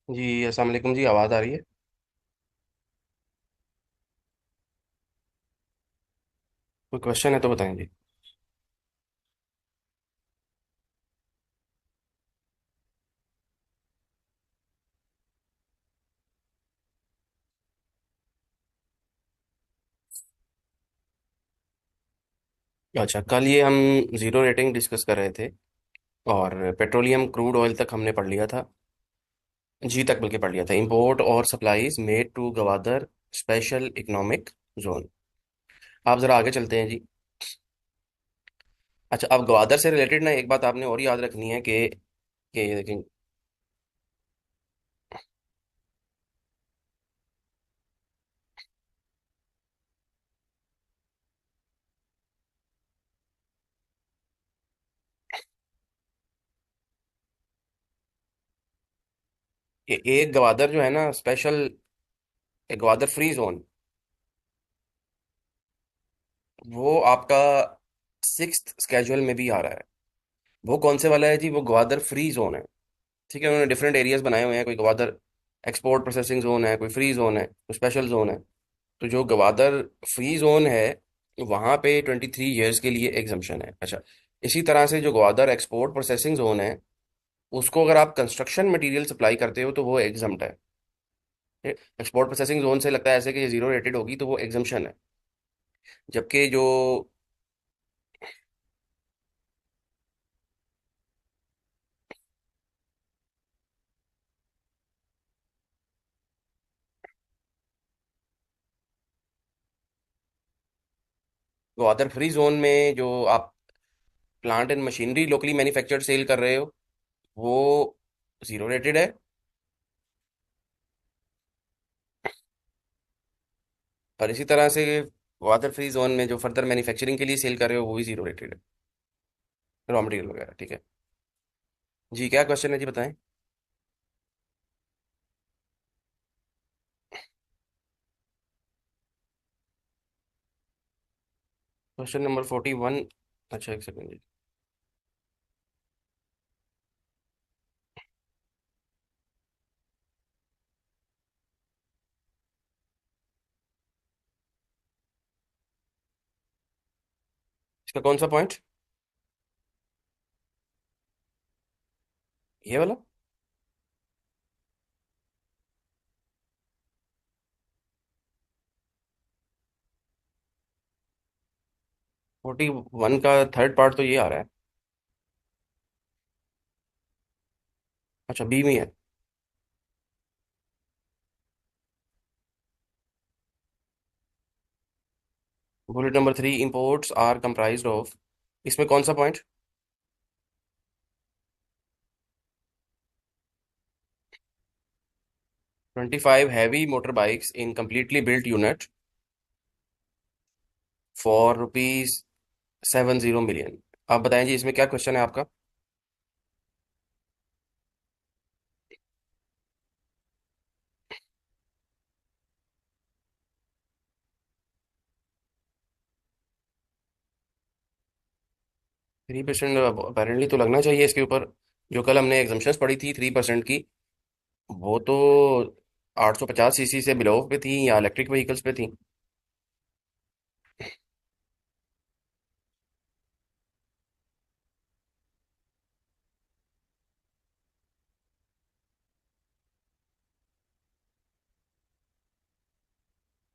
जी अस्सलाम वालेकुम जी, आवाज़ आ रही है। कोई क्वेश्चन है तो बताएं जी। अच्छा, कल ये हम ज़ीरो रेटिंग डिस्कस कर रहे थे और पेट्रोलियम क्रूड ऑयल तक हमने पढ़ लिया था। जी तक बल्कि पढ़ लिया था, import or supplies made to Gwadar special economic zone. आप ज़रा आगे चलते हैं जी। अच्छा, अब गवादर से रिलेटेड ना एक बात आपने और याद रखनी है कि ये देखें। एक गवादर जो है ना स्पेशल, एक गवादर फ्री जोन, वो आपका सिक्स्थ स्केड्यूल में भी आ रहा है। वो कौन से वाला है जी? वो गवादर फ्री जोन है। ठीक है, उन्होंने डिफरेंट एरियाज बनाए हुए हैं। कोई गवादर एक्सपोर्ट प्रोसेसिंग जोन है, कोई फ्री जोन है, कोई स्पेशल जोन है। तो जो गवादर फ्री जोन है, वहां पे 23 ईयर्स के लिए एग्जम्पशन है। अच्छा, इसी तरह से जो गवादर एक्सपोर्ट प्रोसेसिंग जोन है, उसको अगर आप कंस्ट्रक्शन मटेरियल सप्लाई करते हो तो वो एग्जम्प्ट है। एक्सपोर्ट प्रोसेसिंग जोन से लगता है ऐसे कि ये जीरो रेटेड होगी, तो वो एग्जम्पशन है। जबकि जो गवादर फ्री जोन में जो आप plant and machinery locally manufactured sell कर रहे हो, वो जीरो रेटेड है। और इसी तरह से वाटर फ्री जोन में जो फर्दर मैन्युफैक्चरिंग के लिए सेल कर रहे हो, वो भी जीरो रेटेड है, रॉ मटेरियल वगैरह। ठीक है जी, क्या क्वेश्चन है जी, बताएं। Question number 41। अच्छा, एक सेकंड जी। इसका कौन सा पॉइंट? ये वाला? 41 का थर्ड पार्ट तो ये आ रहा है। अच्छा, बी में है। Bullet number 3, imports are comprised of. इसमें कौन सा point? 25 heavy motor bikes in completely built unit for ₹70 million. आप बताएं जी, इसमें क्या क्वेश्चन है आपका? 3% अपेरेंटली तो लगना चाहिए इसके ऊपर। जो कल हमने एग्जाम्पशंस पढ़ी थी 3% की, वो तो 850 सीसी से बिलो पे थी या इलेक्ट्रिक व्हीकल्स पे थी।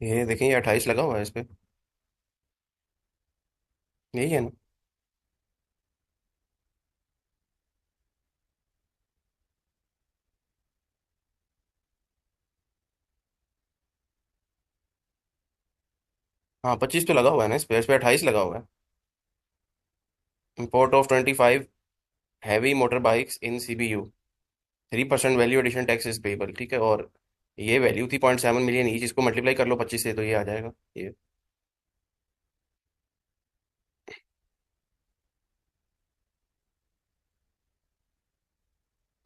ये देखें, ये 28 लगा हुआ है इस पे। यही है ना? हाँ, 25 तो लगा हुआ है ना इस पे 28 लगा हुआ है। Import of 25 heavy motor bikes in CBU, 3% value addition tax is payable. ठीक है, और ये वैल्यू थी 0.7 मिलियन ईच। इसको मल्टीप्लाई कर लो 25 से तो ये आ जाएगा।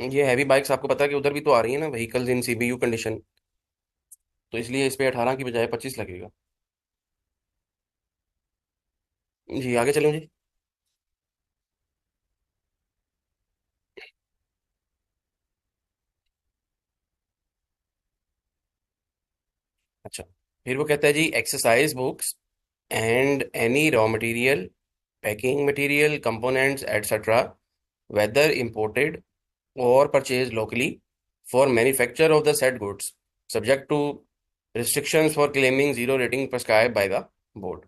ये हैवी बाइक्स आपको पता है कि उधर भी तो आ रही है ना, व्हीकल्स इन CBU कंडीशन। तो इसलिए इस पे 18 की बजाय 25 लगेगा। जी, आगे चलें जी। अच्छा, फिर वो कहता है जी exercise books and any raw material, packing material, components etcetera, whether imported or purchased locally for manufacture of the said goods, subject to restrictions for claiming zero rating prescribed by the board।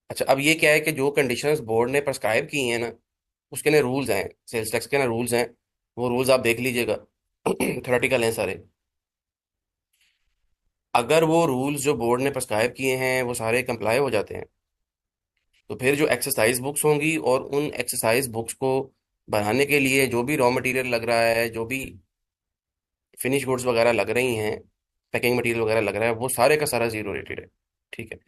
अच्छा, अब ये क्या है कि जो conditions board ने prescribe की हैं ना, उसके ना रूल्स हैं, सेल्स टैक्स के ना रूल्स हैं। वो रूल्स आप देख लीजिएगा। थ्योरेटिकल हैं सारे। अगर वो रूल्स जो बोर्ड ने प्रिस्क्राइब किए हैं वो सारे कंप्लाई हो जाते हैं, तो फिर जो एक्सरसाइज बुक्स होंगी और उन एक्सरसाइज बुक्स को बनाने के लिए जो भी रॉ मटेरियल लग रहा है, जो भी फिनिश गुड्स वगैरह लग रही हैं, पैकिंग मटेरियल वगैरह लग रहा है, वो सारे का सारा जीरो रेटेड है। ठीक है।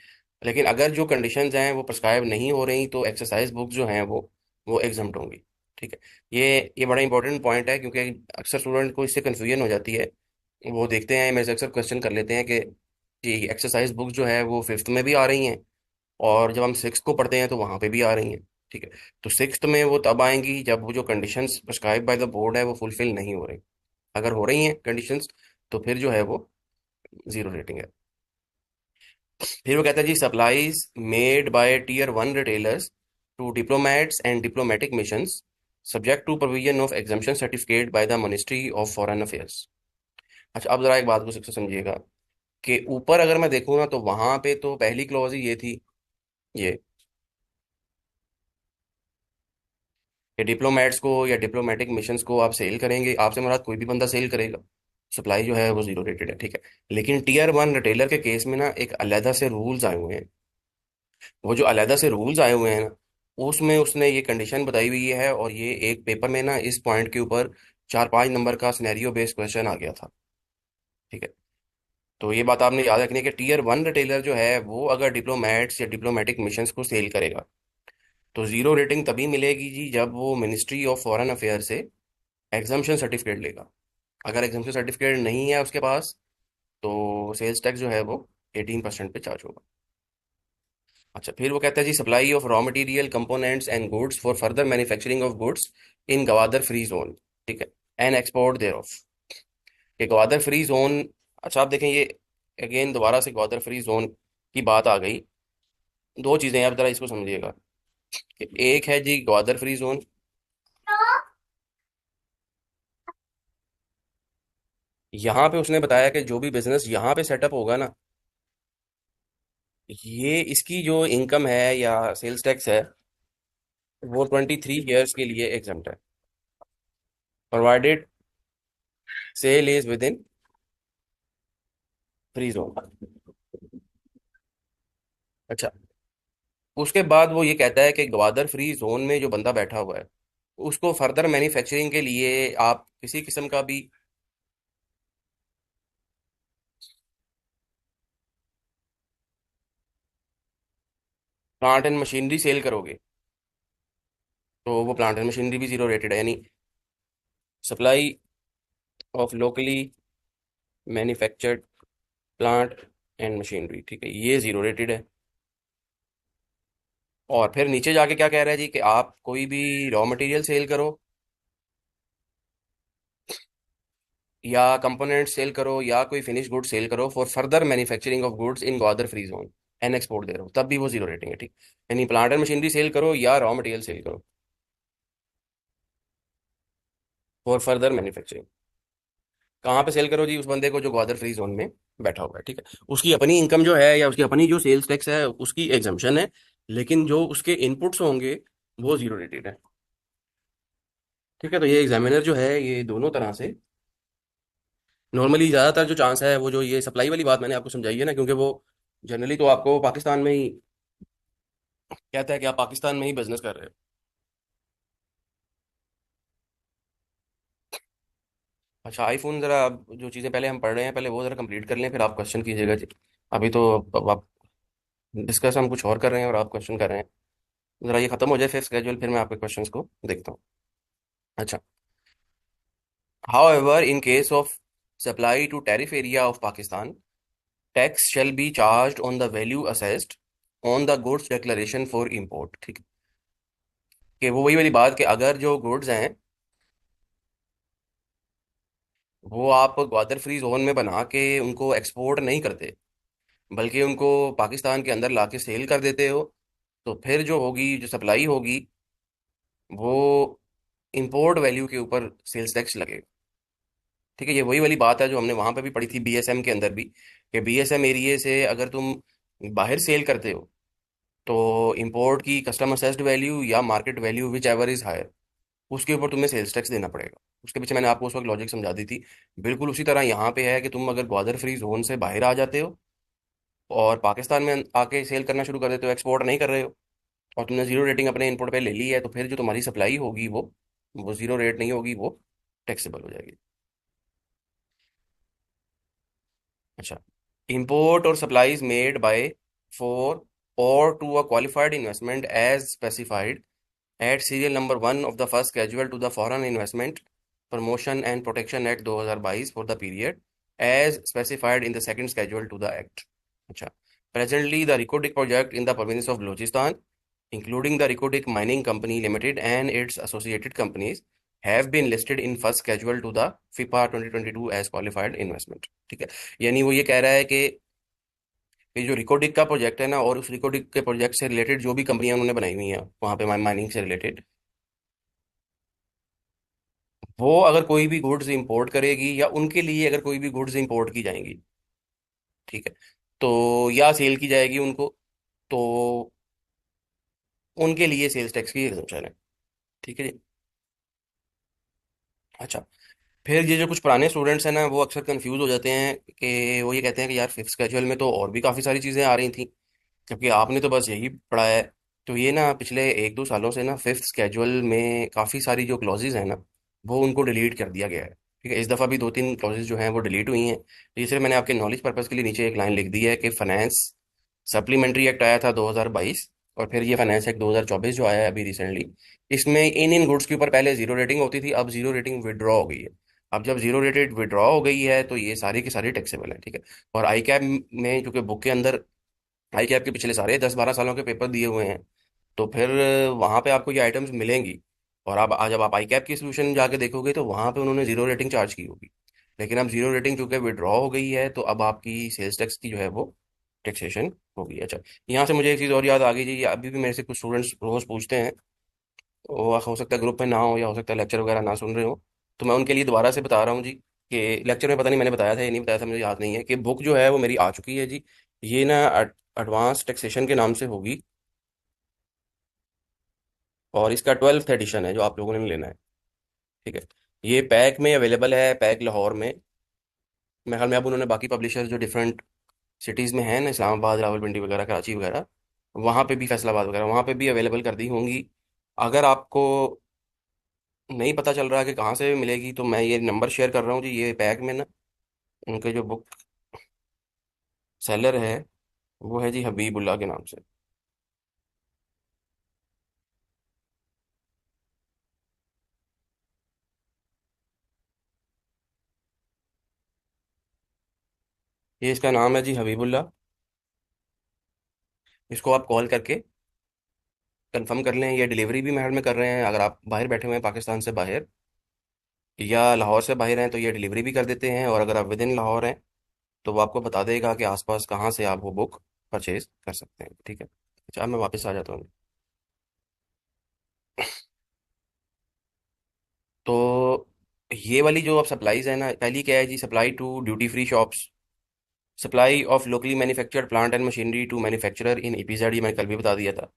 लेकिन अगर जो कंडीशंस हैं वो प्रिस्क्राइब नहीं हो रही तो एक्सरसाइज बुक जो हैं वो एग्जम्प्ट होंगी। ठीक है। ये बड़ा इंपॉर्टेंट पॉइंट है, क्योंकि अक्सर स्टूडेंट को इससे कन्फ्यूजन हो जाती है। वो देखते हैं, मेरे से अक्सर क्वेश्चन कर लेते हैं कि एक्सरसाइज बुक जो है वो फिफ्थ में भी आ रही हैं, और जब हम सिक्स को पढ़ते हैं तो वहाँ पे भी आ रही हैं। ठीक है। तो सिक्स्थ में वो तब आएंगी जब वो जो conditions prescribe by the board है वो फुलफिल नहीं हो रही। अगर हो रही हैं कंडीशंस तो फिर जो है वो जीरो रेटिंग है। फिर वो कहता है जी supplies made by tier one retailers to diplomats and diplomatic missions, subject to provision of exemption certificate by the ministry of foreign affairs. अच्छा, अब जरा एक बात को सबसे समझिएगा कि ऊपर अगर मैं देखूँ ना तो वहां पे तो पहली क्लॉज ही ये थी, ये कि डिप्लोमेट्स को या डिप्लोमेटिक मिशंस को आप सेल करेंगे, आपसे मुराद कोई भी बंदा सेल करेगा, सप्लाई जो है वो जीरो रेटेड है। ठीक है। लेकिन टीयर वन रिटेलर के केस में ना एक अलहदा से रूल्स आए हुए हैं। वो जो अलहदा से रूल्स आए हुए हैं ना, उसमें उसने ये कंडीशन बताई हुई है, और ये एक पेपर में ना इस पॉइंट के ऊपर 4-5 नंबर का सिनेरियो बेस्ड क्वेश्चन आ गया था। ठीक है। तो ये बात आपने याद रखनी है कि टीयर वन रिटेलर जो है वो अगर डिप्लोमेट्स या डिप्लोमेटिक मिशंस को सेल करेगा तो जीरो रेटिंग तभी मिलेगी जी जब वो मिनिस्ट्री ऑफ फॉरेन अफेयर से एग्जाम्पशन सर्टिफिकेट लेगा। अगर एग्जाम्पशन सर्टिफिकेट नहीं है उसके पास तो सेल्स टैक्स जो है वो 18% पे चार्ज होगा। अच्छा, फिर वो कहता है जी supply of raw material components and goods for further manufacturing of goods in Gwadar free zone. ठीक है। एंड एक्सपोर्ट देयर ऑफ, कि गवादर फ्री जोन। अच्छा, आप देखें ये अगेन दोबारा से गवादर फ्री जोन की बात आ गई। दो चीज़ें हैं, आप जरा इसको समझिएगा कि एक है जी गवादर फ्री जोन। यहाँ पे उसने बताया कि जो भी बिजनेस यहाँ पे सेटअप होगा ना, ये इसकी जो इनकम है या सेल्स टैक्स है वो 23 ईयर्स के लिए एग्जम्प्ट है, provided sale is within free zone. अच्छा, उसके बाद वो ये कहता है कि ग्वादर फ्री जोन में जो बंदा बैठा हुआ है उसको फर्दर मैन्युफैक्चरिंग के लिए आप किसी किस्म का भी प्लांट एंड मशीनरी सेल करोगे तो वो प्लांट एंड मशीनरी भी जीरो रेटेड है, यानी supply of locally manufactured plant and machinery, ठीक है, ये जीरो रेटेड है। और फिर नीचे जाके क्या कह रहा है जी कि आप कोई भी रॉ मटेरियल सेल करो या कंपोनेंट सेल करो या कोई फिनिश गुड सेल करो for further manufacturing of goods in Gwadar free zone and export दे रहे हो, तब भी वो जीरो रेटिंग है। ठीक, यानी प्लांट एंड मशीनरी सेल करो या रॉ मटेरियल सेल करो फॉर फर्दर मैन्युफैक्चरिंग, कहाँ पे सेल करो जी? उस बंदे को जो ग्वादर फ्री जोन में बैठा हुआ है। ठीक है। उसकी अपनी इनकम जो है या उसकी अपनी जो सेल्स टैक्स है उसकी एग्जम्पशन है, लेकिन जो उसके इनपुट्स होंगे वो जीरो रेटेड है। ठीक है। तो ये एग्जामिनर जो है ये दोनों तरह से नॉर्मली ज़्यादातर जो चांस है वो जो ये सप्लाई वाली बात मैंने आपको समझाई है ना, क्योंकि वो जनरली तो आपको पाकिस्तान में ही कहता है कि आप पाकिस्तान में ही बिजनेस कर रहे हो। अच्छा, आईफोन ज़रा आप जो चीज़ें पहले हम पढ़ रहे हैं पहले वो ज़रा कंप्लीट कर लें, फिर आप क्वेश्चन कीजिएगा जी। अभी तो आप डिस्कस हम कुछ और कर रहे हैं और आप क्वेश्चन कर रहे हैं। ज़रा ये खत्म हो जाए फिर स्केड्यूल, फिर मैं आपके क्वेश्चंस को देखता हूँ। अच्छा, however in case of supply to tariff area of Pakistan, tax shall be charged on the value assessed on the goods declaration for import। ठीक है। कि वो वही वाली बात कि अगर जो गुड्स हैं वो आप ग्वादर फ्री जोन में बना के उनको एक्सपोर्ट नहीं करते, बल्कि उनको पाकिस्तान के अंदर ला के सेल कर देते हो। तो फिर जो होगी, जो सप्लाई होगी, वो इंपोर्ट वैल्यू के ऊपर सेल्स टैक्स लगेगा। ठीक है, ये वही वाली बात है जो हमने वहां पे भी पढ़ी थी बीएसएम के अंदर भी, कि बीएसएम एरिया से अगर तुम बाहर सेल करते हो तो इंपोर्ट की कस्टम असेस्ड वैल्यू या market value whichever is higher, उसके ऊपर तुम्हें सेल्स टैक्स देना पड़ेगा। उसके पीछे मैंने आपको उस वक्त लॉजिक समझा दी थी। बिल्कुल उसी तरह यहाँ पे है कि तुम अगर ग्वादर फ्री जोन से बाहर आ जाते हो और पाकिस्तान में आके सेल करना शुरू कर देते हो, एक्सपोर्ट नहीं कर रहे हो, और तुमने जीरो रेटिंग अपने इनपुट पे ले ली है, तो फिर जो तुम्हारी सप्लाई होगी वो जीरो रेट नहीं होगी, वो टैक्सेबल हो जाएगी। अच्छा, import or supplies made bye for और to a qualified investment as specified eight serial number 1 of the first schedule to the foreign investment promotion and protection act 2022 for the period as specified in the second schedule to the act. अच्छा, presently the रिकोडिक project in the province of Balochistan including the Ricodic Mining Company Limited and its associated companies, have been listed in first schedule to the FIPA 2022 as qualified investment। ठीक है, यानी वो ये कह रहा है कि ये जो रिकोडिक का प्रोजेक्ट है ना, और उस रिकोडिक के प्रोजेक्ट से रिलेटेड जो भी कंपनियां उन्होंने बनाई हुई हैं वहां पे माइनिंग से रिलेटेड, वो अगर कोई भी गुड्स इंपोर्ट करेगी या उनके लिए अगर कोई भी गुड्स इंपोर्ट की जाएंगी, ठीक है, तो या सेल की जाएगी उनको, तो उनके लिए सेल्स टैक्स की एग्जम्पशन है। ठीक है जी। अच्छा, फिर ये जो कुछ पुराने स्टूडेंट्स हैं ना, वो अक्सर कंफ्यूज हो जाते हैं कि वो ये कहते हैं कि यार फिफ्थ स्केजुअल में तो और भी काफ़ी सारी चीज़ें आ रही थी, जबकि आपने तो बस यही पढ़ा है। तो ये ना पिछले 1-2 सालों से ना फिफ्थ स्केजुअल में काफ़ी सारी जो क्लॉजेज हैं ना, वो उनको डिलीट कर दिया गया है। ठीक है, इस दफ़ा भी 2-3 क्लॉजेज जो हैं वो डिलीट हुई हैं। तो इसलिए मैंने आपके नॉलेज पर्पज़ के लिए नीचे एक लाइन लिख दी है कि फाइनेंस सप्लीमेंट्री एक्ट आया था 2022, और फिर ये फाइनेंस एक्ट 2024 जो आया है अभी रिसेंटली, इसमें इन इन गुड्स के ऊपर पहले जीरो रेटिंग होती थी, अब जीरो रेटिंग विड्रॉ हो गई है। अब जब जीरो रेटेड विड्रॉ हो गई है तो ये सारी की सारी टैक्सेबल है। ठीक है, और आई कैप में चूंकि बुक के अंदर आई कैप के पिछले सारे 10-12 सालों के पेपर दिए हुए हैं, तो फिर वहां पे आपको ये आइटम्स मिलेंगी। और आप आज जब आप आई कैप की सोल्यूशन जाके देखोगे तो वहां पे उन्होंने जीरो रेटिंग चार्ज की होगी। लेकिन अब जीरो रेटिंग चूंकि विड्रॉ हो गई है, तो अब आपकी सेल्स टैक्स की जो है वो टैक्सेशन होगी। अच्छा, यहाँ से मुझे एक चीज़ और याद आ गई जी, ये अभी भी मेरे से कुछ स्टूडेंट्स रोज पूछते हैं, वो हो सकता है ग्रुप में ना हो या हो सकता है लेक्चर वगैरह ना सुन रहे हो, तो मैं उनके लिए दोबारा से बता रहा हूँ जी, कि लेक्चर में पता नहीं मैंने बताया था या नहीं बताया था, मुझे याद नहीं है, कि बुक जो है वो मेरी आ चुकी है जी। ये ना एडवांस टैक्सेशन के नाम से होगी, और इसका 12th एडिशन है जो आप लोगों ने लेना है। ठीक है, ये पैक में अवेलेबल है, पैक लाहौर में। मेरे ख्याल में अब उन्होंने बाकी पब्लिशर्स जो डिफरेंट सिटीज़ में हैं ना, इस्लामाबाद, रावलपिंडी वगैरह, कराची वगैरह, वहाँ पे भी, फैसलाबाद वगैरह, वहाँ पे भी अवेलेबल कर दी होंगी। अगर आपको नहीं पता चल रहा कि कहाँ से मिलेगी, तो मैं ये नंबर शेयर कर रहा हूँ जी, ये पैक में ना उनके जो बुक सेलर है वो है जी हबीबुल्ला के नाम से। ये इसका नाम है जी हबीबुल्ला। इसको आप कॉल करके कंफर्म कर लें, ये डिलीवरी भी महल में कर रहे हैं, अगर आप बाहर बैठे हुए हैं पाकिस्तान से बाहर या लाहौर से बाहर हैं तो ये डिलीवरी भी कर देते हैं, और अगर आप विद इन लाहौर हैं तो वो आपको बता देगा कि आसपास कहाँ से आप वो बुक परचेज कर सकते हैं। ठीक है, अच्छा अब मैं वापस आ जाता हूँ। तो ये वाली जो आप सप्लाईज है ना, पहली क्या है जी, supply to duty free shops, supply of locally manufactured plant and machinery to manufacturer in EPZ, ये मैंने कल भी बता दिया था।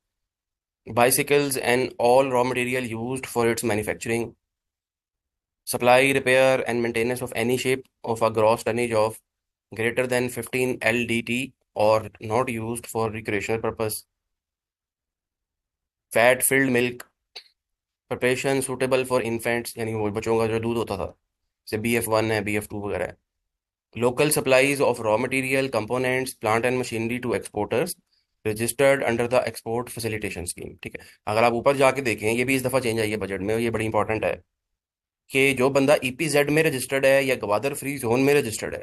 Bicycles and all raw material used for its manufacturing, supply, repair, and maintenance of any shape of a gross tonnage of greater than 15 LDT or not used for recreational purpose, fat filled milk, preparation suitable for infants, यानी वो बच्चों का जो दूध होता था, जैसे BF1 है, BF2 वगैरह है, local supplies of raw material, components, plant and machinery to exporters registered under the export facilitation scheme. ठीक है, अगर आप ऊपर जाके देखें, ये भी इस दफ़ा चेंज आई है बजट में, और ये बड़ी इंपॉर्टेंट है कि जो बंदा ईपीजेड में रजिस्टर्ड है या गवादर फ्री जोन में रजिस्टर्ड है,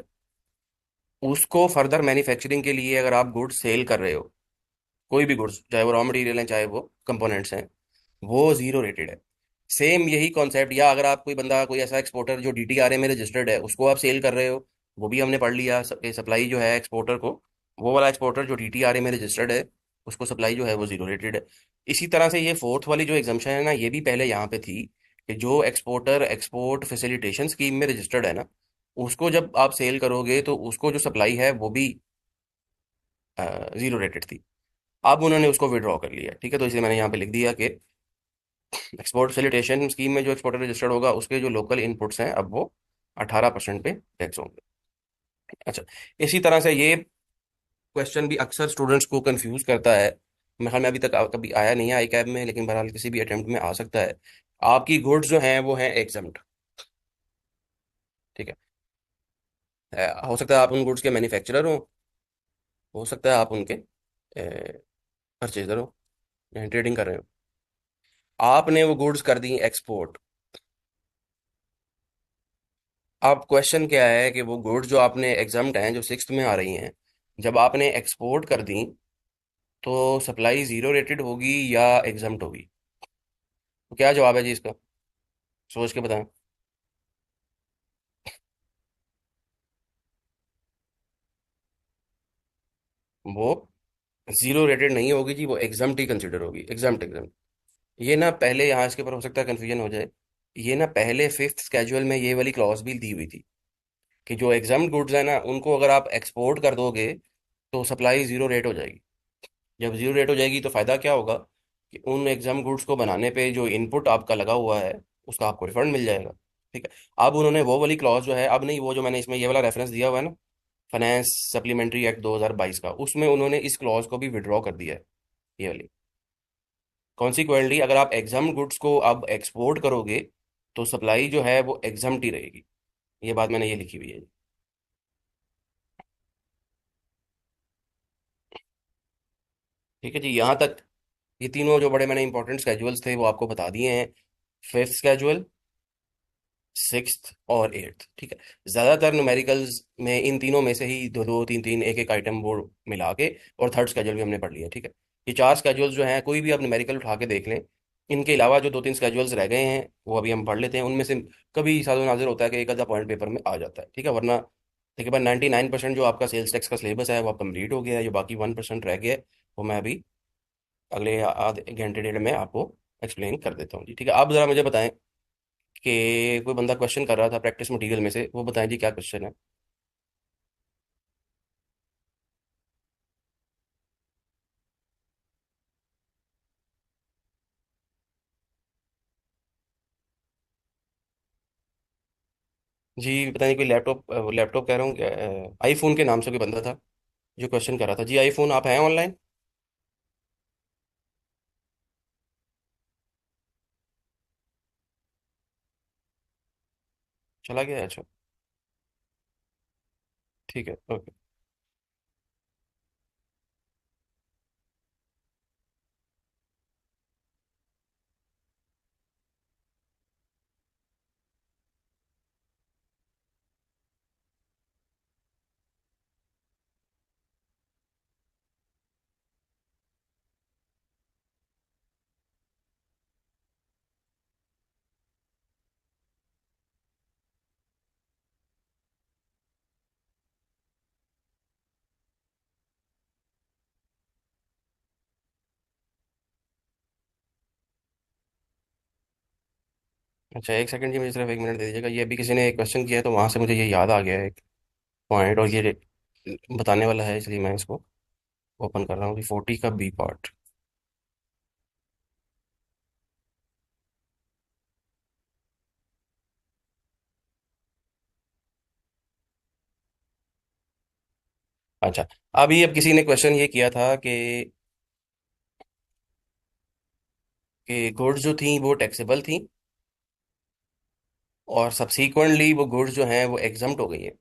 उसको फर्दर मैन्युफैक्चरिंग के लिए अगर आप गुड्स सेल कर रहे हो, कोई भी गुड्स, चाहे वो रॉ मटेरियल है चाहे वो कंपोनेंट्स हैं, वो जीरो रेटेड है। सेम यही कॉन्सेप्ट, या अगर आप कोई बंदा, कोई ऐसा एक्सपोर्टर जो DTRA में रजिस्टर्ड है, उसको आप सेल कर रहे हो, वो भी हमने पढ़ लिया। सप्लाई जो है एक्सपोर्टर को, वो वाला एक्सपोर्टर जो DTRA में रजिस्टर्ड है, उसको सप्लाई जो है वो जीरो रेटेड है। इसी तरह से ये फोर्थ वाली जो एग्जाम्पशन है ना, ये भी पहले यहाँ पे थी कि जो एक्सपोर्टर एक्सपोर्ट फैसिलिटेशन स्कीम में रजिस्टर्ड है ना, उसको जब आप सेल करोगे तो उसको जो सप्लाई है वो भी जीरो रेटेड थी। अब उन्होंने उसको विड्रॉ कर लिया, ठीक है, तो इसलिए मैंने यहाँ पे लिख दिया कि एक्सपोर्ट फैसिलिटेशन स्कीम में जो एक्सपोर्टर रजिस्टर्ड होगा उसके जो लोकल इनपुट्स हैं अब वो 18% पे टैक्स होंगे। अच्छा, इसी तरह से ये क्वेश्चन भी अक्सर स्टूडेंट्स को कंफ्यूज करता है। मेरे ख्याल में अभी तक कभी आया नहीं है आई कैब में, लेकिन बहरहाल किसी भी अटेम्प्ट में आ सकता है। आपकी गुड्स जो हैं वो हैं एग्जम्प्ट, ठीक है। हो सकता है आप उन गुड्स के मैन्युफैक्चरर हो, हो सकता है आप उनके परचेजर हो, ट्रेडिंग कर रहे हो। आपने वो गुड्स कर दी एक्सपोर्ट। अब क्वेश्चन क्या है कि वो गुड्स जो आपने एग्जाम्प्ट हैं, जो सिक्स्थ में आ रही हैं, जब आपने एक्सपोर्ट कर दी तो सप्लाई जीरो रेटेड होगी या एग्जाम्प्ट होगी? तो क्या जवाब है जी इसका? सोच के बताएं। वो जीरो रेटेड नहीं होगी जी, वो एग्जाम्प्ट ही कंसिडर होगी, एग्जाम्प्ट एग्जाम्प्ट। ये ना पहले, यहाँ इसके ऊपर हो सकता है कंफ्यूजन हो जाए, ये ना पहले फिफ्थ स्केड्यूल में ये वाली क्लॉज भी दी हुई थी कि जो एग्जाम्प्ट गुड्स है ना, उनको अगर आप एक्सपोर्ट कर दोगे तो सप्लाई जीरो रेट हो जाएगी। जब जीरो रेट हो जाएगी तो फायदा क्या होगा कि उन एग्जाम गुड्स को बनाने पे जो इनपुट आपका लगा हुआ है उसका आपको रिफंड मिल जाएगा, ठीक है। अब उन्होंने वो वाली क्लॉज जो है, अब नहीं, वो जो मैंने इसमें ये वाला रेफरेंस दिया हुआ है ना, फाइनेंस सप्लीमेंट्री एक्ट 2022 का, उसमें उन्होंने इस क्लॉज को भी विड्रॉ कर दिया है, ये वाली। कॉन्सिक्वेंटली अगर आप एग्जाम गुड्स को अब एक्सपोर्ट करोगे तो सप्लाई जो है वो एग्जाम्ट ही रहेगी। ये बात मैंने ये लिखी हुई है। ठीक है जी, यहाँ तक ये तीनों जो बड़े मैंने इंपॉर्टेंट स्केजुअल्स थे वो आपको बता दिए हैं। फिफ्थ स्केजुअल, सिक्स्थ और एट्थ, ठीक है। ज्यादातर न्यूमेरिकल्स में इन तीनों में से ही दो दो तीन तीन एक एक आइटम वो मिला के, और थर्ड स्केड्यूल भी हमने पढ़ लिया, ठीक है। ये चार स्केड्यूल्स जो हैं, कोई भी आप न्यूमेरिकल उठा के देख लें, इनके अलावा जो दो तीन स्केड्यूल्स रह गए हैं वो अभी हम पढ़ लेते हैं। उनमें से कभी साधु नाजिर होता है कि एक आधा पॉइंट पेपर में आ जाता है, ठीक है, वरना देखिए भाई 99% जो आपका सेल्स टैक्स का सिलेबस है वो अब कंप्लीट हो गया है। जो बाकी 1% रह गया है वो मैं अभी अगले आधे घंटे डेढ़ में आपको एक्सप्लेन कर देता हूँ जी, ठीक है। आप जरा मुझे बताएं कि कोई बंदा क्वेश्चन कर रहा था प्रैक्टिस मटेरियल में से, वो बताएं जी क्या क्वेश्चन है। जी पता नहीं, कोई लैपटॉप लैपटॉप कह रहा हूँ क्या, आईफोन के नाम से कोई बंदा था जो क्वेश्चन कर रहा था जी। आईफोन आप हैं ऑनलाइन? चला गया है? अच्छा, ठीक है, ओके। अच्छा, एक सेकंड जी, मुझे सिर्फ एक मिनट दे दीजिएगा। ये अभी किसी ने एक क्वेश्चन किया है तो वहां से मुझे ये याद आ गया है एक पॉइंट, और ये बताने वाला है, इसलिए मैं इसको ओपन कर रहा हूँ कि 40 का बी पार्ट। अच्छा, अभी अब किसी ने क्वेश्चन ये किया था कि गुड्स जो थी वो टैक्सेबल थी, और सब्सीक्वेंटली वो गुड्स जो हैं वो एग्जम्प्ट हो गई हैं,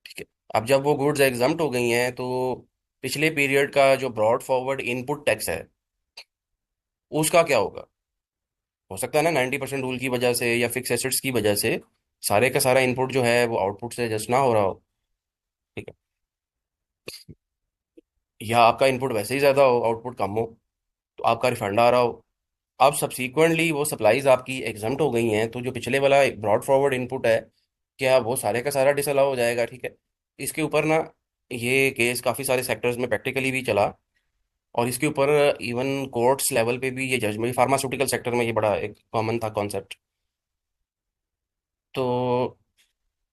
ठीक है। अब जब वो गुड्स एग्जम्प्ट हो गई हैं तो पिछले पीरियड का जो ब्रॉड फॉरवर्ड इनपुट टैक्स है उसका क्या होगा? हो सकता है ना 90% रूल की वजह से या फिक्स एसेट्स की वजह से सारे का सारा इनपुट जो है वो आउटपुट से एडजस्ट ना हो रहा हो, ठीक है, या आपका इनपुट वैसे ही ज़्यादा हो, आउटपुट कम हो, तो आपका रिफंड आ रहा हो, अब सब्सीक्वेंटली वो सप्लाईज आपकी एग्जम्प्ट हो गई हैं, तो जो पिछले वाला ब्रॉड फॉरवर्ड इनपुट है, क्या वो सारे का सारा डिसअलाउ हो जाएगा? ठीक है। इसके ऊपर ना ये केस काफ़ी सारे सेक्टर्स में प्रैक्टिकली भी चला, और इसके ऊपर इवन कोर्ट्स लेवल पे भी ये जजमेंट, फार्मास्यूटिकल सेक्टर में ये बड़ा एक कॉमन था कॉन्सेप्ट। तो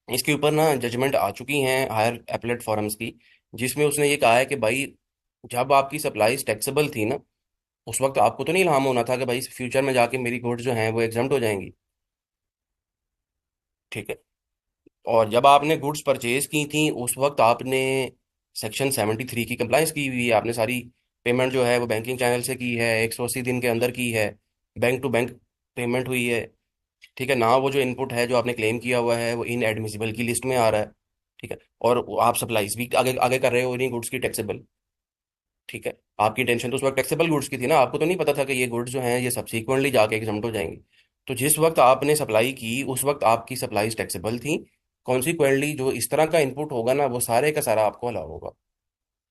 इसके ऊपर ना जजमेंट आ चुकी हैं हायर एपलेट फॉरम्स की, जिसमें उसने ये कहा है कि भाई जब आपकी सप्लाईज टैक्सेबल थी ना, उस वक्त आपको तो नहीं इल्हाम होना था कि भाई फ्यूचर में जाके मेरी गुड्स जो हैं वो एग्जम्प्ट हो जाएंगी। ठीक है। और जब आपने गुड्स परचेज की थी उस वक्त आपने सेक्शन 73 की कंप्लाइंस की हुई है, आपने सारी पेमेंट जो है वो बैंकिंग चैनल से की है, 180 दिन के अंदर की है, बैंक टू बैंक पेमेंट हुई है। ठीक है ना, वो जो इनपुट है जो आपने क्लेम किया हुआ है वो इन एडमिसिबल की लिस्ट में आ रहा है। ठीक है। और वो आप सप्लाईज भी आगे आगे कर रहे हो इन्हीं गुड्स की टैक्सेबल। ठीक है। आपकी टेंशन तो उस वक्त टैक्सेबल गुड्स की थी ना, आपको तो नहीं पता था कि ये गुड्स जो हैं ये सब्सीक्वेंटली जाके एग्जम्प्ट हो जाएंगी। तो जिस वक्त आपने सप्लाई की उस वक्त आपकी सप्लाईज टैक्सेबल थी। कॉन्सिक्वेंटली जो इस तरह का इनपुट होगा ना वो सारे का सारा आपको अलाउ होगा।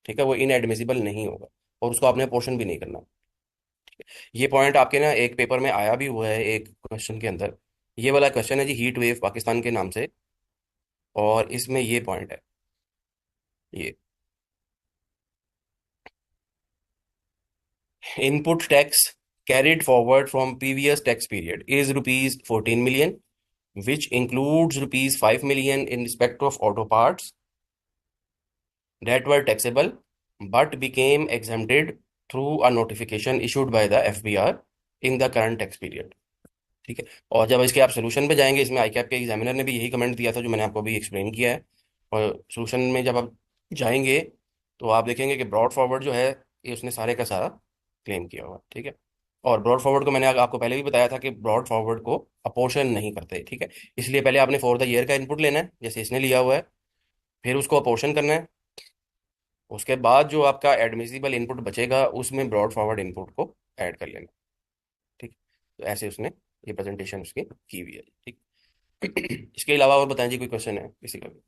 ठीक है, वो इनएडमिसिबल नहीं होगा, और उसको आपने पोर्शन भी नहीं करना। ये पॉइंट आपके ना एक पेपर में आया भी हुआ है एक क्वेश्चन के अंदर। ये वाला क्वेश्चन है जी, हीट वेव पाकिस्तान के नाम से, और इसमें ये पॉइंट है। ये input tax carried forward from previous tax period is rupees 14 million, which includes rupees 5 million in respect of auto parts that were taxable but became exempted through a notification issued by the FBR in the current tax period। ठीक है। और जब इसके आप solution पे जाएंगे, इसमें आई cap के एग्जामिनर ने भी यही कमेंट दिया था जो मैंने आपको अभी एक्सप्लेन किया है। और सोल्यूशन में जब आप जाएंगे तो आप देखेंगे कि ब्रॉड फॉरवर्ड जो है ये उसने सारे का सारा क्लेम किया हुआ है। ठीक है। और ब्रॉड फॉरवर्ड को मैंने आपको पहले भी बताया था कि ब्रॉड फॉरवर्ड को अपोर्शन नहीं करते। ठीक है। इसलिए पहले आपने फॉर द ईयर का इनपुट लेना है जैसे इसने लिया हुआ है, फिर उसको अपोर्शन करना है। उसके बाद जो आपका एडमिसिबल इनपुट बचेगा उसमें ब्रॉड फॉरवर्ड इनपुट को ऐड कर लेना। ठीक। तो ऐसे उसने ये प्रेजेंटेशन उसकी की हुई है। ठीक। इसके अलावा और बताएं जी, कोई क्वेश्चन है किसी का भी?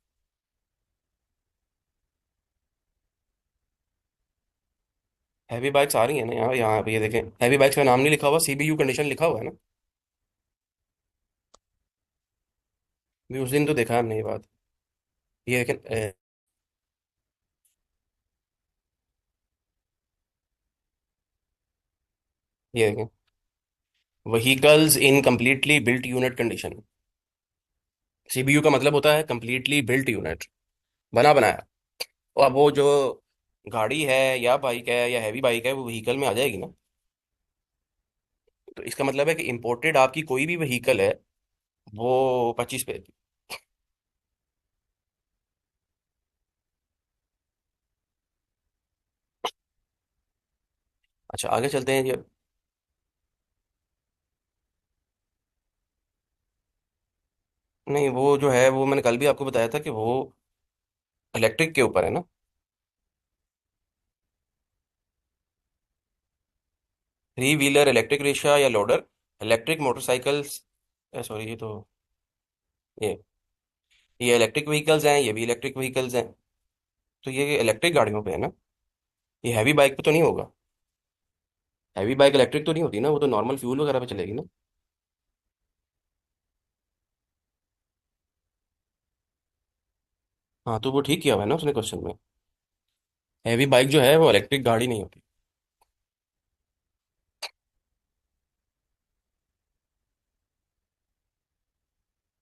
हैवी बाइक्स आ रही है ना यहाँ यहाँ पे, ये देखें हैवी बाइक्स का नाम नहीं लिखा हुआ, CBU कंडीशन लिखा हुआ है ना। भी उस दिन तो देखा हमने ये बात। ये देखें ये देखें व्हीकल्स इन completely built unit condition. CBU का मतलब होता है कंप्लीटली बिल्ट यूनिट, बना बनाया। और अब वो जो गाड़ी है या बाइक है या हैवी बाइक है वो व्हीकल में आ जाएगी ना। तो इसका मतलब है कि इंपोर्टेड आपकी कोई भी व्हीकल है वो 25 पे। अच्छा आगे चलते हैं जी अब। नहीं वो जो है वो मैंने कल भी आपको बताया था कि वो इलेक्ट्रिक के ऊपर है ना। थ्री व्हीलर इलेक्ट्रिक रिक्शा या लोडर, इलेक्ट्रिक मोटरसाइकिल्स, सॉरी ये तो ये ये इलेक्ट्रिक व्हीकल्स हैं, ये भी इलेक्ट्रिक व्हीकल्स हैं। तो ये इलेक्ट्रिक गाड़ियों पे है ना, ये हैवी बाइक पे तो नहीं होगा। हैवी बाइक इलेक्ट्रिक तो नहीं होती ना, वो तो नॉर्मल फ्यूल वगैरह पे चलेगी ना। हाँ तो वो ठीक किया हुआ है ना उसने क्वेश्चन में। हैवी बाइक जो है वो इलेक्ट्रिक गाड़ी नहीं होती।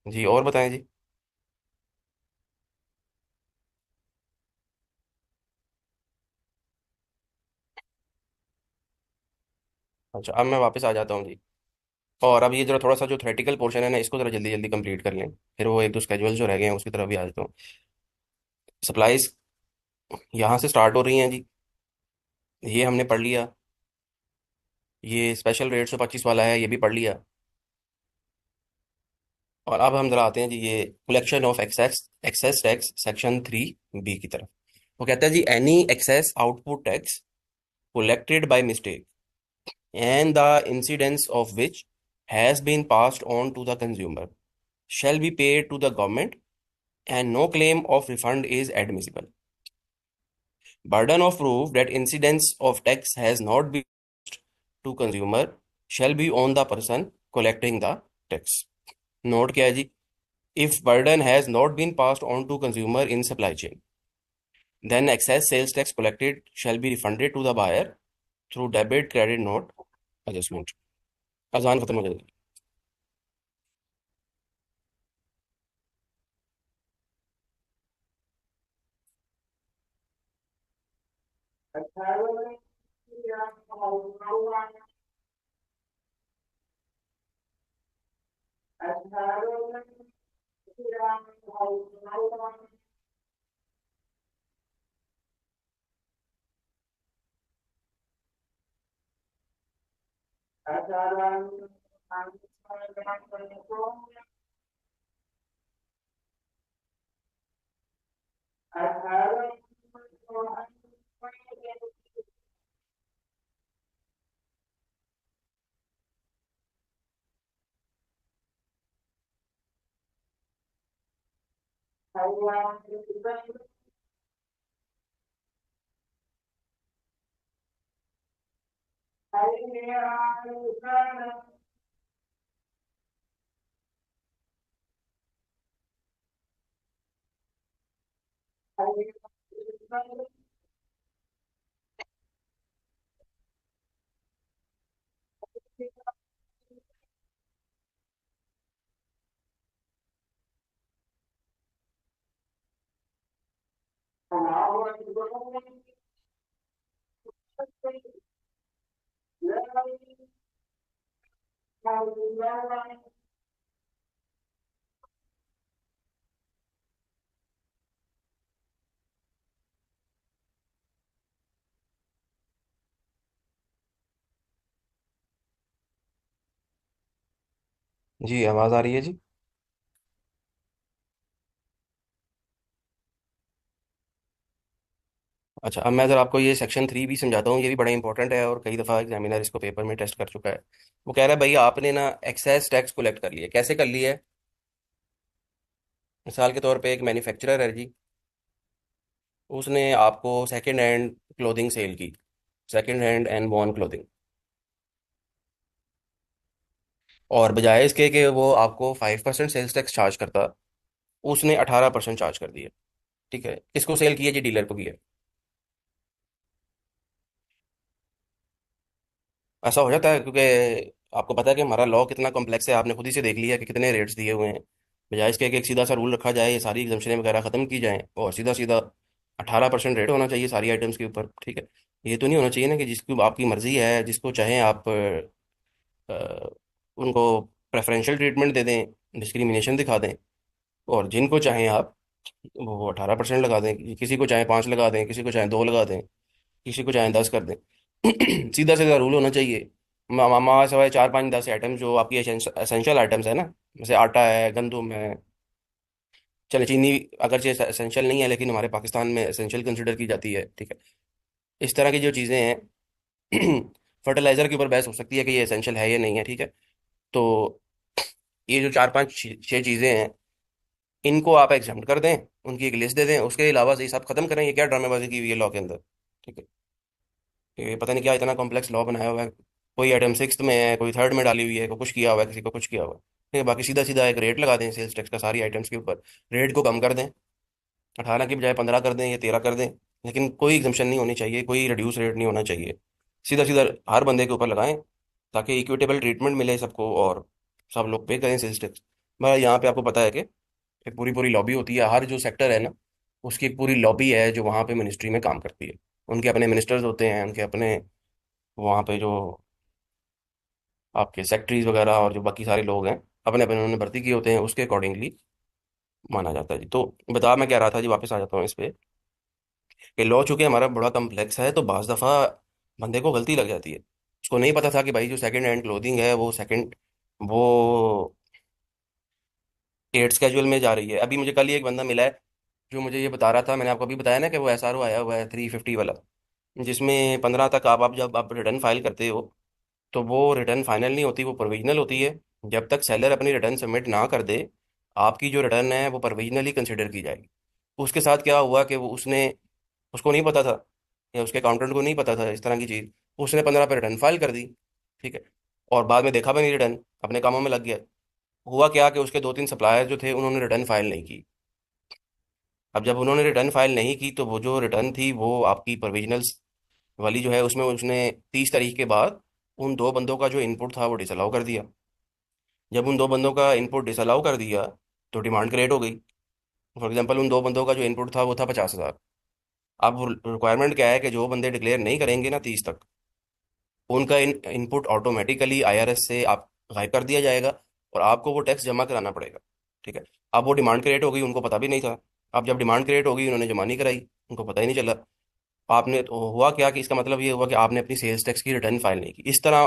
जी और बताएं जी। अच्छा अब मैं वापस आ जाता हूँ जी। और अब ये जरा थोड़ा सा जो थ्रेटिकल पोर्शन है ना इसको जरा जल्दी जल्दी कंप्लीट कर लें, फिर वो एक दो स्केजुअल जो रह गए हैं उसकी तरफ भी आ जाता हूँ। सप्लाईज यहाँ से स्टार्ट हो रही हैं जी, ये हमने पढ़ लिया। ये स्पेशल रेट 125 वाला है, ये भी पढ़ लिया। और अब हम जरा आते हैं जी ये collection of excess excess tax section 3B की तरफ। वो कहता है जी any excess output tax collected by mistake and the incidence of which has been passed on to the consumer shall be paid to the government and no claim of refund is admissible. Burden of proof that incidence of tax has not been to consumer shall be on the person collecting the tax. Note क्या है जी? If burden has not been passed on to consumer in supply chain, then excess sales tax collected shall be refunded to the buyer through debit credit note adjustment. अजान खत्म हो जाएगी। जी आवाज़ आ रही है जी। अच्छा, अब मैं अगर आपको ये सेक्शन 3 भी समझाता हूँ, ये भी बड़ा इंपॉर्टेंट है और कई दफ़ा एग्जामिनर इसको पेपर में टेस्ट कर चुका है। वो कह रहा है भाई आपने ना एक्साइज टैक्स कलेक्ट कर लिया, कैसे कर लिया है? मिसाल के तौर पे एक मैन्युफैक्चरर है जी, उसने आपको सेकंड हैंड क्लोथिंग सेल की, second hand and worn clothing, और बजाय इसके कि वो आपको 5% सेल्स टैक्स चार्ज करता, उसने 18% चार्ज कर दिया। ठीक है, किसको सेल किया जी? डीलर को किया। ऐसा हो जाता है क्योंकि आपको पता है कि हमारा लॉ कितना कॉम्प्लेक्स है, आपने खुद ही से देख लिया कि कितने रेट्स दिए हुए हैं। बजाय इसके कि एक सीधा सा रूल रखा जाए, ये सारी एग्जाम्शनें वगैरह खत्म की जाएं और सीधा सीधा 18% रेट होना चाहिए सारी आइटम्स के ऊपर। ठीक है, ये तो नहीं होना चाहिए ना कि जिसको आपकी मर्जी है, जिसको चाहें आप उनको प्रेफरेंशियल ट्रीटमेंट दे दें, डिस्क्रिमिनेशन दिखा दें, और जिनको चाहें आप वो 18% लगा दें, किसी को चाहे 5 लगा दें, किसी को चाहे 2 लगा दें, किसी को चाहे 10 कर दें। सीधा सीधा रूल होना चाहिए। मामा सवाए 4 5 10 आइटम जो आपकी एसेंशियल आइटम्स है ना, जैसे आटा है, गंदुम है, चले चीनी अगर ये एसेंशियल नहीं है लेकिन हमारे पाकिस्तान में एसेंशियल कंसिडर की जाती है। ठीक है, इस तरह की जो चीज़ें हैं, फर्टिलाइजर के ऊपर बहस हो सकती है कि ये एसेंशियल है या नहीं है। ठीक है, तो ये जो 4 5 6 चीज़ें हैं, इनको आप एग्जाम कर दें, उनकी एक लिस्ट दे दें, उसके अलावा ये सब खत्म करें। ये क्या ड्रामेबाजी की हुई है लॉ के अंदर? ठीक है, ये पता नहीं क्या इतना कॉम्प्लेक्स लॉ बनाया हुआ है। कोई आइटम सिक्स्थ में है, कोई थर्ड में डाली हुई है, कोई कुछ किया हुआ है, किसी को कुछ किया हुआ है। ठीक है, बाकी सीधा सीधा एक रेट लगा दें सेल्स टैक्स का सारी आइटम्स के ऊपर, रेट को कम कर दें, 18 की बजाय 15 कर दें या 13 कर दें, लेकिन कोई एग्जम्पशन नहीं होनी चाहिए, कोई रिड्यूस रेट नहीं होना चाहिए। सीधा सीधा हर बंदे के ऊपर लगाएं ताकि इक्विटेबल ट्रीटमेंट मिले सबको और सब लोग पे करें सेल्स टैक्स। भाई यहाँ पे आपको पता है कि एक पूरी पूरी लॉबी होती है, हर जो सेक्टर है ना उसकी एक पूरी लॉबी है जो वहाँ पे मिनिस्ट्री में काम करती है। उनके अपने मिनिस्टर्स होते हैं, उनके अपने वहाँ पे जो आपके सेक्रेटरीज वगैरह और जो बाकी सारे लोग हैं, अपने अपने उन्होंने भर्ती किए होते हैं, उसके अकॉर्डिंगली माना जाता है जी। तो बता मैं कह रहा था जी, वापस आ जाता हूँ इस पे, कि लॉ चूंकि हमारा बड़ा कम्प्लेक्स है तो बाज दफ़ा बंदे को गलती लग जाती है। उसको नहीं पता था कि भाई जो सेकंड हैंड क्लोथिंग है वो एट स्केजुअल में जा रही है। अभी मुझे कल ही एक बंदा मिला है जो मुझे ये बता रहा था, मैंने आपको अभी बताया ना कि वो SRO आया हुआ है 350 वाला, जिसमें 15 तक आप जब आप रिटर्न फाइल करते हो तो वो रिटर्न फाइनल नहीं होती, वो प्रोविजनल होती है। जब तक सेलर अपनी रिटर्न सबमिट ना कर दे, आपकी जो रिटर्न है वो प्रोविजनली कंसिडर की जाएगी। उसके साथ क्या हुआ कि वो उसने उसको नहीं पता था या उसके अकाउंटेंट को नहीं पता था इस तरह की चीज़, उसने 15 पे रिटर्न फाइल कर दी। ठीक है, और बाद में देखा भी नहीं रिटर्न, अपने कामों में लग गया। हुआ क्या कि उसके दो तीन सप्लायर जो थे उन्होंने रिटर्न फाइल नहीं की। अब जब उन्होंने रिटर्न फाइल नहीं की तो वो जो रिटर्न थी वो आपकी प्रोविजनल्स वाली जो है, उसमें उसने 30 तारीख के बाद उन दो बंदों का जो इनपुट था वो डिसअलाउ कर दिया। जब उन दो बंदों का इनपुट डिसअलाउ कर दिया तो डिमांड क्रिएट हो गई। फॉर एग्जांपल उन दो बंदों का जो इनपुट था वो था 50,000। अब रिक्वायरमेंट क्या है कि जो बंदे डिक्लेयर नहीं करेंगे ना 30 तक, उनका इनपुट ऑटोमेटिकली आईआरएस से आप गायब कर दिया जाएगा और आपको वो टैक्स जमा कराना पड़ेगा। ठीक है। अब वो डिमांड क्रिएट हो गई, उनको पता भी नहीं था। अब जब डिमांड क्रिएट हो गई उन्होंने जमा नहीं कराई, उनको पता ही नहीं चला। आपने तो हुआ क्या कि इसका मतलब ये हुआ कि आपने अपनी सेल्स टैक्स की रिटर्न फाइल नहीं की। इस तरह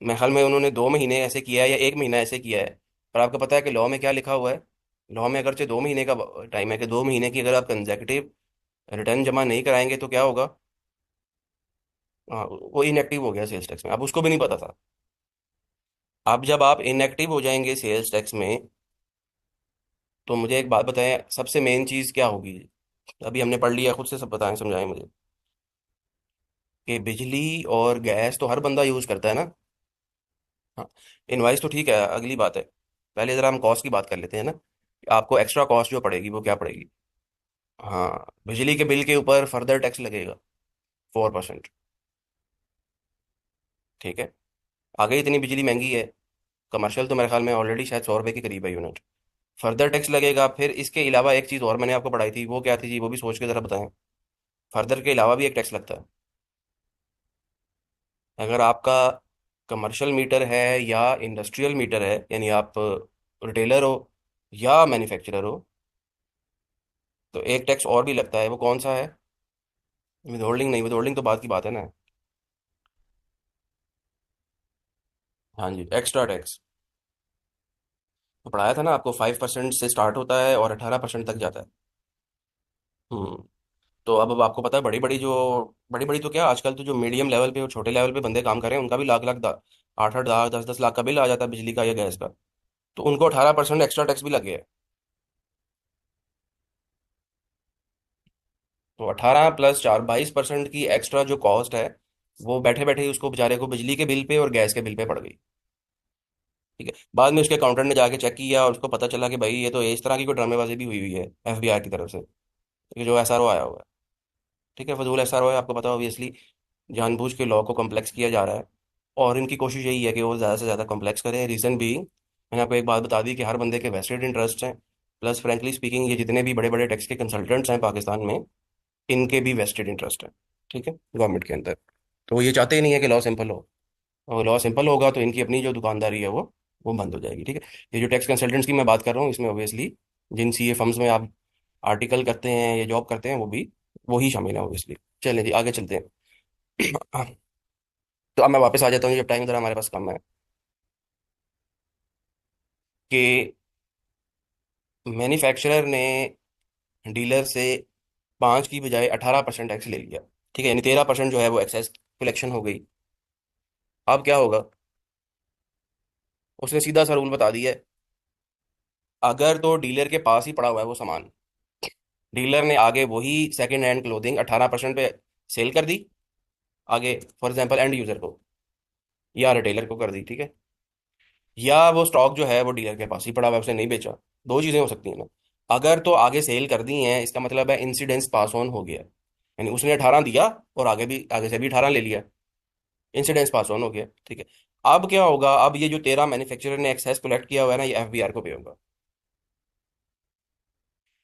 मेरे ख्याल में उन्होंने 2 महीने ऐसे किया है या 1 महीना ऐसे किया है। पर आपको पता है कि लॉ में क्या लिखा हुआ है? लॉ में अगरचे 2 महीने का टाइम है कि 2 महीने की अगर आप कंजेक्टिव रिटर्न जमा नहीं कराएंगे तो क्या होगा? हाँ, वो इनएक्टिव हो गया सेल्स टैक्स में। अब उसको भी नहीं पता था। अब जब आप इनएक्टिव हो जाएंगे सेल्स टैक्स में, तो मुझे एक बात बताएं, सबसे मेन चीज़ क्या होगी? अभी हमने पढ़ लिया, खुद से सब बताएं, समझाएं मुझे। कि बिजली और गैस तो हर बंदा यूज़ करता है ना। हाँ। इनवाइस तो ठीक है, अगली बात है। पहले ज़रा हम कॉस्ट की बात कर लेते हैं ना। आपको एक्स्ट्रा कॉस्ट जो पड़ेगी वो क्या पड़ेगी? हाँ, बिजली के बिल के ऊपर फर्दर टैक्स लगेगा 4%। ठीक है। आगे इतनी बिजली महंगी है। कमर्शियल तो मेरे ख्याल में ऑलरेडी शायद 100 रुपये के करीब है यूनिट। फर्दर टैक्स लगेगा। फिर इसके अलावा एक चीज़ और मैंने आपको पढ़ाई थी, वो क्या थी जी? वो भी सोच के ज़रा बताएं। फर्दर के अलावा भी एक टैक्स लगता है। अगर आपका कमर्शियल मीटर है या इंडस्ट्रियल मीटर है, यानी आप रिटेलर हो या मैन्युफैक्चरर हो, तो एक टैक्स और भी लगता है। वो कौन सा है? विदहोल्डिंग नहीं, विदहोल्डिंग तो बात की बात है ना। हाँ जी, एक्स्ट्रा टैक्स। तो पढ़ाया था ना आपको, 5% से स्टार्ट होता है और 18% तक जाता है। हम्म। तो अब आपको पता है, बड़ी बड़ी तो क्या, आजकल तो जो मीडियम लेवल पे और छोटे लेवल पे बंदे काम कर रहे हैं उनका भी लाख लाख 8 8 लाख 10 10 लाख का बिल आ जाता है बिजली का या गैस का। तो उनको 18% एक्स्ट्रा टैक्स भी लग गया है। तो 18 + 4 22% की एक्स्ट्रा जो कॉस्ट है, वो बैठे बैठे ही उसको बेचारे को बिजली के बिल पे और गैस के बिल पे पड़ गई। ठीक है। बाद में उसके अकाउंटेंट ने जाके चेक किया और उसको पता चला कि भाई ये तो इस तरह की कोई ड्रामेबाजी भी हुई हुई है एफबीआई की तरफ से। ठीक है, जो एसआरओ आया हुआ है। ठीक है, फजूल एसआरओ है, आपको पता ऑब्वियसली। जानबूझ के लॉ को कॉम्प्लेक्स किया जा रहा है। और इनकी कोशिश यही है कि वो ज़्यादा से ज़्यादा कॉम्प्लेक्स करें। रीज़न भी मैंने आपको एक बात बता दी कि हर बंदे के वेस्टेड इंटरेस्ट हैं। प्लस फ्रेंकली स्पीकिंग, ये जितने भी बड़े बड़े टैक्स के कंसल्टेंट्स हैं पाकिस्तान में, इनके भी वेस्टेड इंटरेस्ट है। ठीक है, गवर्नमेंट के अंदर। तो वो ये चाहते ही नहीं है कि लॉ सिंपल हो। और लॉ सिंपल होगा तो इनकी अपनी जो दुकानदारी है वो बंद हो जाएगी। ठीक है। ये जो टैक्स कंसल्टेंट्स की मैं बात कर रहा हूँ, इसमें ऑब्वियसली जिन सीए फर्म्स में आप आर्टिकल करते हैं या जॉब करते हैं वो भी वही शामिल है ऑब्वियसली। चलें जी, आगे चलते हैं। तो अब मैं वापस आ जाता हूँ, जब टाइम ज़रा हमारे पास कम है। कि मैन्युफैक्चरर ने डीलर से 5 की बजाय 18% टैक्स ले लिया। ठीक है, यानी 13% जो है वो एक्साइज कलेक्शन हो गई। अब क्या होगा? उसने सीधा सा रूल बता दिया है, अगर तो डीलर के पास ही पड़ा हुआ है वो सामान, डीलर ने आगे वही सेकेंड हैंड क्लोथिंग 18% पे सेल कर दी, आगे फॉर एग्जांपल एंड यूजर को या रिटेलर को कर दी। ठीक है। या वो स्टॉक जो है वो डीलर के पास ही पड़ा हुआ है, उसने नहीं बेचा। दो चीजें हो सकती हैं ना। अगर तो आगे सेल कर दी हैं, इसका मतलब है इंसिडेंस पास ऑन हो गया, यानी उसने 18 दिया और आगे से भी 18 ले लिया। इंसिडेंस पास ऑन हो गया। ठीक है। अब क्या होगा? अब ये जो 13 मैन्युफैक्चरर ने एक्सेस कलेक्ट किया हुआ है ना, ये एफबीआर को पे होगा।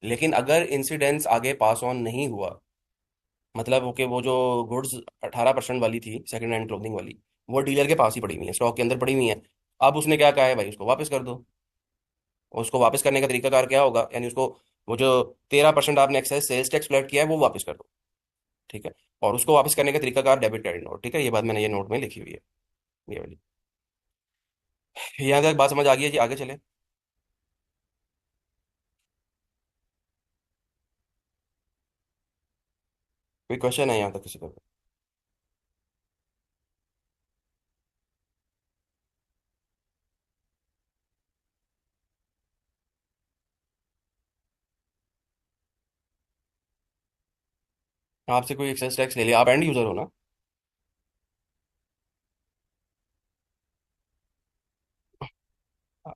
लेकिन अगर इंसिडेंस आगे पास ऑन नहीं हुआ, मतलब ओके, वो जो गुड्स 18% वाली थी सेकंड हैंड क्लोथिंग वाली, वो डीलर के पास ही पड़ी हुई है, स्टॉक के अंदर पड़ी हुई है। अब उसने क्या कहा है भाई, उसको वापस कर दो। और उसको वापस करने का तरीकाकार क्या होगा? यानी उसको वो जो 13% आपने एक्साइज सेल्स टैक्स कलेक्ट किया है वो वापस कर दो। ठीक है। और उसको वापस करने का तरीकाकार डेबिट क्रेडिट नोट। ठीक है, ये बात मैंने ये नोट में लिखी हुई है, ये वाली। यहाँ तक बात समझ आ गई है जी? आगे चले। कोई क्वेश्चन है यहाँ तक किसी का? आपसे कोई एक्साइज टैक्स ले लिया, आप एंड यूजर हो ना?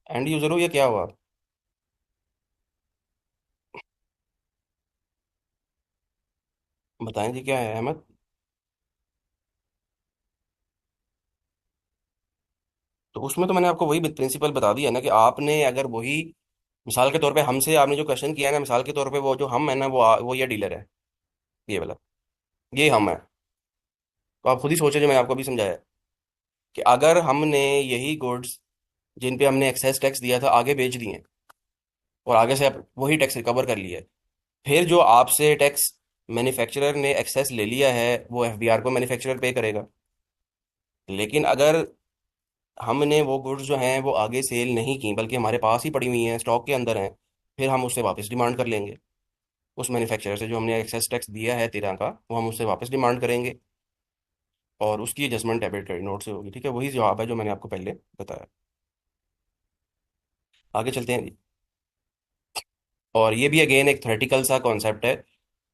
एंड यूजर हो, ये क्या हुआ? बताएं जी, क्या है अहमद? तो उसमें तो मैंने आपको वही प्रिंसिपल बता दिया ना, कि आपने अगर वही, मिसाल के तौर पे हमसे आपने जो क्वेश्चन किया है ना, मिसाल के तौर पे वो जो हम है ना, वो ये डीलर है, ये वाला, ये हम है। तो आप खुद ही सोचे, जो मैंने आपको अभी समझाया, कि अगर हमने यही गुड्स जिन पे हमने एक्सेस टैक्स दिया था आगे बेच दिए, और आगे से आप वही टैक्स रिकवर कर लिया है, फिर जो आपसे टैक्स मैन्युफैक्चरर ने एक्सेस ले लिया है वो एफबीआर को मैन्युफैक्चरर पे करेगा। लेकिन अगर हमने वो गुड्स जो हैं वो आगे सेल नहीं की, बल्कि हमारे पास ही पड़ी हुई हैं, स्टॉक के अंदर हैं, फिर हम उससे वापस डिमांड कर लेंगे। उस मैन्युफैक्चरर से जो हमने एक्सेस टैक्स दिया है 13 का, वो हम उससे वापस डिमांड करेंगे, और उसकी एडजस्टमेंट डेबिट क्रेडिट नोट से होगी। ठीक है, वही जवाब है जो मैंने आपको पहले बताया। आगे चलते हैं जी। और ये भी अगेन एक थ्योरेटिकल सा कॉन्सेप्ट है,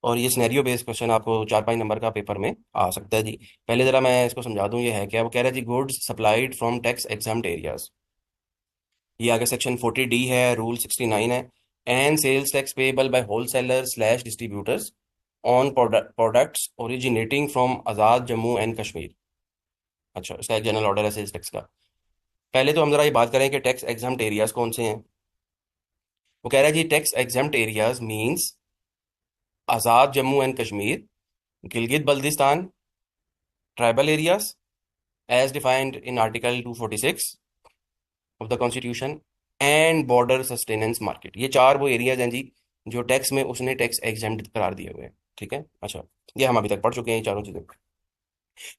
और ये सिनेरियो बेस्ड क्वेश्चन आपको 4-5 नंबर का पेपर में आ सकता है जी। पहले जरा मैं इसको समझा दूं, ये है क्या। वो कह रहा है जी, goods supplied from tax exempt areas, ये आगे सेक्शन 40D है, रूल 69 है। And sales tax payable by wholesaler slash distributors on products originating from Azad Jammu and Kashmir. अच्छा, इसका एक जनरल ऑर्डर है सेल्स टैक्स का। पहले तो हम जरा ये बात करें कि टैक्स एग्जाम्प्ट एरियाज कौन से हैं। वो कह रहा है जी, tax exempt areas means Azad Jammu and Kashmir, Gilgit Baltistan, tribal areas as defined in article 246 of the constitution, and border sustenance market. ये चार वो एरियाज हैं जी जो टैक्स में उसने टैक्स एग्जेम्प्ट करार दिए हुए हैं। ठीक है, अच्छा, ये हम अभी तक पढ़ चुके हैं ये चारों चीजें,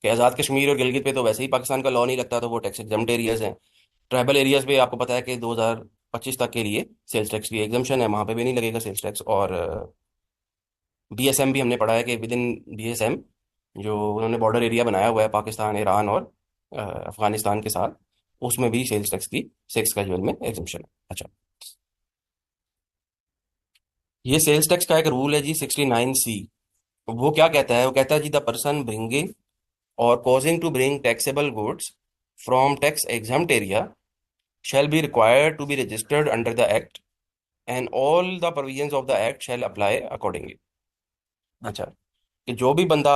कि आज़ाद कश्मीर और गिलगित पे तो वैसे ही पाकिस्तान का लॉ नहीं लगता, तो वो टैक्स एग्जेम्प्ट एरियाज हैं। ट्राइबल एरियाज पे आपको पता है कि 2025 तक के लिए सेल्स टैक्स की एग्जम्पशन है, वहां पे भी नहीं लगेगा सेल्स टैक्स। और बीएसएम भी हमने पढ़ा है कि विद इन बीएसएम, जो उन्होंने बॉर्डर एरिया बनाया हुआ है पाकिस्तान, ईरान और अफगानिस्तान के साथ, उसमें भी सेल्स टैक्स की सेक्स कैजुअल में एग्जम्पशन है। अच्छा, ये सेल्स टैक्स का एक रूल है जी, 69C। वो क्या कहता है? वो कहता है जी, the person bringing or causing to bring taxable goods from tax exempt area shall be required to be registered under the act, and all the provisions of the act shall apply accordingly। अच्छा, कि जो भी बंदा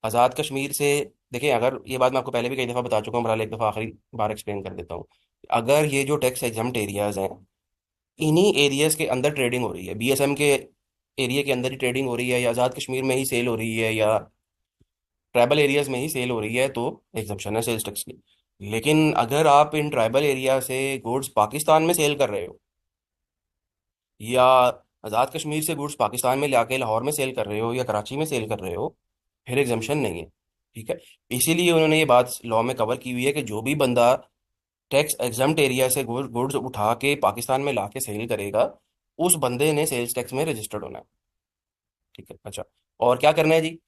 आज़ाद कश्मीर से, देखिए, अगर ये बात मैं आपको पहले भी कई दफ़ा बता चुका हूँ, बहरहाल एक दफ़ा आखिरी बार एक्सप्लेन कर देता हूँ। अगर ये जो टैक्स एग्जाम्प्ट एरियाज हैं, इन्हीं एरियाज के अंदर ट्रेडिंग हो रही है, बीएसएम के एरिया के अंदर ही ट्रेडिंग हो रही है, या आज़ाद कश्मीर में ही सेल हो रही है, या ट्राइबल एरियाज में ही सेल हो रही है, तो एग्जम्पशन है सेल्स टैक्स की। लेकिन अगर आप इन ट्राइबल एरिया से गुड्स पाकिस्तान में सेल कर रहे हो, या आज़ाद कश्मीर से गुड्स पाकिस्तान में लाके लाहौर में सेल कर रहे हो, या कराची में सेल कर रहे हो, फिर एग्जम्पशन नहीं है। ठीक है, इसीलिए उन्होंने ये बात लॉ में कवर की हुई है कि जो भी बंदा टैक्स एग्जम्प्ट एरिया से गुड्स उठा के पाकिस्तान में ला के सेल करेगा, उस बंदे ने सेल्स टैक्स में रजिस्टर्ड होना है। ठीक है, अच्छा, और क्या करना है जी?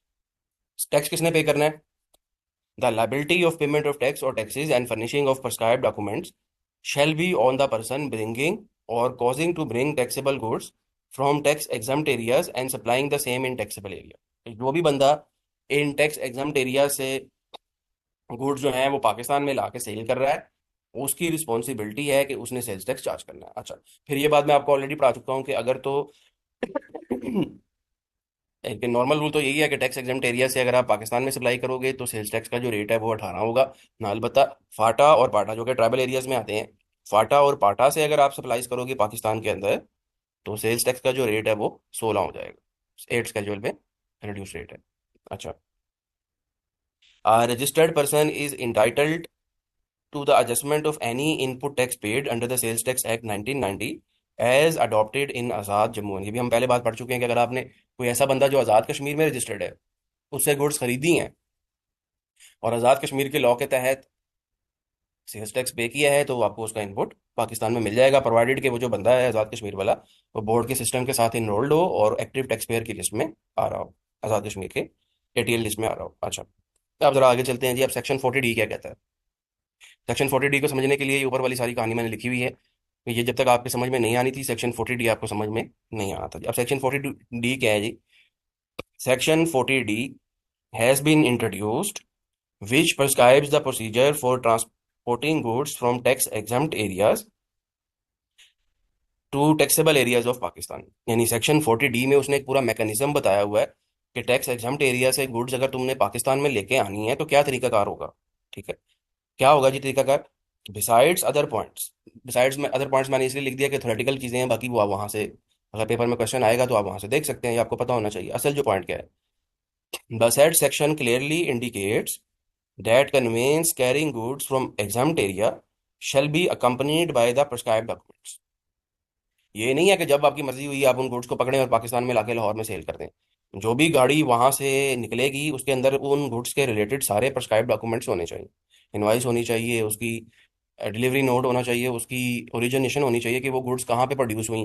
टैक्स किसने पे करना है? The liability of payment of tax और taxes and furnishing of prescribed documents shall be on the person bringing or causing to bring taxable goods from tax exempt areas and supplying the same in taxable area। जो भी बंदा इन tax exempt area से goods जो हैं वो पाकिस्तान में ला के cell कर रहा है, उसकी रिस्पॉन्सिबिलिटी है कि उसने सेल्स टैक्स चार्ज करना है। अच्छा, फिर ये बात मैं आपको ऑलरेडी पढ़ा चुका हूँ कि अगर तो एक नॉर्मल रूल तो यही है कि टैक्स एग्जेम्प्ट एरिया से अगर आप पाकिस्तान में सप्लाई करोगे तो सेल्स टैक्स का जो रेट है वो 18 होगा ना। अलबत्ता फाटा और पाटा जो कि ट्राइबल एरियाज में आते हैं, फाटा और पाटा से अगर आप सप्लाई करोगे पाकिस्तान के अंदर, तो सेल्स टैक्स का जो रेट है वो 16 हो जाएगा। 8 स्केड्यूल में रिड्यूस रेट है। अच्छा, registered person is entitled to the adjustment of any input tax paid under the sales tax act 1990 as adopted in Azad Jammu. ये भी हम पहले बात पढ़ चुके हैं कि अगर आपने कोई ऐसा बंदा जो आज़ाद कश्मीर में रजिस्टर्ड है, उससे गुड्स खरीदी हैं, और आज़ाद कश्मीर के लॉ के तहत सेल्स टैक्स पे किया है, तो आपको उसका इनपुट पाकिस्तान में मिल जाएगा, प्रोवाइडेड कि वो जो बंदा है आज़ाद कश्मीर वाला, वो बोर्ड के सिस्टम के साथ इनरोल्ड हो और एक्टिव टैक्स पेयर की लिस्ट में आ रहा हो, आज़ाद कश्मीर के एटीएल लिस्ट में आ रहा हो। अच्छा, अब जरा आगे चलते हैं जी। अब सेक्शन 40D क्या कहता है? सेक्शन 40D को समझने के लिए ये ऊपर वाली सारी कहानी मैंने लिखी हुई है। ये जब तक आपके समझ में नहीं आनी थी, सेक्शन 40D आपको समझ में नहीं आना था। अब सेक्शन 40D क्या है जी? Section 40D has been introduced which prescribes the procedure for transporting goods from tax exempt areas to taxable areas of Pakistan, यानी सेक्शन 40D में उसने एक पूरा मैकेनिज्म बताया हुआ है कि टैक्स एग्जम्प्ट एरिया से गुड्स अगर तुमने पाकिस्तान में लेके आनी है तो क्या तरीकाकार होगा। ठीक है, क्या होगा जी तरीकाकार। बिसाइड्स अदर पॉइंट्स, बिसाइड्स में अदर पॉइंट्स मैंने इसलिए लिख दिया कि थ्योरेटिकल चीजें हैं, बाकी वो आप वहां से, अगर पेपर में क्वेश्चन आएगा तो आप वहां से देख सकते हैं, ये आपको पता होना चाहिए असल जो पॉइंट क्या है। The said section clearly indicates that conveyance carrying goods from exempt area shall be accompanied by the prescribed documents। ये नहीं है कि जब आपकी मर्जी हुई आप उन गुड्स को पकड़ें और पाकिस्तान में लाके लाहौर में सेल कर दें। जो भी गाड़ी वहां से निकलेगी उसके अंदर उन गुड्स के रिलेटेड सारे प्रिस्क्राइब डॉक्यूमेंट्स होने चाहिए। इनवाइस होनी चाहिए उसकी, डिलीवरी नोट होना चाहिए उसकी, ओरिजिनेशन होनी चाहिए कि वो गुड्स कहाँ पे प्रोड्यूस हुई।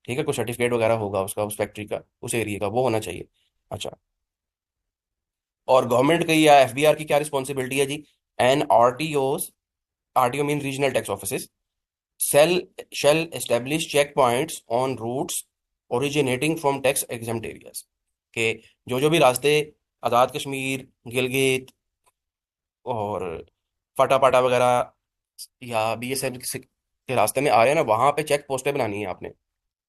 ठीक है, कोई सर्टिफिकेट वगैरह होगा उसका, उस फैक्ट्री का, उस एरिया का, वो होना चाहिए। अच्छा, और गवर्नमेंट की या एफबीआर की क्या रिस्पॉन्सिबिलिटी है जी। An RTOs, RTO mean regional tax office, Shall shall establish checkpoints on routes originating from tax exempt areas। के जो भी रास्ते आज़ाद कश्मीर, गिलगित और फटापाटा वगैरह या बीएसएफ के रास्ते में आ रहे हैं ना, वहां पे चेक पोस्टें बनानी है आपने।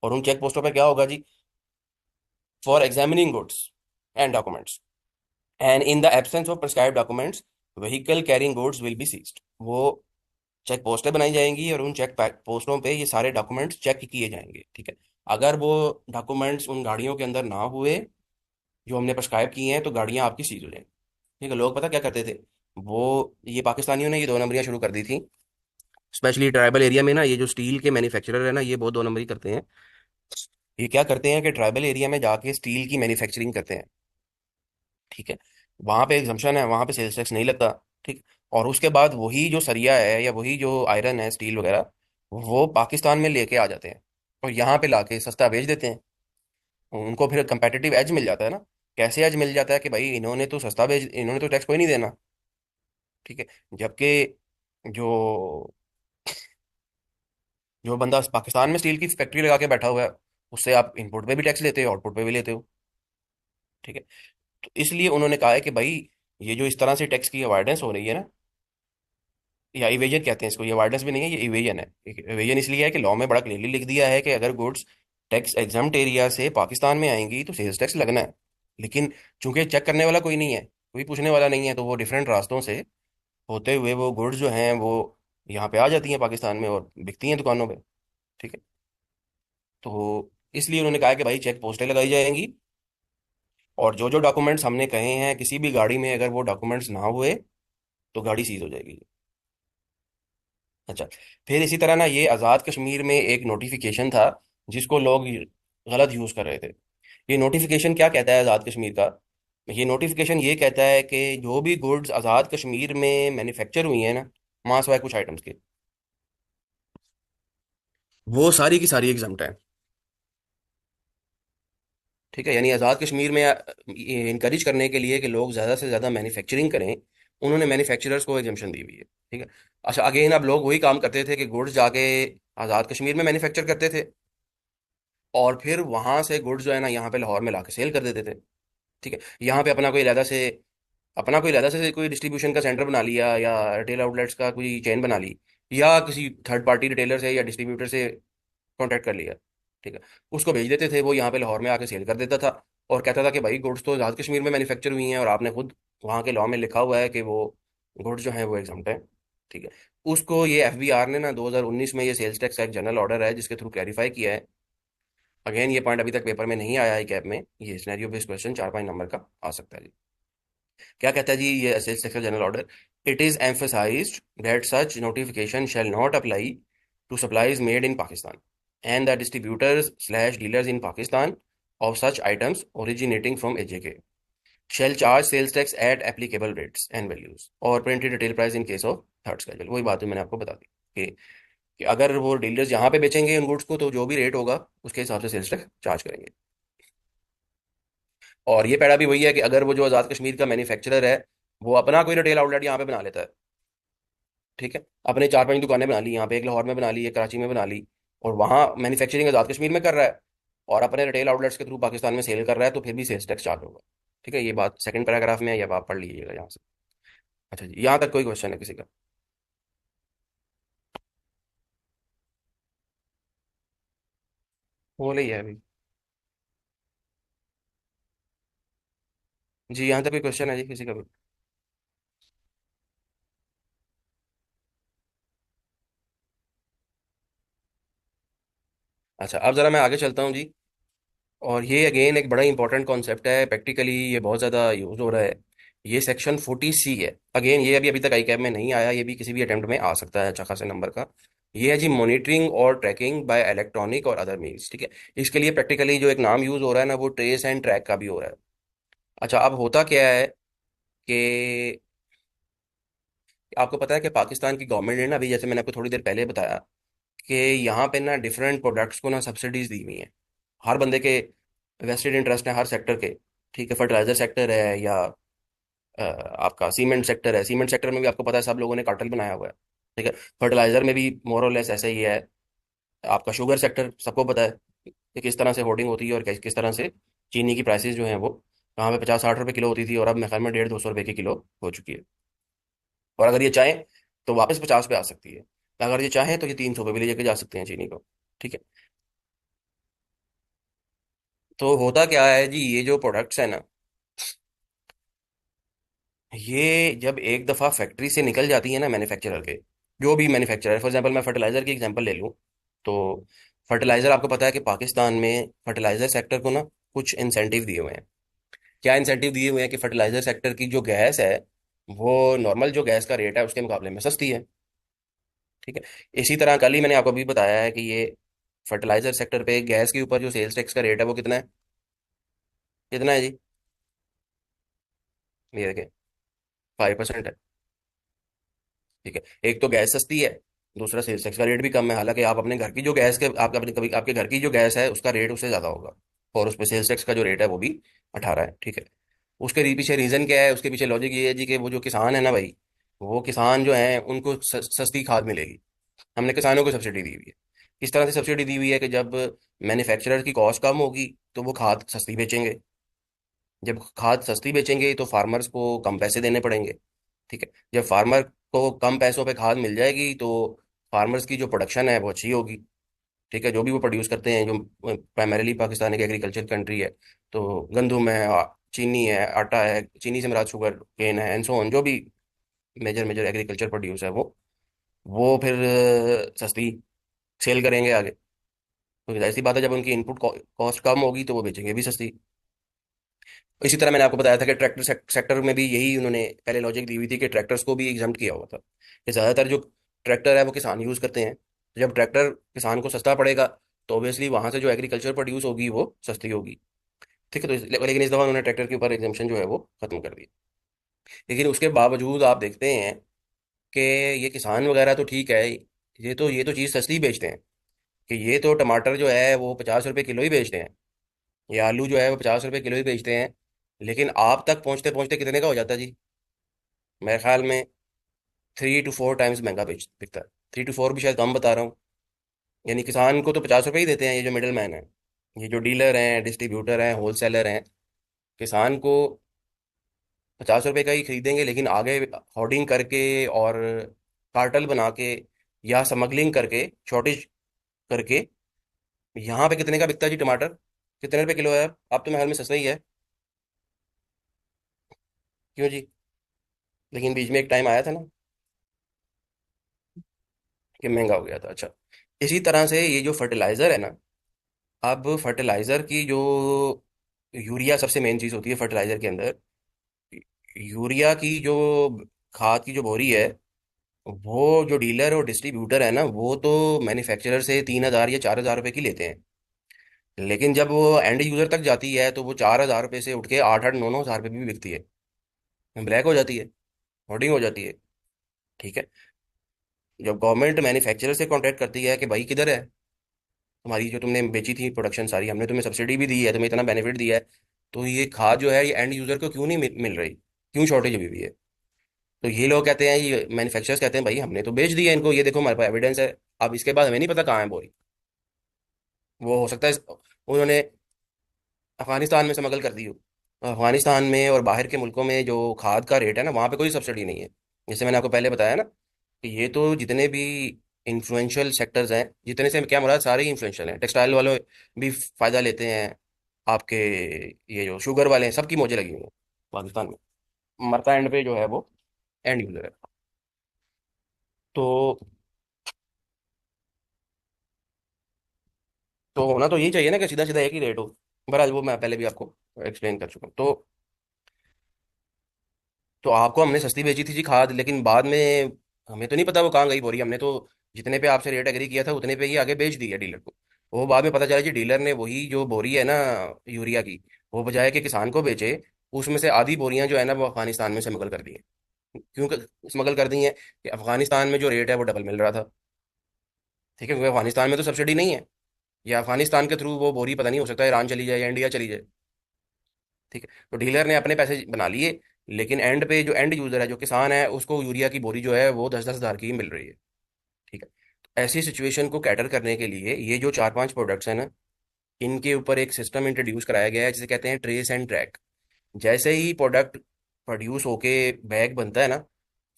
और उन चेक पोस्टों पे क्या होगा जी, for examining goods and documents and in the absence of prescribed documents vehicle carrying goods will be seized. वो चेक पोस्टें बनाई जाएंगी और उन चेक पोस्टों पे ये सारे डॉक्यूमेंट्स चेक किए जाएंगे। ठीक है, अगर वो डॉक्यूमेंट्स उन गाड़ियों के अंदर ना हुए जो हमने प्रिस्क्राइब किए हैं तो गाड़ियां आपकी सीज हो जाएंगी। ठीक है, लोग पता क्या करते थे, वो ये पाकिस्तानियों ने ये दो नंबरियां शुरू कर दी थी, स्पेशली ट्राइबल एरिया में ना, ये जो स्टील के मैन्युफैक्चरर है ना ये बहुत दो नंबरी करते हैं। ये क्या करते हैं कि ट्राइबल एरिया में जाके स्टील की मैन्युफैक्चरिंग करते हैं। ठीक है, वहां पे एग्जम्पशन है, वहां पे सेल्स टैक्स नहीं लगता। ठीक, और उसके बाद वही जो सरिया है या वही जो आयरन है, स्टील वगैरह, वो पाकिस्तान में लेके आ जाते हैं और यहाँ पे लाके सस्ता बेच देते हैं। उनको फिर कंपेटिटिव एज मिल जाता है ना। कैसे एज मिल जाता है कि भाई इन्होंने तो सस्ता बेच, इन्होंने तो टैक्स कोई नहीं देना। ठीक है, जबकि जो जो बंदा पाकिस्तान में स्टील की फैक्ट्री लगा के बैठा हुआ है, उससे आप इनपुट पे भी टैक्स लेते हो, आउटपुट पे भी लेते हो। ठीक है, तो इसलिए उन्होंने कहा है कि भाई ये जो इस तरह से टैक्स की अवॉइडेंस हो रही है ना, या इवेजन कहते हैं इसको, ये अवॉइडेंस भी नहीं है, ये इवेजन है। इवेजन इसलिए है कि लॉ में बड़ा क्लियरली लिख दिया है कि अगर गुड्स टैक्स एग्जम्प्ट एरिया से पाकिस्तान में आएंगी तो सेल्स टैक्स लगना है। लेकिन चूंकि चेक करने वाला कोई नहीं है, कोई पूछने वाला नहीं है, तो वो डिफरेंट रास्तों से होते हुए वो गुड्स जो हैं वो यहाँ पे आ जाती हैं पाकिस्तान में और बिकती हैं दुकानों पे। ठीक है, तो इसलिए उन्होंने कहा कि भाई चेक पोस्टें लगाई जाएंगी और जो जो डॉक्यूमेंट्स हमने कहे हैं किसी भी गाड़ी में अगर वो डॉक्यूमेंट्स ना हुए तो गाड़ी सीज हो जाएगी। अच्छा, फिर इसी तरह ना ये आज़ाद कश्मीर में एक नोटिफिकेशन था जिसको लोग गलत यूज़ कर रहे थे। ये नोटिफिकेशन क्या कहता है आज़ाद कश्मीर का, ये नोटिफिकेशन ये कहता है कि जो भी गुड्स आज़ाद कश्मीर में मैन्युफैक्चर हुई हैं ना, मास वाए कुछ आइटम्स के, वो सारी की सारी एग्जम्प्ट है। ठीक है, यानी आज़ाद कश्मीर में इनकरेज करने के लिए कि लोग ज़्यादा से ज़्यादा मैन्युफैक्चरिंग करें, उन्होंने मैन्युफैक्चरर्स को एग्जम्पशन दी हुई है। ठीक है, अच्छा अगेन अब लोग वही काम करते थे कि गुड्स जाके आज़ाद कश्मीर में मैन्युफैक्चर करते थे और फिर वहां से गुड्स जो है ना यहाँ पे लाहौर में लाके सेल कर देते थे। ठीक है, यहाँ पे अपना कोई लहदा से कोई डिस्ट्रीब्यूशन का सेंटर बना लिया या रिटेल आउटलेट्स का कोई चेन बना ली, या किसी थर्ड पार्टी रिटेलर से या डिस्ट्रीब्यूटर से कॉन्टैक्ट कर लिया। ठीक है, उसको भेज देते थे, वो यहाँ पे लाहौर में आके सेल कर देता था और कहता था कि भाई गुड्स तो आज़ाद कश्मीर में मैन्युफैक्चर हुई हैं और आपने खुद वहाँ के लॉ में लिखा हुआ है कि वो गुड्स जो हैं वो एग्जम्प्ट है। ठीक है, उसको ये एफबीआर ने ना 2019 में, ये सेल्स टैक्स का एक जनरल ऑर्डर है जिसके थ्रू क्लैरिफाई किया है। अगेन ये पॉइंट अभी तक पेपर में नहीं आया है कैब में, ये सिनेरियो बेस्ड क्वेश्चन 4-5 नंबर का आ सकता है जी। क्या कहता है जी ये सेल्स टैक्स का general order. It is emphasised that such notification shall not apply to supplies made in Pakistan and the distributors slash dealers in Pakistan of such items originating from AJK shall charge sales tax at applicable rates and values और printed retail price in case of third schedule। वही बात जो मैंने आपको बता दी कि अगर वो डीलर्स यहाँ पे बेचेंगे उन गुड्स को तो जो भी रेट होगा उसके हिसाब से सेल्स टैक्स चार्ज करेंगे। और ये पैड़ा भी वही है कि अगर वो जो आज़ाद कश्मीर का मैन्युफैक्चरर है वो अपना कोई रिटेल आउटलेट यहाँ पे बना लेता है। ठीक है, अपने 4-5 दुकानें बना ली यहाँ पे, एक लाहौर में बना ली, एक कराची में बना ली, और वहाँ मैन्युफैक्चरिंग आज़ाद कश्मीर में कर रहा है और अपने रिटेल आउटलेट्स के थ्रू पाकिस्तान में सेल कर रहा है, तो फिर भी सेल्स टैक्स चार्ज होगा। ठीक है, ये बात सेकंड पैराग्राफ में है, ये आप पढ़ लीजिएगा यहाँ से। अच्छा जी, यहाँ तक कोई क्वेश्चन है किसी का। हो रही है अभी। जी, यहाँ तक कोई क्वेश्चन है जी किसी का भी? अच्छा, अब जरा मैं आगे चलता हूँ जी। और ये अगेन एक बड़ा इंपॉर्टेंट कॉन्सेप्ट है, प्रैक्टिकली ये बहुत ज़्यादा यूज हो रहा है। ये सेक्शन 40C है। अगेन ये अभी अभी तक आई कैब में नहीं आया, ये भी किसी भी अटेम्प्ट में आ सकता है अच्छा खासे नंबर का। ये है जी मॉनिटरिंग और ट्रैकिंग बाय इलेक्ट्रॉनिक और अदर मीन्स, ठीक है। इसके लिए प्रैक्टिकली जो एक नाम यूज हो रहा है ना, वो ट्रेस एंड ट्रैक का भी हो रहा है। अच्छा, अब होता क्या है कि आपको पता है कि पाकिस्तान की गवर्नमेंट ने ना, अभी जैसे मैंने आपको थोड़ी देर पहले बताया, कि यहाँ पे ना डिफरेंट प्रोडक्ट्स को ना सब्सिडीज दी हुई हैं। हर बंदे के वेस्टेड इंटरेस्ट है हर सेक्टर के। ठीक है, फर्टिलाइजर सेक्टर है या आपका सीमेंट सेक्टर है। सीमेंट सेक्टर में भी आपको पता है सब लोगों ने कार्टेल बनाया हुआ है। ठीक है, फर्टिलाइजर में भी मोर और लेस ऐसे ही है। आपका शुगर सेक्टर सबको पता है कि किस तरह से होर्डिंग होती है और किस किस तरह से चीनी की प्राइसेस जो हैं वो कहाँ पे 50-60 रुपए किलो होती थी और अब मेरे ख्याल में 150-200 रुपए की किलो हो चुकी है। और अगर ये चाहें तो वापस 50 पे आ सकती है। अगर ये चाहें तो ये 300 पे भी ले जाके जा सकते हैं चीनी को। ठीक है। तो होता क्या है जी, ये जो प्रोडक्ट्स है ना, ये जब एक दफ़ा फैक्ट्री से निकल जाती है ना मैन्युफैक्चरर के, जो भी मैन्युफैक्चरर, फॉर एग्जांपल मैं फर्टिलाइजर की एग्जांपल ले लूँ। तो फर्टिलाइजर आपको पता है कि पाकिस्तान में फर्टिलाइजर सेक्टर को ना कुछ इंसेंटिव दिए हुए हैं। क्या इंसेंटिव दिए हुए हैं कि फर्टिलाइजर सेक्टर की जो गैस है वो नॉर्मल जो गैस का रेट है उसके मुकाबले में सस्ती है। ठीक है। इसी तरह कल ही मैंने आपको भी बताया है कि ये फर्टिलाइजर सेक्टर पे गैस के ऊपर जो सेल्स टैक्स का रेट है वो कितना है? कितना है जी? ये देखें, 5% है। ठीक है। एक तो गैस सस्ती है, दूसरा सेल्स टैक्स का रेट भी कम है। हालांकि आप अपने घर की जो गैस के आप अपने कभी आपके घर की जो गैस है उसका रेट उससे ज़्यादा होगा, और उस पर सेल्स टैक्स का जो रेट है वो भी 18 है। ठीक है। उसके पीछे रीज़न क्या है? उसके पीछे लॉजिक ये है जी कि वो जो किसान है ना भाई, वो किसान जो है उनको सस्ती खाद मिलेगी। हमने किसानों को सब्सिडी दी हुई है। इस तरह से सब्सिडी दी हुई है कि जब मैन्युफैक्चरर की कॉस्ट कम होगी तो वो खाद सस्ती बेचेंगे। जब खाद सस्ती बेचेंगे तो फार्मर्स को कम पैसे देने पड़ेंगे। ठीक है। जब फार्मर को कम पैसों पे खाद मिल जाएगी तो फार्मर्स की जो प्रोडक्शन है वो अच्छी होगी। ठीक है, जो भी वो प्रोड्यूस करते हैं, जो प्राइमरीली पाकिस्तान एक एग्रीकल्चर कंट्री है, तो गंदुम है, चीनी है, आटा है, चीनी से मुराद शुगर केन है, एंड सो ऑन, जो भी मेजर मेजर एग्रीकल्चर प्रोड्यूस है वो फिर सस्ती सेल करेंगे आगे। तो ऐसी बात है, जब उनकी इनपुट कॉस्ट कम होगी तो वो बेचेंगे भी सस्ती। इसी तरह मैंने आपको बताया था कि ट्रैक्टर सेक्टर में भी यही उन्होंने पहले लॉजिक दी हुई थी कि ट्रैक्टर्स को भी एग्जाम्प्ट किया हुआ था कि ज़्यादातर जो ट्रैक्टर है वो किसान यूज़ करते हैं। तो जब ट्रैक्टर किसान को सस्ता पड़ेगा तो ऑब्वियसली वहां से जो एग्रीकल्चर प्रोड्यूस होगी वो सस्ती होगी। ठीक है। तो लेकिन इस दफ़ा उन्होंने ट्रैक्टर के ऊपर एग्जाम्पशन जो है वो खत्म कर दी। लेकिन उसके बावजूद आप देखते हैं कि ये किसान वगैरह तो ठीक है, ये तो चीज़ सस्ती बेचते हैं। कि ये तो टमाटर जो है वो 50 रुपए किलो ही बेचते हैं, ये आलू जो है वो 50 रुपए किलो ही बेचते हैं। लेकिन आप तक पहुंचते पहुंचते कितने का हो जाता है जी? मेरे ख्याल में 3 to 4 टाइम्स महंगा बिकता है। 3 to 4 भी शायद कम बता रहा हूँ। यानी किसान को तो 50 रुपए ही देते हैं ये जो मिडल मैन है, ये जो डीलर हैं, डिस्ट्रीब्यूटर हैं, होलसेलर हैं, किसान को 50 रुपए का ही खरीदेंगे। लेकिन आगे होर्डिंग करके और कार्टल बना के या स्मगलिंग करके, शॉर्टेज करके, यहाँ पे कितने का बिकता है जी टमाटर? कितने रुपए किलो है अब तो मेरे ख्याल में सस्ता ही है। क्यों जी? लेकिन बीच में एक टाइम आया था ना कि महंगा हो गया था। अच्छा, इसी तरह से ये जो फर्टिलाइजर है ना, अब फर्टिलाइजर की जो यूरिया सबसे मेन चीज होती है फर्टिलाइजर के अंदर। यूरिया की जो खाद की जो बोरी है, वो जो डीलर और डिस्ट्रीब्यूटर है ना, वो तो मैन्युफैक्चरर से 3,000 या 4,000 रुपए की लेते हैं। लेकिन जब वो एंड यूजर तक जाती है तो वो 4,000 रुपए से उठ के 8-8 9-9 हज़ार रुपए भी बिकती है, ब्लैक हो जाती है, होर्डिंग हो जाती है। ठीक है। जब गवर्नमेंट मैन्युफैक्चरर से कॉन्टेक्ट करती है कि भाई किधर है तुम्हारी जो तुमने बेची थी प्रोडक्शन सारी, हमने तुम्हें सब्सिडी भी दी है, तुम्हें इतना बेनिफिट दिया है, तो ये खाद जो है ये एंड यूजर को क्यों नहीं मिल रही, क्यों शॉर्टेज अभी भी है? तो ये लोग कहते हैं, ये मैन्युफैक्चरर्स कहते हैं, भाई हमने तो बेच दिया इनको, ये देखो हमारे पास एविडेंस है। अब इसके बाद हमें नहीं पता कहाँ है बोरी। वो हो सकता है उन्होंने अफगानिस्तान में स्मगल कर दी हो। अफगानिस्तान में और बाहर के मुल्कों में जो खाद का रेट है ना, वहाँ पे कोई सब्सिडी नहीं है। जैसे मैंने आपको पहले बताया ना कि ये तो जितने भी इन्फ्लुएंशियल सेक्टर्स हैं जितने से क्या मुराद, सारे ही इन्फ्लुएंशियल हैं। टेक्सटाइल वाले भी फायदा लेते हैं आपके, ये जो शुगर वाले हैं सबकी मौजें लगी हुई हैं पाकिस्तान में। मरता एंड पे जो है वो एंड यूजर है। तो होना तो यही चाहिए ना कि सीधा सीधा एक ही रेट हो। बहरहाल वो मैं पहले भी आपको एक्सप्लेन कर चुका हूँ। तो आपको हमने सस्ती बेची थी जी खाद, लेकिन बाद में हमें तो नहीं पता वो कहाँ गई बोरी। हमने तो जितने पे आपसे रेट एग्री किया था उतने पे ही आगे बेच दी है डीलर को। वो बाद में पता चला जी डीलर ने वही जो बोरी है ना यूरिया की, वो बजाय कि किसान को बेचे, उसमें से आधी बोरियां जो है ना वो अफगानिस्तान में स्मगल कर दी है। क्यों स्मगल कर दी है? कि अफगानिस्तान में जो रेट है वो डबल मिल रहा था। ठीक है, क्योंकि अफगानिस्तान में तो सब्सिडी नहीं है। या अफगानिस्तान के थ्रू वो बोरी पता नहीं, हो सकता है ईरान चली जाए या इंडिया चली जाए। ठीक है, तो डीलर ने अपने पैसे बना लिए, लेकिन एंड पे जो एंड यूजर है, जो किसान है, उसको यूरिया की बोरी जो है वो 10-10 हज़ार की ही मिल रही है। ठीक है, तो ऐसी सिचुएशन को कैटर करने के लिए ये जो 4-5 प्रोडक्ट्स हैं ना, इनके ऊपर एक सिस्टम इंट्रोड्यूस कराया गया है जिसे कहते हैं ट्रेस एंड ट्रैक। जैसे ही प्रोडक्ट प्रोड्यूस होके बैग बनता है ना,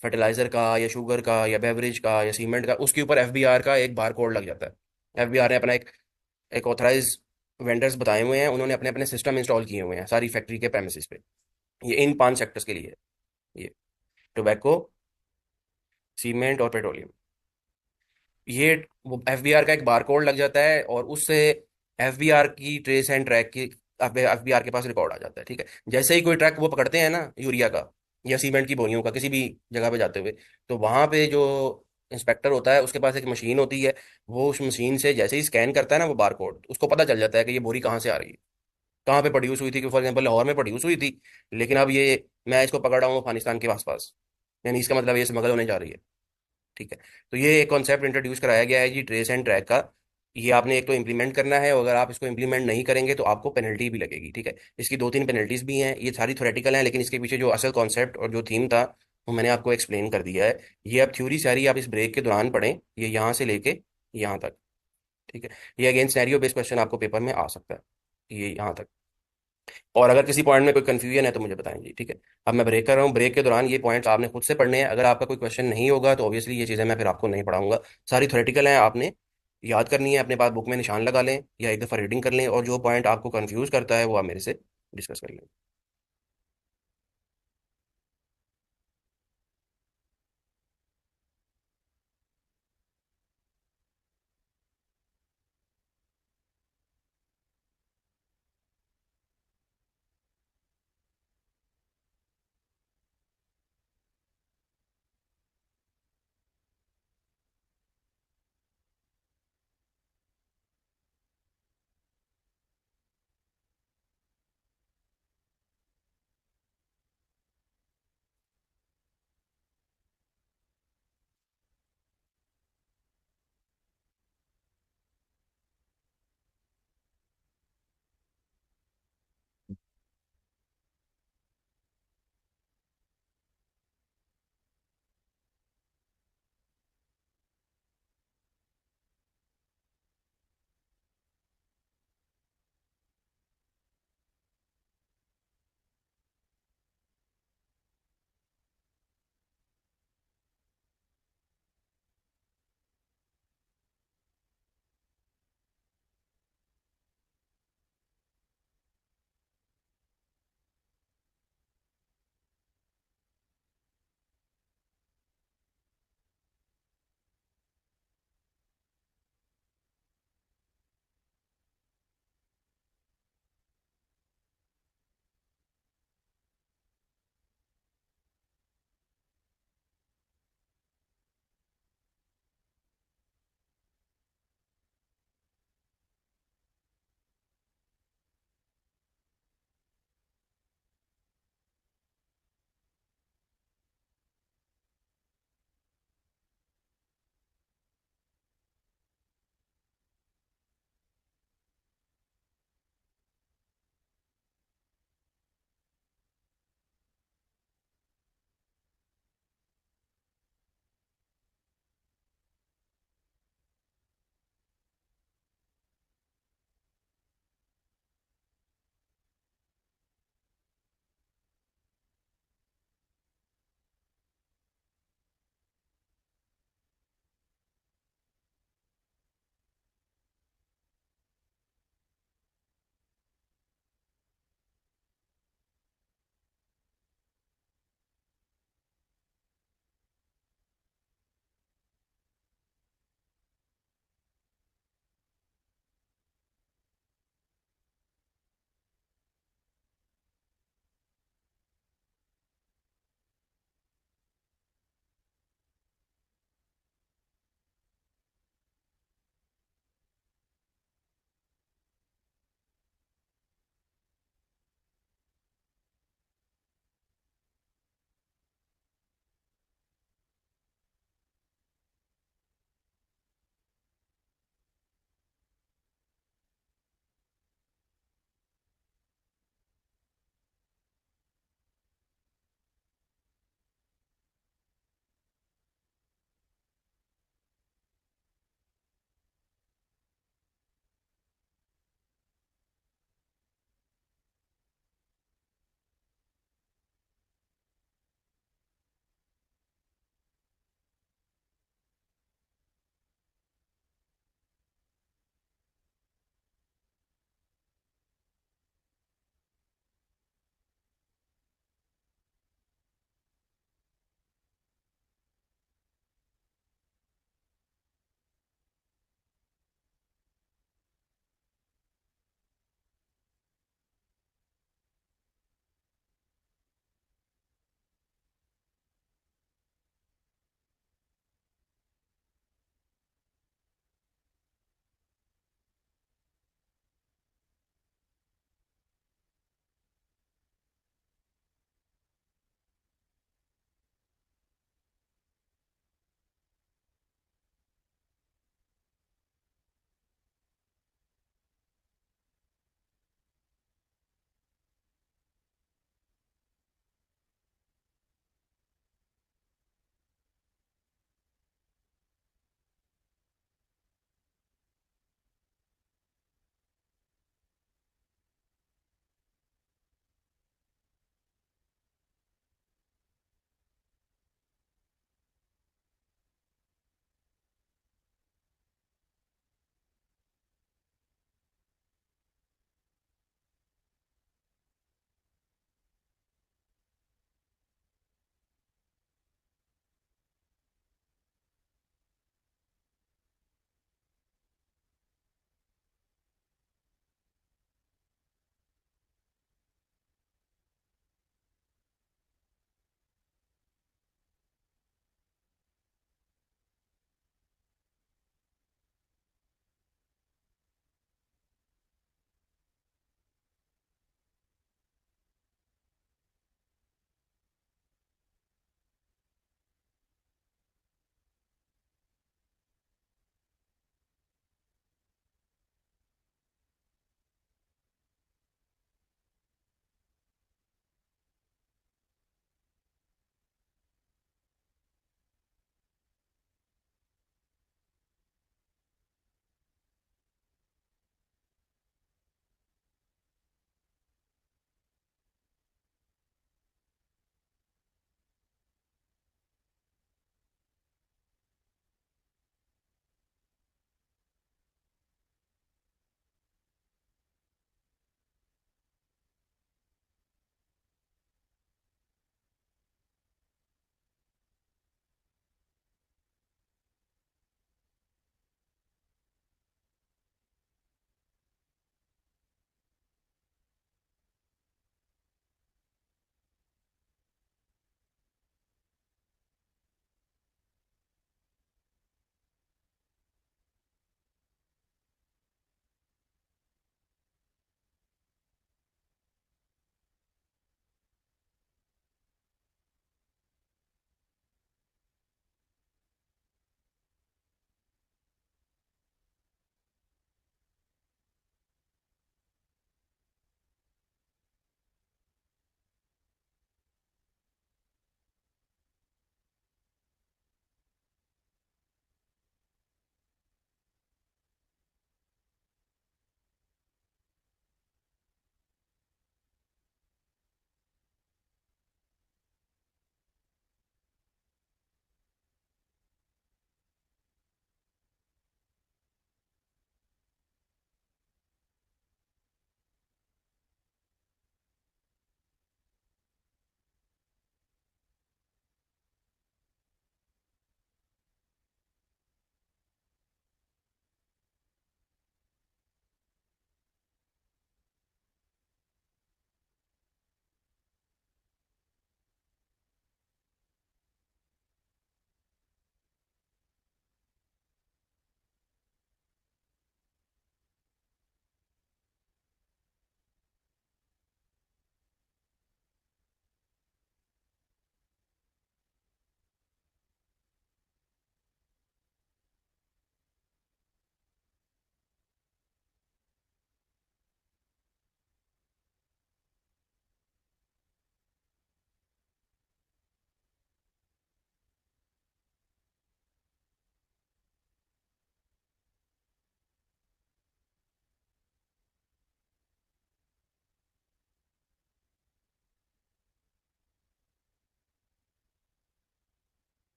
फर्टिलाइजर का या शुगर का या बेवरेज का या सीमेंट का, उसके ऊपर एफबीआर का एक बार कोड लग जाता है। एफबीआर ने अपना एक ऑथराइज वेंडर्स बताए हुए हैं, उन्होंने अपने अपने सिस्टम इंस्टॉल किए हुए हैं सारी फैक्ट्री के प्रेमिसेस पे। ये इन 5 सेक्टर्स के लिए है। ये टोबैको, सीमेंट और पेट्रोलियम। ये वो एफबीआर का एक बारकोड लग जाता है, और उससे एफबीआर की ट्रेस एंड ट्रैक की एफबीआर के पास रिकॉर्ड आ जाता है। ठीक है, जैसे ही कोई ट्रक वो पकड़ते हैं ना यूरिया का या सीमेंट की बोरियों का किसी भी जगह पे जाते हुए, तो वहां पे जो इंस्पेक्टर होता है उसके पास एक मशीन होती है। वो उस मशीन से जैसे ही स्कैन करता है ना वो बारकोड, उसको पता चल जाता है कि ये बोरी कहाँ से आ रही है, कहाँ पे प्रोड्यूस हुई थी। कि फॉर एग्जाम्पल लाहौर में प्रोड्यूस हुई थी, लेकिन अब ये मैं इसको पकड़ रहा हूँ अफगानिस्तान के आसपास, यानी इसका मतलब ये स्मगल होने जा रही है। ठीक है, तो ये एक कॉन्सेप्ट इंट्रोड्यूस कराया गया है जी ट्रेस एंड ट्रैक का। ये आपने एक तो इम्प्लीमेंट करना है, और अगर आप इसको इम्प्लीमेंट नहीं करेंगे तो आपको पेनल्टी भी लगेगी। ठीक है, इसकी 2-3 पेनल्टीज भी हैं। ये सारी थ्योरेटिकल हैं, लेकिन इसके पीछे जो असल कॉन्सेप्ट और जो थीम था वो मैंने आपको एक्सप्लेन कर दिया है। ये अब थ्योरी सारी आप इस ब्रेक के दौरान पढ़ें, ये यहाँ से लेके यहाँ तक। ठीक है, ये अगेन सिनेरियो बेस्ड क्वेश्चन आपको पेपर में आ सकता है, ये यहाँ तक। और अगर किसी पॉइंट में कोई कंफ्यूजन है तो मुझे बताएं जी। ठीक है, अब मैं ब्रेक कर रहा हूँ। ब्रेक के दौरान ये पॉइंट्स आपने खुद से पढ़ने हैं। अगर आपका कोई क्वेश्चन नहीं होगा तो ऑब्वियसली ये चीज़ें मैं फिर आपको नहीं पढ़ाऊंगा। सारी थ्योरेटिकल हैं, आपने याद करनी है, अपने पास बुक में निशान लगा लें या एक दफ़ा रीडिंग कर लें, और जो पॉइंट आपको कंफ्यूज करता है वो आप मेरे से डिस्कस कर लें।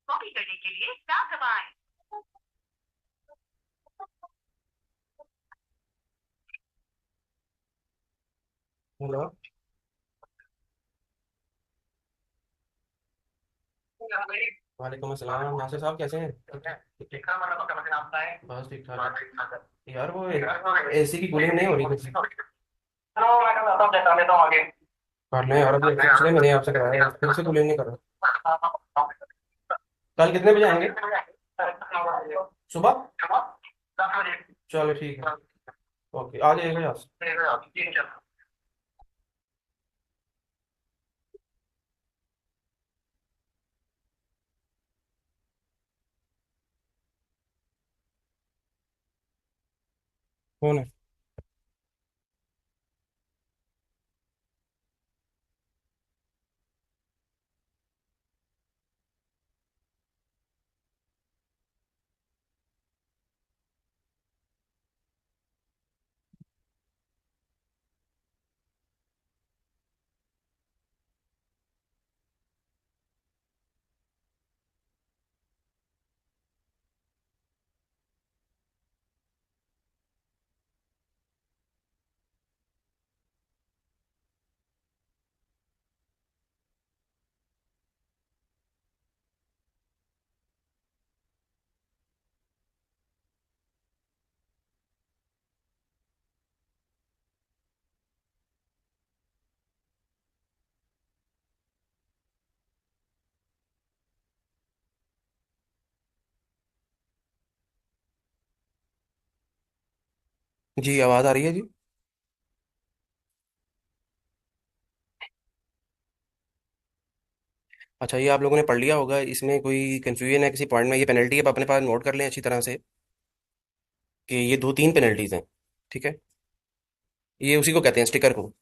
कॉपी करने के लिए टैब दबाएं। हेलो। वालेकुम अस्सलाम, नासिर साहब कैसे हैं? बस ठीक ठाक है यार। वो एसी की कूलिंग नहीं हो रही कुछ। कर लें यार, अभी पिछले महीने आपसे कराया, फिर से कूलिंग नहीं कर रहा। कल कितने बजे आएंगे? सुबह? चलो ठीक है। ओके, आ जाइएगा यहाँ से। कौन है? जी, आवाज़ आ रही है जी। अच्छा, ये आप लोगों ने पढ़ लिया होगा, इसमें कोई कंफ्यूजन है किसी पॉइंट में? ये पेनल्टी आप अपने पास नोट कर लें अच्छी तरह से, कि ये दो तीन पेनल्टीज हैं। ठीक है। ये उसी को कहते हैं, स्टिकर को।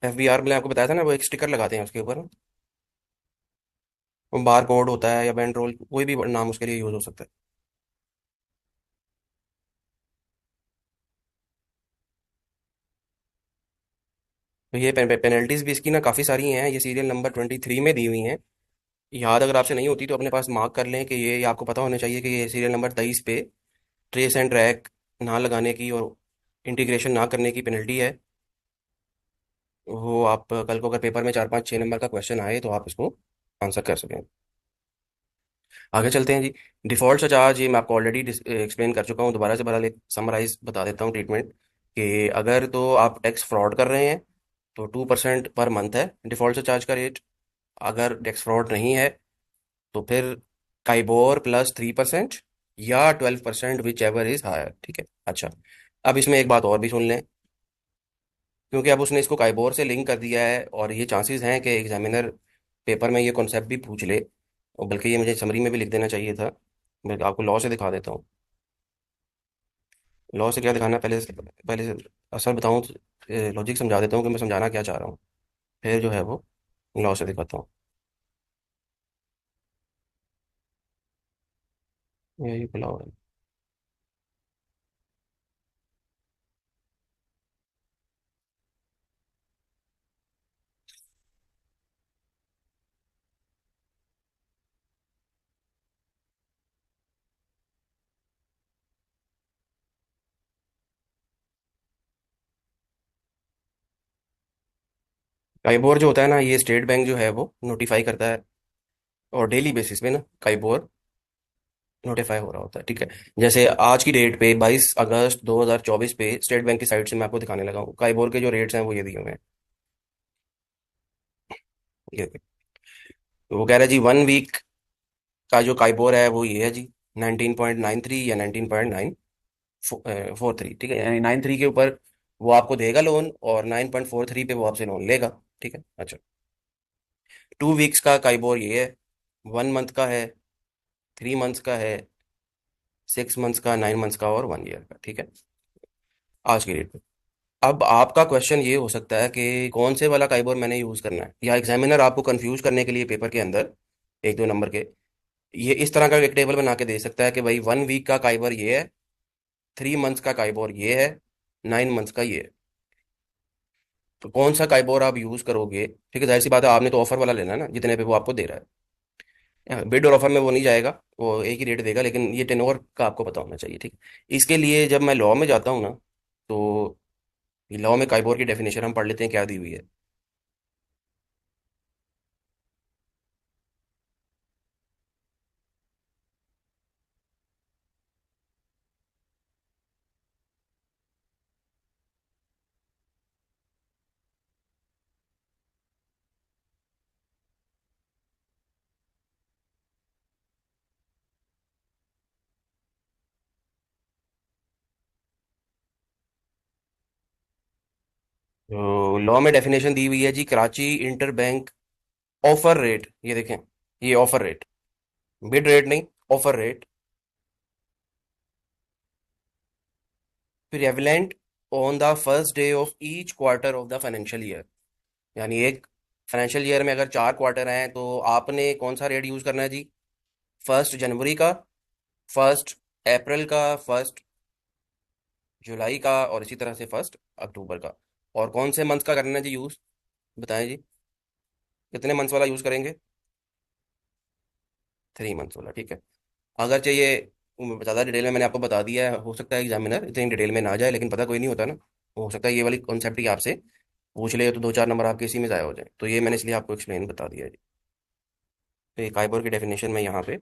FBR मैंने आपको बताया था ना, वो एक स्टिकर लगाते हैं उसके ऊपर। वो बार कोड होता है या बैंड रोल, कोई भी नाम उसके लिए यूज हो सकता है। तो ये पेनल्टीज भी इसकी ना काफ़ी सारी हैं, ये सीरियल नंबर 23 में दी हुई हैं। याद अगर आपसे नहीं होती तो अपने पास मार्क कर लें कि ये आपको पता होना चाहिए कि ये सीरियल नंबर 23 पे ट्रेस एंड ट्रैक ना लगाने की और इंटीग्रेशन ना करने की पेनल्टी है। वो आप कल को अगर पेपर में 4 5 6 नंबर का क्वेश्चन आए तो आप इसको आंसर कर सकें। आगे चलते हैं जी। डिफ़ॉल्ट चार्ज ये मैं आपको ऑलरेडी एक्सप्लेन कर चुका हूँ, दोबारा से बहरहाल एक समराइज बता देता हूँ ट्रीटमेंट। कि अगर तो आप टैक्स फ्रॉड कर रहे हैं तो 2% पर मंथ है डिफ़ॉल्ट चार्ज का रेट। अगर टैक्स फ्रॉड नहीं है तो फिर काइबोर प्लस 3% या 12%, विच एवर इज हायर। ठीक है। अच्छा, अब इसमें एक बात और भी सुन लें। क्योंकि अब उसने इसको काइबोर से लिंक कर दिया है और ये चांसेस हैं कि एग्जामिनर पेपर में ये कॉन्सेप्ट भी पूछ ले, और बल्कि ये मुझे समरी में भी लिख देना चाहिए था। मैं आपको लॉ से दिखा देता हूँ। लॉ से क्या दिखाना है, पहले से असल बताऊँ, लॉजिक समझा देता हूँ कि मैं समझाना क्या चाह रहा हूँ, फिर जो है वो लॉ से दिखाता हूँ। यही खुला हुआ है। काइबोर जो होता है ना, ये स्टेट बैंक जो है वो नोटिफाई करता है, और डेली बेसिस पे ना काइबोर नोटिफाई हो रहा होता है। ठीक है। जैसे आज की डेट पे 22 अगस्त 2024 पे स्टेट बैंक की साइट से मैं आपको दिखाने लगा हूँ, काइबोर के जो रेट्स हैं वो ये दिए हुए हैं। ये तो वो कह रहा है जी, 1 वीक का जो काइबोर है वो ये है जी, 19.93 या 19.943। ठीक है, यानी 93 के ऊपर वो आपको देगा लोन, और 9.43 पे वो आपसे लोन लेगा। ठीक है। अच्छा, 2 वीक्स का काइबोर ये है, 1 मंथ का है, 3 मंथ्स का है, 6 मंथ्स का, 9 मंथ्स का, और 1 ईयर का। ठीक है, आज की डेट। अब आपका क्वेश्चन ये हो सकता है कि कौन से वाला काइबोर मैंने यूज़ करना है, या एग्जामिनर आपको कंफ्यूज करने के लिए पेपर के अंदर 1 2 नंबर के ये इस तरह का एक टेबल बना के दे सकता है कि भाई 1 वीक का काइबोर ये है, 3 मंथ्स का काइबोर ये है, 9 मंथ्स का ये है। तो कौन सा काइबोर आप यूज करोगे, ठीक है, जाहिर सी बात है आपने तो ऑफर वाला लेना है ना, जितने पे वो आपको दे रहा है। बिड और ऑफर में वो नहीं जाएगा, वो एक ही रेट देगा, लेकिन ये टेनोर का आपको पता होना चाहिए, ठीक है। इसके लिए जब मैं लॉ में जाता हूँ ना, तो लॉ में काइबोर की डेफिनेशन हम पढ़ लेते हैं क्या दी हुई है। तो लॉ में डेफिनेशन दी हुई है जी, Karachi interbank offer rate, ये देखें, ये ऑफर रेट, बिड रेट नहीं, offer rate, prevalent on the first day of each quarter of the financial year. यानी एक फाइनेंशियल ईयर में अगर 4 क्वार्टर हैं तो आपने कौन सा रेट यूज करना है जी? 1 जनवरी का, 1 अप्रैल का, 1 जुलाई का, और इसी तरह से 1 अक्टूबर का। और कौन से मंथ का करना है जी यूज? बताएं जी, कितने मंथ्स वाला यूज करेंगे? 3 मंथ्स वाला, ठीक है। अगर चाहिए ज़्यादा डिटेल में मैंने आपको बता दिया है, हो सकता है एग्जामिनर इतनी डिटेल में ना जाए, लेकिन पता कोई नहीं होता ना, हो सकता है ये वाली कॉन्सेप्ट ही आपसे पूछ ले तो 2-4 नंबर आपके इसी में ज़ाया हो जाए, तो ये मैंने इसलिए आपको एक्सप्लेन बता दिया है। तो ये काइबोर की डेफिनेशन में यहाँ पे,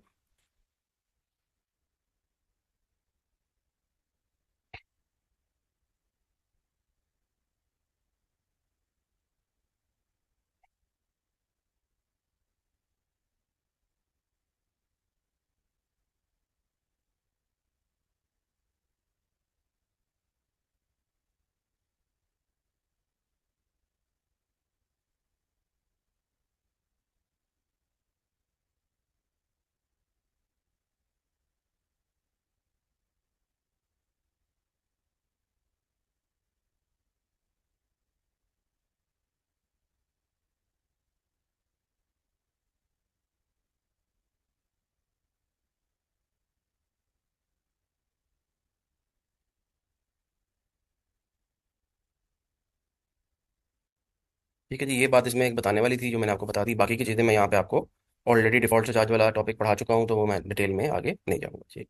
ठीक है जी, ये बात इसमें एक बताने वाली थी जो मैंने आपको बता दी, बाकी की चीज़ें मैं यहाँ पे आपको ऑलरेडी डिफॉल्ट से चार्ज वाला टॉपिक पढ़ा चुका हूँ, तो वो मैं डिटेल में आगे नहीं जाऊँगा जी।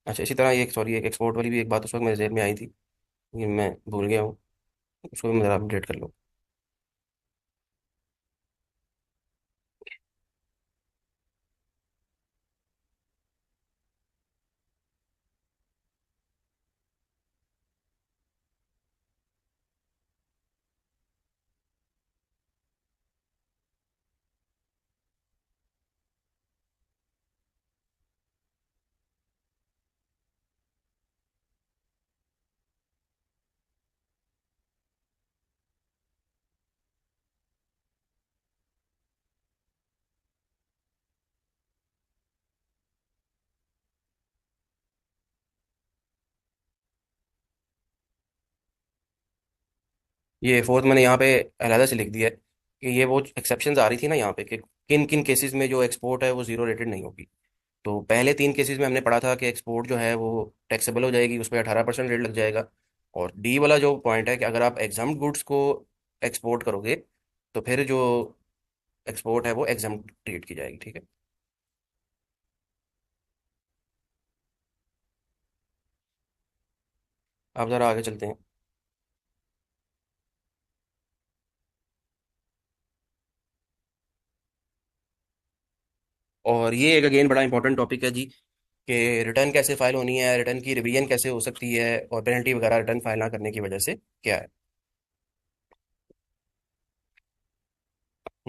अच्छा, इसी तरह ये सॉरी, एक एक्सपोर्ट वाली भी एक बात उस वक्त मेरे जेहन में आई थी, ये मैं भूल गया हूँ, उसको भी मेरा अपडेट कर लो। ये फोर्थ मैंने यहाँ पे अलहदा से लिख दिया है कि ये वो एक्सेप्शंस आ रही थी ना यहाँ पे, कि किन किन केसेस में जो एक्सपोर्ट है वो जीरो रेटेड नहीं होगी। तो पहले 3 केसेस में हमने पढ़ा था कि एक्सपोर्ट जो है वो टैक्सेबल हो जाएगी, उस पर 18% रेट लग जाएगा। और डी वाला जो पॉइंट है कि अगर आप एग्जाम्ड गुड्स को एक्सपोर्ट करोगे तो फिर जो एक्सपोर्ट है वो एग्जाम्ड ट्रीट की जाएगी, ठीक है। आप ज़रा आगे चलते हैं। और ये एक अगेन बड़ा इंपॉर्टेंट टॉपिक है जी, कि रिटर्न कैसे फाइल होनी है, रिटर्न की रिवीजन कैसे हो सकती है, और पेनल्टी वगैरह रिटर्न फाइल ना करने की वजह से क्या है।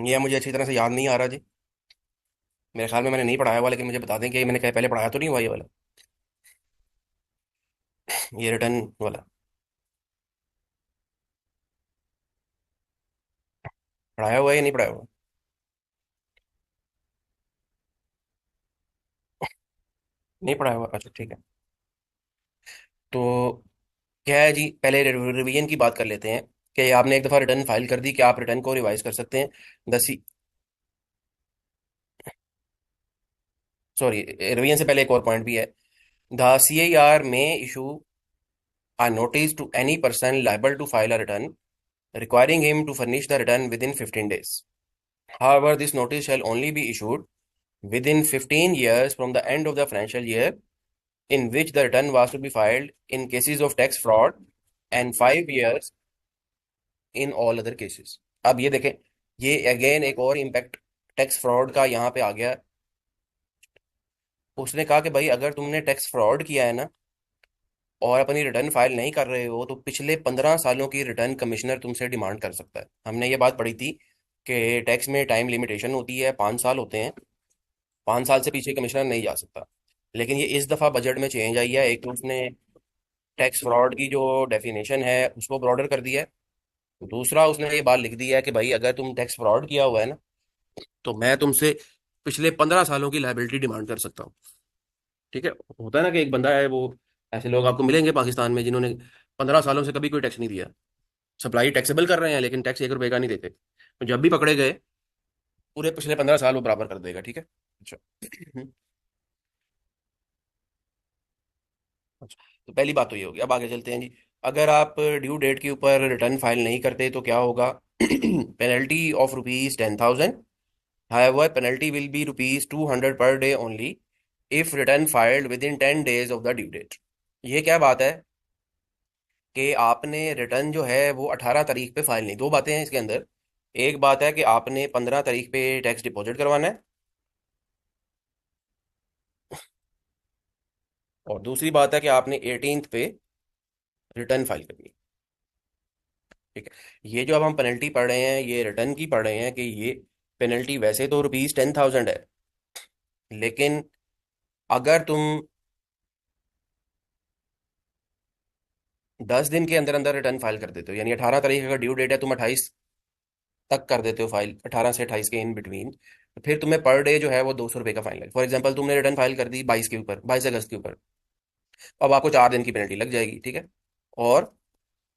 ये मुझे अच्छी तरह से याद नहीं आ रहा जी, मेरे ख्याल में मैंने नहीं पढ़ाया हुआ, लेकिन मुझे बता दें कि मैंने कहीं पहले पढ़ाया तो नहीं हुआ ये वाला, ये रिटर्न वाला। पढ़ाया हुआ है या नहीं पढ़ाया हुआ? नहीं पढ़ाया हुआ, अच्छा ठीक है। तो क्या है जी, पहले रिवीजन की बात कर लेते हैं, कि आपने एक दफ़ा रिटर्न फाइल कर दी, कि आप रिटर्न को रिवाइज कर सकते हैं। दस, सॉरी, रिवीजन से पहले एक और पॉइंट भी है। द CIR में issue a notice to any person liable to file a return requiring him to furnish the return within 15 days. However, this notice shall only be issued within 15 years from the end of the financial year in which the return was to be filed in cases of tax fraud and 5 years in all other cases. अब ये देखें, ये again एक और impact tax fraud का यहाँ पे आ गया। उसने कहा कि भाई अगर तुमने टैक्स फ्रॉड किया है ना और अपनी रिटर्न फाइल नहीं कर रहे हो तो पिछले 15 सालों की रिटर्न कमिश्नर तुमसे डिमांड कर सकता है। हमने ये बात पढ़ी थी कि टैक्स में टाइम लिमिटेशन होती है, 5 साल होते हैं, 5 साल से पीछे कमिश्नर नहीं जा सकता। लेकिन ये इस दफ़ा बजट में चेंज आई है। एक तो उसने टैक्स फ्रॉड की जो डेफिनेशन है उसको ब्रॉडर कर दिया है। दूसरा उसने ये बात लिख दी है कि भाई अगर तुम टैक्स फ्रॉड किया हुआ है ना तो मैं तुमसे पिछले 15 सालों की लाइबिलिटी डिमांड कर सकता हूँ। ठीक है, होता है ना कि एक बंदा है वो, ऐसे लोग आपको मिलेंगे पाकिस्तान में जिन्होंने 15 सालों से कभी कोई टैक्स नहीं दिया, सप्लाई टैक्सेबल कर रहे हैं लेकिन टैक्स 1 रुपए का नहीं देते, तो जब भी पकड़े गए पूरे पिछले 15 साल वो बराबर कर देगा। ठीक है, अच्छा। अच्छा, तो पहली बात तो ये होगी। अब आगे चलते हैं जी। अगर आप ड्यू डेट के ऊपर रिटर्न फाइल नहीं करते तो क्या होगा? Penalty of rupees 10,000। However, penalty will be rupees 200 per day only if return filed within 10 days of the due date। ये क्या बात है कि आपने रिटर्न जो है वो 18 तारीख पे फाइल नहीं। दो बातें हैं इसके अंदर। एक बात है कि आपने 15 तारीख पे टैक्स डिपॉजिट करवाना है, और दूसरी बात है कि आपने 18th पे रिटर्न फाइल करनी है। ठीक है, ये जो अब हम पेनल्टी पढ़ रहे हैं ये रिटर्न की पढ़ रहे हैं कि ये पेनल्टी वैसे तो रुपीज 10,000 है, लेकिन अगर तुम 10 दिन के अंदर अंदर रिटर्न फाइल कर देते हो, यानी 18 तारीख अगर ड्यू डेट है, तुम 28 तक कर देते हो फाइल, 18 से 28 के इन बिटवीन, तो फिर तुम्हें पर डे जो है वो 200 रुपये का फाइन लगे। फॉर एग्जाम्पल तुमने रिटर्न फाइल कर दी 22 के ऊपर, 22 अगस्त के ऊपर, अब आपको 4 दिन की पेनल्टी लग जाएगी। ठीक है, और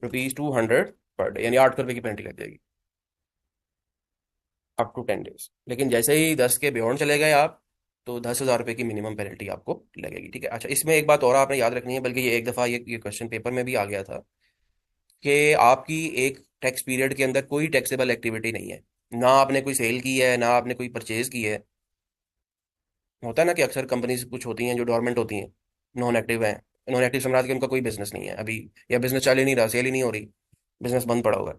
रुपीज 200 पर डे, यानी 800 रुपये की पेनल्टी लग जाएगी अप टू 10 डेज। लेकिन जैसे ही 10 के बियॉन्ड चले गए आप, तो 10,000 रुपये की मिनिमम पेनल्टी आपको लगेगी। ठीक है, अच्छा, इसमें एक बात और आपने याद रखनी है, बल्कि ये एक दफ़ा ये क्वेश्चन पेपर में भी आ गया था कि आपकी एक टैक्स पीरियड के अंदर कोई टैक्सेबल एक्टिविटी नहीं है, ना आपने कोई सेल की है ना आपने कोई परचेज की है। होता है ना कि अक्सर कंपनीज कुछ होती हैं जो डोरमेंट होती हैं, नॉन एक्टिव हैं। नॉन एक्टिव समझ के उनका कोई बिजनेस नहीं है अभी, या बिजनेस चल ही नहीं रहा, सेल ही नहीं हो रही, बिजनेस बंद पड़ा हुआ है।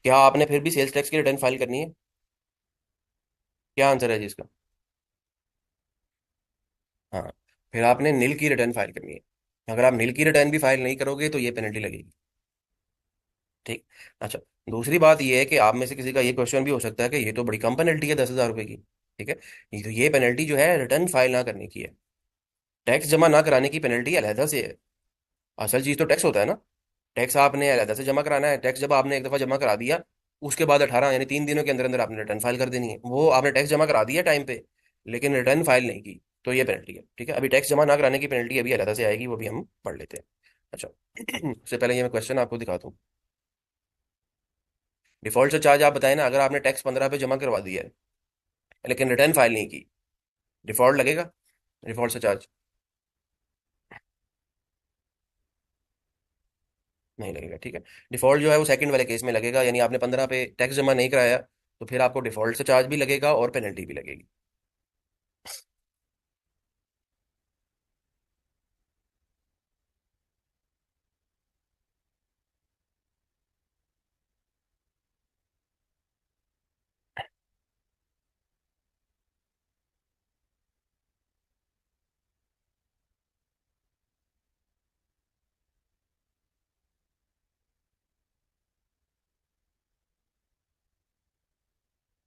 क्या आपने फिर भी सेल्स टैक्स की रिटर्न फाइल करनी है? क्या आंसर है जी इसका? हाँ, फिर आपने नील की रिटर्न फाइल करनी है। अगर आप नील की रिटर्न भी फाइल नहीं करोगे तो ये पेनल्टी लगेगी। ठीक, अच्छा। दूसरी बात ये है कि आप में से किसी का ये क्वेश्चन भी हो सकता है कि ये तो बड़ी कम पेनल्टी है 10,000 रुपये की। ठीक है, ये पेनल्टी जो है रिटर्न फाइल ना करने की है, टैक्स जमा ना कराने की पेनल्टी अलहदा से है। असल चीज तो टैक्स होता है ना, टैक्स आपने अलहदा से जमा कराना है। टैक्स जब आपने एक दफा जमा करा दिया, उसके बाद 18 यानी 3 दिनों के अंदर अंदर आपने रिटर्न फाइल कर देनी है। वो आपने टैक्स जमा करा दिया टाइम पे लेकिन रिटर्न फाइल नहीं की, तो ये पेनल्टी है। ठीक है, अभी टैक्स जमा ना कराने की पेनल्टी अभी अलहदा से आएगी, वो भी हम पढ़ लेते हैं। अच्छा, उससे पहले ये मैं क्वेश्चन आपको दिखाता हूँ। डिफॉल्ट से चार्ज आप बताएं ना, अगर आपने टैक्स 15 पे जमा करवा दिया है लेकिन रिटर्न फाइल नहीं की, डिफॉल्ट लगेगा? डिफॉल्ट से चार्ज नहीं लगेगा। ठीक है, डिफॉल्ट जो है वो सेकंड वाले केस में लगेगा, यानी आपने 15 पे टैक्स जमा नहीं कराया तो फिर आपको डिफॉल्ट से चार्ज भी लगेगा और पेनल्टी भी लगेगी।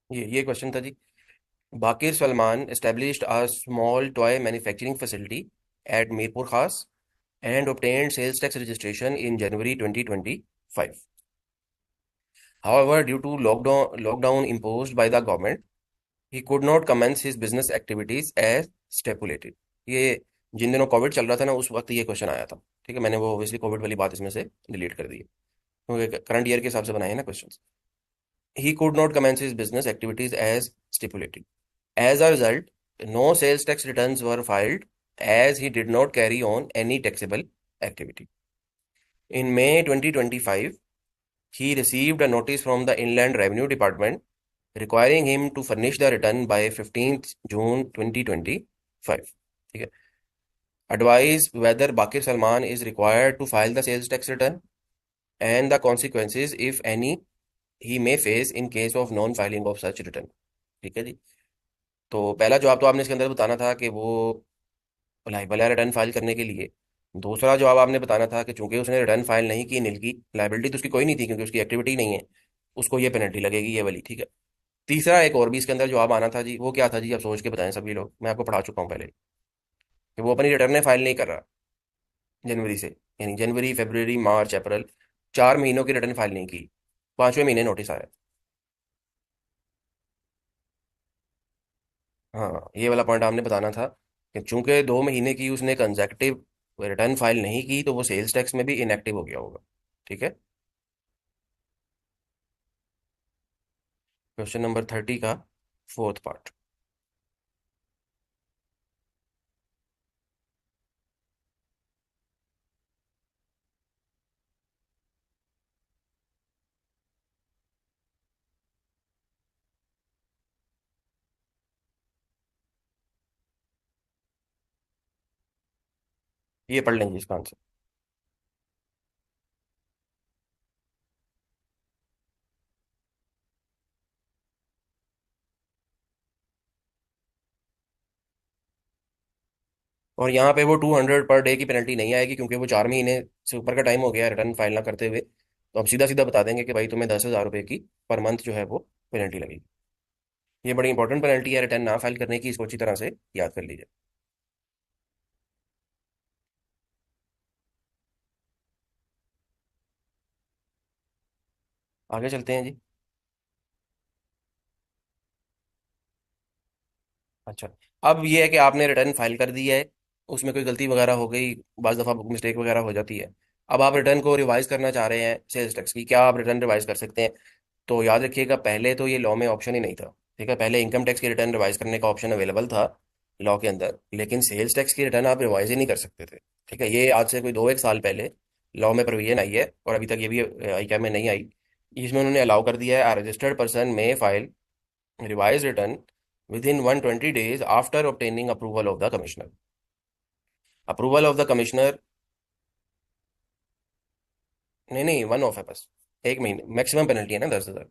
ये क्वेश्चन था जी। बाकिर Salman established a small toy manufacturing facility at Mirpur Khas and obtained sales tax registration in January 2025. However, due to lockdown imposed by the government, he could not commence his business activities as stipulated। ये जिन दिनों Covid चल रहा था ना उस वक्त ये question आया था। ठीक है, मैंने वो ऑब्वियसली कोविड वाली बात इसमें से डिलीट कर दी है क्योंकि करंट ईयर के हिसाब से बनाए हैं ना question. He could not commence his business activities as stipulated। As a result, no sales tax returns were filed as he did not carry on any taxable activity। In May 2025, he received a notice from the Inland Revenue Department requiring him to furnish the return by 15th June 2025. ठीक है. Advise whether Bakir Salman is required to file the sales tax return and the consequences, if any, he may face in case of non-filing of such return. ठीक है जी. तो पहला जवाब तो आपने इसके अंदर बताना था कि वो लाइबिलिटी रिटर्न फाइल करने के लिए. दूसरा जवाब आपने बताना था कि चूंकि उसने रिटर्न फाइल नहीं की, नील की लाइबिलिटी तो उसकी कोई नहीं थी क्योंकि उसकी एक्टिविटी नहीं है, उसको ये पेनल्टी लगेगी ये वाली. ठीक है. तीसरा एक और भी इसके अंदर जवाब आना था जी. वो क्या था जी? आप सोच के बताएं सभी लोग. मैं आपको पढ़ा चुका हूँ पहले कि वो अपनी रिटर्न फाइल नहीं कर रहा जनवरी से, यानी जनवरी, फरवरी, मार्च, अप्रैल, 4 महीनों की रिटर्न फाइल नहीं की. 5वें महीने नोटिस आया. हाँ, ये वाला पॉइंट आपने बताना था कि चूंकि 2 महीने की उसने कंजेक्टिव रिटर्न फाइल नहीं की तो वो सेल्स टैक्स में भी इनएक्टिव हो गया होगा. ठीक है. क्वेश्चन नंबर 30 का फोर्थ पार्ट. ये पढ़ लेंगे इसका आंसर. और यहाँ पे वो 200 पर डे की पेनल्टी नहीं आएगी क्योंकि वो 4 महीने से ऊपर का टाइम हो गया रिटर्न फाइल ना करते हुए. तो हम सीधा सीधा बता देंगे कि भाई तुम्हें 10,000 रुपये की पर मंथ जो है वो पेनल्टी लगेगी. ये बड़ी इंपॉर्टेंट पेनल्टी है रिटर्न ना फाइल करने की, इसको अच्छी तरह से याद कर लीजिए. आगे चलते हैं जी. अच्छा. अब ये है कि आपने रिटर्न फाइल कर दी है, उसमें कोई गलती वगैरह हो गई, बाज़ दफ़ा मिस्टेक वगैरह हो जाती है. अब आप रिटर्न को रिवाइज करना चाह रहे हैं सेल्स टैक्स की. क्या आप रिटर्न रिवाइज कर सकते हैं? तो याद रखिएगा, पहले तो ये लॉ में ऑप्शन ही नहीं था. ठीक है. पहले इनकम टैक्स की रिटर्न रिवाइज करने का ऑप्शन अवेलेबल था लॉ के अंदर, लेकिन सेल्स टैक्स की रिटर्न आप रिवाइज ही नहीं कर सकते थे. ठीक है. ये आज से कोई 2 एक साल पहले लॉ में प्रोविजन आई है और अभी तक ये भी आई क्या में नहीं आई. इसमें उन्होंने अलाउ कर दिया है रजिस्टर्ड पर्सन में file revised return within 120 days after obtaining approval of the commissioner. Approval of the commissioner. नहीं नहीं, वन ऑफ है बस. 1 महीने मैक्सिमम पेनल्टी है ना, 10,000.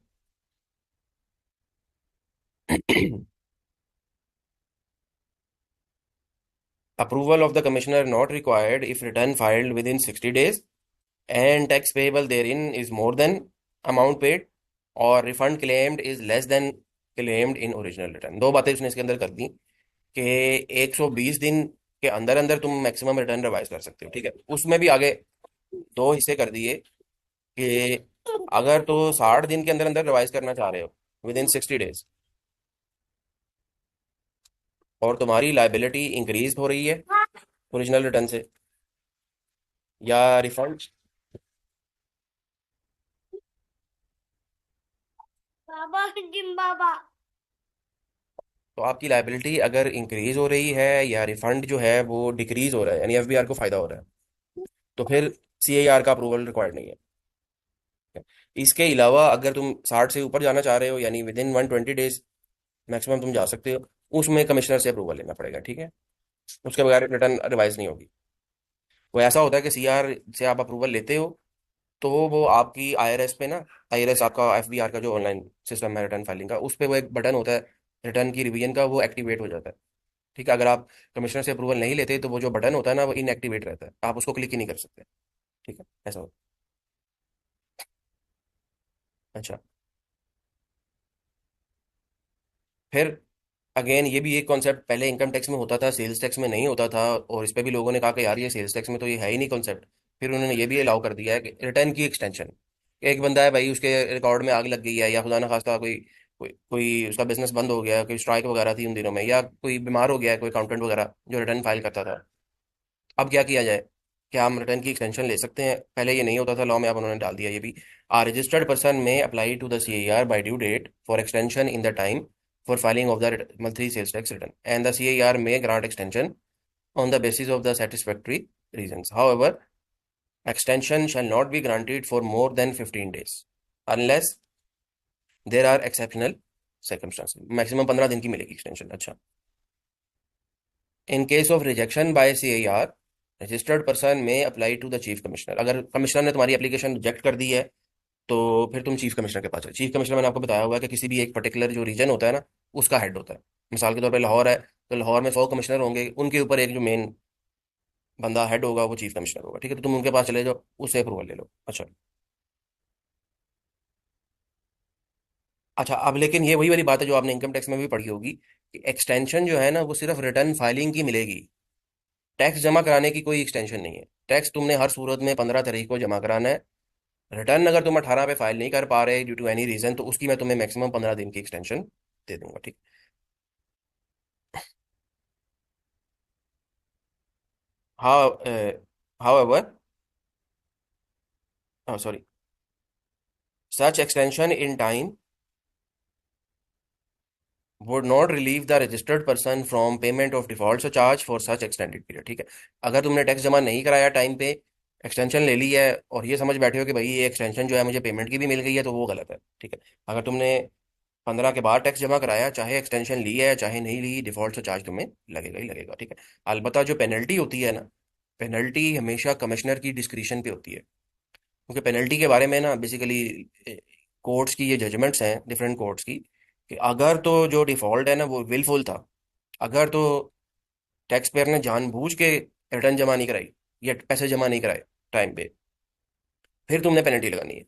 Approval of the commissioner not required if return filed within 60 days and tax payable therein is more than amount paid or refund claimed is less than claimed in original return. दो बातें उसने इसके अंदर कर दी कि 120 दिन के अंदर अंदर तुम मैक्सिमम रिटर्न रिवाइज कर सकते हो. ठीक है. उसमें भी आगे दो हिस्से कर दिए कि अगर तो 60 दिन के अंदर अंदर रिवाइज करना चाह रहे हो विद इन 60 डेज और तुम्हारी लाइबिलिटी इंक्रीज हो रही है ओरिजिनल रिटर्न से या रिफंड, बाबा जिम बाबा। तो आपकी लाइबिलिटी अगर इंक्रीज हो रही है या रिफंड जो है वो डिक्रीज हो रहा है, यानी एफबीआर को फायदा हो रहा है, तो फिर सीएआर का अप्रूवल रिक्वायर्ड नहीं है. इसके अलावा अगर तुम 60 से ऊपर जाना चाह रहे हो, यानी विद इन 120 डेज मैक्सिमम तुम जा सकते हो, उसमें कमिश्नर से अप्रूवल लेना पड़ेगा. ठीक है. उसके बगैर रिटर्न रिवाइज नहीं होगी. वो ऐसा होता है कि सीआर से आप अप्रूवल लेते हो तो वो आपकी आईआरएस पे ना, आईआरएस आपका एफबीआर का जो ऑनलाइन सिस्टम है रिटर्न फाइलिंग का, उस पे वो एक बटन होता है रिटर्न की रिवीजन का, वो एक्टिवेट हो जाता है. ठीक है. अगर आप कमिश्नर से अप्रूवल नहीं लेते तो वो जो बटन होता है ना वो इनएक्टिवेट रहता है, आप उसको क्लिक ही नहीं कर सकते. ठीक है. ऐसा होता है. अच्छा. फिर अगेन ये भी एक कॉन्सेप्ट पहले इनकम टैक्स में होता था, सेल्स टैक्स में नहीं होता था, और इस पे भी लोगों ने कहा कि यार ये सेल्स टैक्स में तो ये है ही नहीं कॉन्सेप्ट. फिर उन्होंने ये भी अलाउ कर दिया है कि रिटर्न की एक्सटेंशन. एक बंदा है भाई, उसके रिकॉर्ड में आग लग गई है, या खुदा ना खास्ता कोई उसका बिजनेस बंद हो गया, कोई स्ट्राइक वगैरह थी उन दिनों में, या कोई बीमार हो गया है, कोई अकाउंटेंट वगैरह जो रिटर्न फाइल करता था. अब क्या किया जाए? क्या हम रिटर्न की एक्सटेंशन ले सकते हैं? पहले ये नहीं होता था लॉ में, अब उन्होंने डाल दिया ये भी. आ रजिस्टर्ड पर्सन में apply to the CAR by due date for extension in the time for filing of the monthly sales tax return and the CAR may grant extension on the basis of the satisfactory reasons. However, extension shall not be granted for more than 15 days unless there are exceptional circumstance. Maximum 15 दिन की मिलेगी extension. अच्छा, in case of rejection by CIR registered person में apply to the chief commissioner. अगर commissioner ने तुम्हारी application reject कर दी है तो फिर तुम चीफ कमिश्नर के पास चले। चीफ कमिश्नर मैंने आपको बताया हुआ है कि किसी भी एक पर्टिकुलर जो रीजन होता है ना, उसका हेड होता है। मिसाल के तौर पर लाहौर है, तो लाहौर में 100 कमिश्नर होंगे, उनके ऊपर एक जो मेन बंदा हेड होगा वो चीफ कमिश्नर होगा। ठीक है, तो तुम उनके पास चले जाओ, उससे अप्रूवल ले लो। अच्छा। अच्छा, अब लेकिन ये वही वाली बात है जो आपने इनकम टैक्स में भी पढ़ी होगी कि एक्सटेंशन जो है ना वो सिर्फ रिटर्न फाइलिंग की मिलेगी। टैक्स जमा कराने की कोई एक्सटेंशन नहीं है। टैक्स तुमने हर सूरत में 15 तारीख को जमा कराना है। रिटर्न अगर तुम 18 पे फाइल नहीं कर पा रहे ड्यू टू एनी रीजन, तो उसकी मैं तुम्हें मैक्सिमम 15 दिन की एक्सटेंशन दे दूंगा। ठीक। हाँ, how ever, sorry, such extension in time would not relieve the registered person from payment of default charge for such extended period। ठीक है, अगर तुमने टैक्स जमा नहीं कराया टाइम पे, एक्सटेंशन ले ली है और ये समझ बैठे हो कि भाई ये एक्सटेंशन जो है मुझे पेमेंट की भी मिल गई है, तो वो गलत है। ठीक है, अगर तुमने 15 के बाद टैक्स जमा कराया, चाहे एक्सटेंशन ली है चाहे नहीं ली, डिफॉल्ट चार्ज तुम्हें लगेगा ही लगेगा। ठीक है। अलबत्ता जो पेनल्टी होती है ना, पेनल्टी हमेशा कमिश्नर की डिस्क्रिशन पे होती है। क्योंकि पेनल्टी के बारे में ना बेसिकली कोर्ट्स की ये जजमेंट्स हैं, डिफरेंट कोर्ट्स की, कि अगर तो जो डिफॉल्ट है ना वो विलफुल था, अगर तो टैक्स पेयर ने जानबूझ के रिटर्न जमा नहीं कराई या पैसे जमा नहीं कराए टाइम पे, फिर तुमने पेनल्टी लगानी है।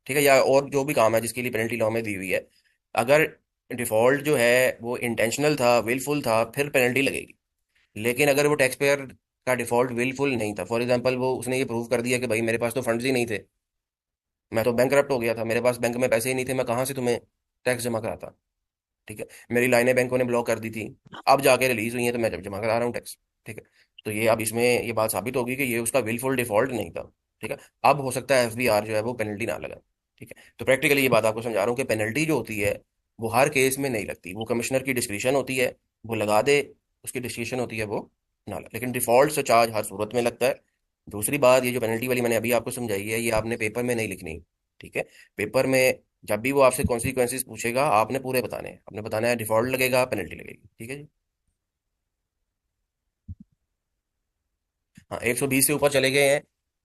ठीक है, या और जो भी काम है जिसके लिए पेनल्टी लॉ में दी हुई है, अगर डिफॉल्ट जो है वो इंटेंशनल था, विलफुल था, फिर पेनल्टी लगेगी। लेकिन अगर वो टैक्स पेयर का डिफॉल्ट विलफुल नहीं था, फॉर एग्जांपल वो उसने ये प्रूव कर दिया कि भाई मेरे पास तो फंड्स ही नहीं थे, मैं तो बैंक हो गया था, मेरे पास बैंक में पैसे ही नहीं थे, मैं कहाँ से तुम्हें टैक्स जमा कराता। ठीक है, मेरी लाइनें बैंकों ने ब्लॉक कर दी थी, अब जाके रिलीज हुई है तो मैं जब जमा करा रहा हूँ टैक्स। ठीक है, तो ये अब इसमें ये बात साबित होगी कि ये उसका विलफुल डिफॉल्ट नहीं था। ठीक है, अब हो सकता है FBR जो है वो पेनल्टी ना लगा। ठीक है, तो प्रैक्टिकली ये बात आपको समझा रहा हूँ कि पेनल्टी जो होती है वो हर केस में नहीं लगती, वो कमिश्नर की डिस्क्रिप्शन होती है, वो लगा दे, उसकी डिस्क्रिप्शन होती है, वो ना लगे। लेकिन डिफॉल्ट से चार्ज हर सूरत में लगता है। दूसरी बात, ये जो पेनल्टी वाली मैंने अभी आपको समझाई है, ये आपने पेपर में नहीं लिखनी। ठीक है, पेपर में जब भी वो आपसे कॉन्सिक्वेंसेस पूछेगा, आपने पूरे बताने हैं। आपने बताना है डिफॉल्ट लगेगा, पेनल्टी लगेगी। ठीक है जी। हाँ, 120 से ऊपर चले गए हैं,